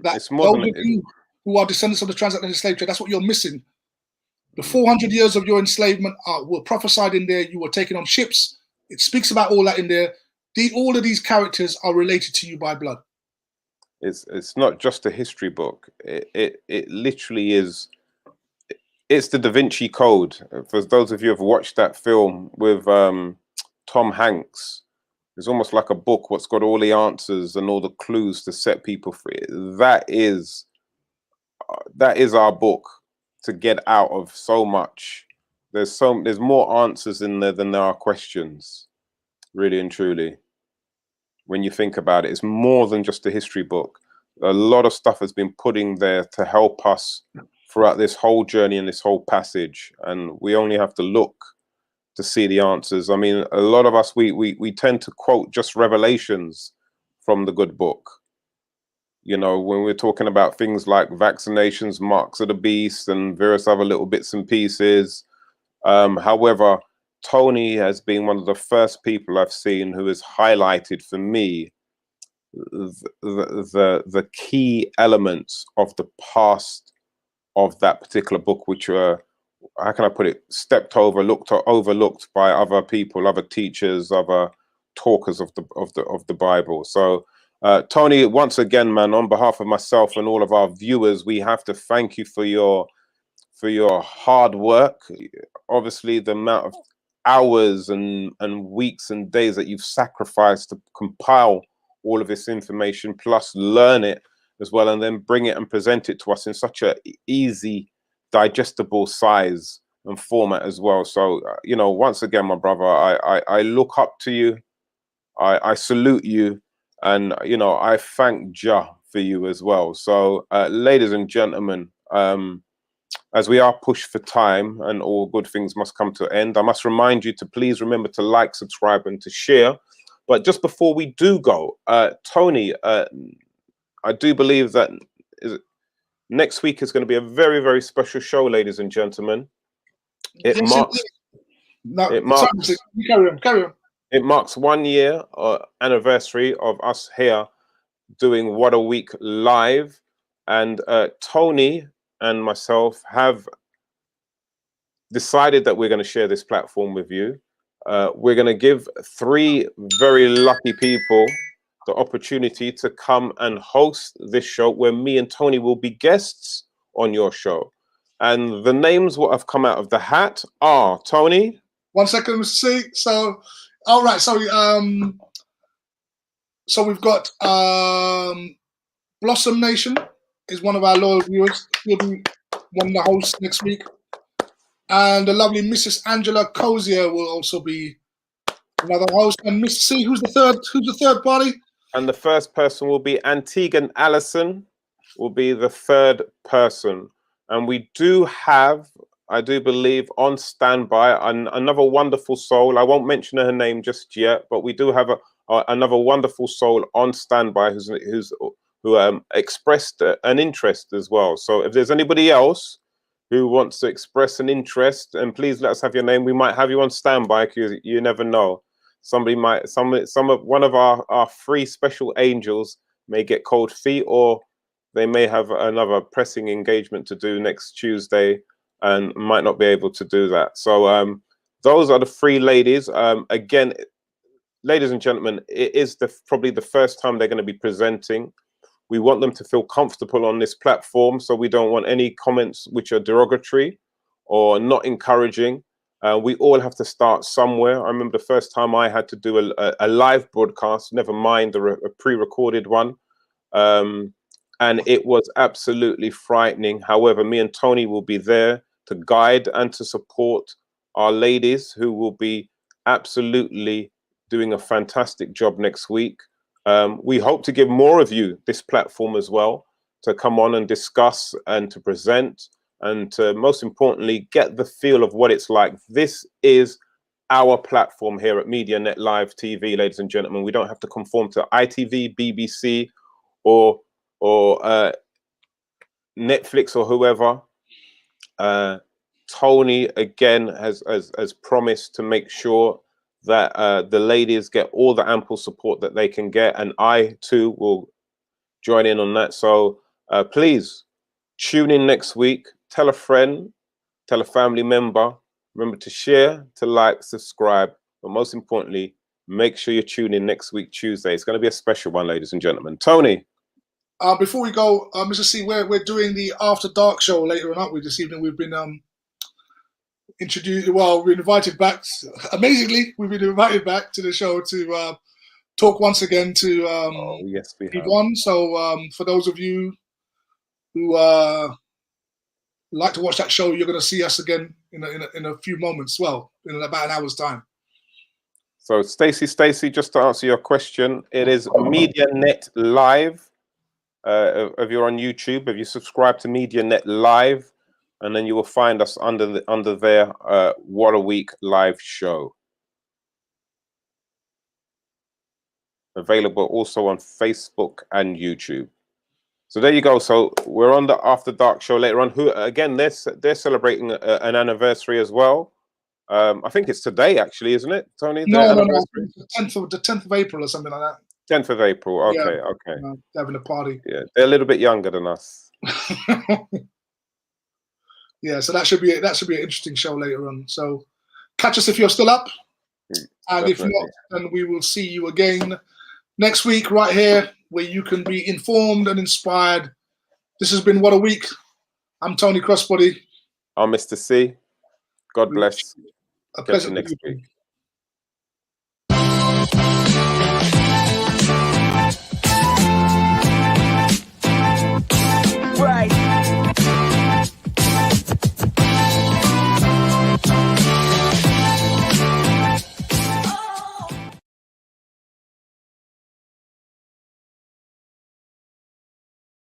That's those of you who are descendants of the transatlantic slave trade, that's what you're missing. The 400 years of your enslavement were prophesied in there. You were taken on ships. It speaks about all that in there. All of these characters are related to you by blood. It's not just a history book. It literally is. It's the Da Vinci Code. For those of you who have watched that film with Tom Hanks, it's almost like a book what's got all the answers and all the clues to set people free. That is our book to get out of so much. There's more answers in there than there are questions, really and truly. When you think about it, it's more than just a history book. A lot of stuff has been put in there to help us throughout this whole journey and this whole passage, and we only have to look to see the answers. I mean, a lot of us, we tend to quote just revelations from the good book. You know, when we're talking about things like vaccinations, marks of the beast, and various other little bits and pieces. However, Tony has been one of the first people I've seen who has highlighted for me the key elements of the past of that particular book, which were, how can I put it, stepped over, overlooked by other people, other teachers, other talkers of the Bible. So Tony, once again, man, on behalf of myself and all of our viewers, we have to thank you for your hard work. Obviously, the amount of hours and weeks and days that you've sacrificed to compile all of this information, plus learn it as well, and then bring it and present it to us in such a easy, digestible size and format as well. So, you know, once again, my brother, I look up to you. I salute you. And, you know, I thank Jah for you as well. So, ladies and gentlemen, as we are pushed for time and all good things must come to an end, I must remind you to please remember to like, subscribe, and to share. But just before we do go, Tony, I do believe that next week is going to be a very, very special show, ladies and gentlemen. It marks 1 year anniversary of us here doing What a Week live, and Tony and myself have decided that we're going to share this platform with you. We're going to give 3 very lucky people the opportunity to come and host this show where me and Tony will be guests on your show. And the names what have come out of the hat are, Tony? 1 second, Mr. C. So, all right. So, so we've got Blossom Nation is one of our loyal viewers. He'll be one of the hosts next week. And the lovely Mrs. Angela Cozier will also be another host. And Mr. C, who's the third party? And the first person will be Antiguan Allison, will be the third person. And we do have, I do believe, on standby another wonderful soul. I won't mention her name just yet, but we do have another wonderful soul on standby who expressed an interest as well. So if there's anybody else who wants to express an interest, and please let us have your name. We might have you on standby because you never know. Somebody might, one of our 3 special angels may get cold feet, or they may have another pressing engagement to do next Tuesday and might not be able to do that. So those are the three ladies. Again, ladies and gentlemen, it is probably the first time they're going to be presenting. We want them to feel comfortable on this platform, so we don't want any comments which are derogatory or not encouraging. We all have to start somewhere. I remember the first time I had to do a live broadcast, never mind a pre-recorded one. And it was absolutely frightening. However, me and Tony will be there to guide and to support our ladies, who will be absolutely doing a fantastic job next week. We hope to give more of you this platform as well, to come on and discuss and to present, and to, most importantly, get the feel of what it's like. This is our platform here at MediaNet Live TV, ladies and gentlemen. We don't have to conform to ITV, BBC, or Netflix or whoever. Tony again has promised to make sure that the ladies get all the ample support that they can get, and I too will join in on that. So please tune in next week. Tell a friend, tell a family member. Remember to share, to like, subscribe, but most importantly, make sure you tune in next week Tuesday. It's going to be a special one, ladies and gentlemen. Tony. Before we go, Mr. C, we're doing the After Dark show later on, aren't we? This evening we've been introduced. Well, we've been invited back. Amazingly, we've been invited back to the show to talk once again to yes, we have. One. So for those of you who like to watch that show, you're going to see us again in a few moments. Well, in about an hour's time. So Stacey, just to answer your question, it is MediaNet Live. If you're on YouTube, if you subscribe to MediaNet Live, and then you will find us under their What a Week live show. Available also on Facebook and YouTube. So there you go. So we're on the After Dark show later on. Who again? They're celebrating an anniversary as well. I think it's today, actually, isn't it, Tony? No. The 10th of April or something like that. 10th of April. Okay, yeah, okay. Having a party. Yeah, they're a little bit younger than us. Yeah, so that should be an interesting show later on. So catch us if you're still up, and definitely. If not, then we will see you again next week right here, where you can be informed and inspired. This has been What a Week. I'm Tony Crossbody. I'm Mr. C. God bless. A pleasant next week. Right.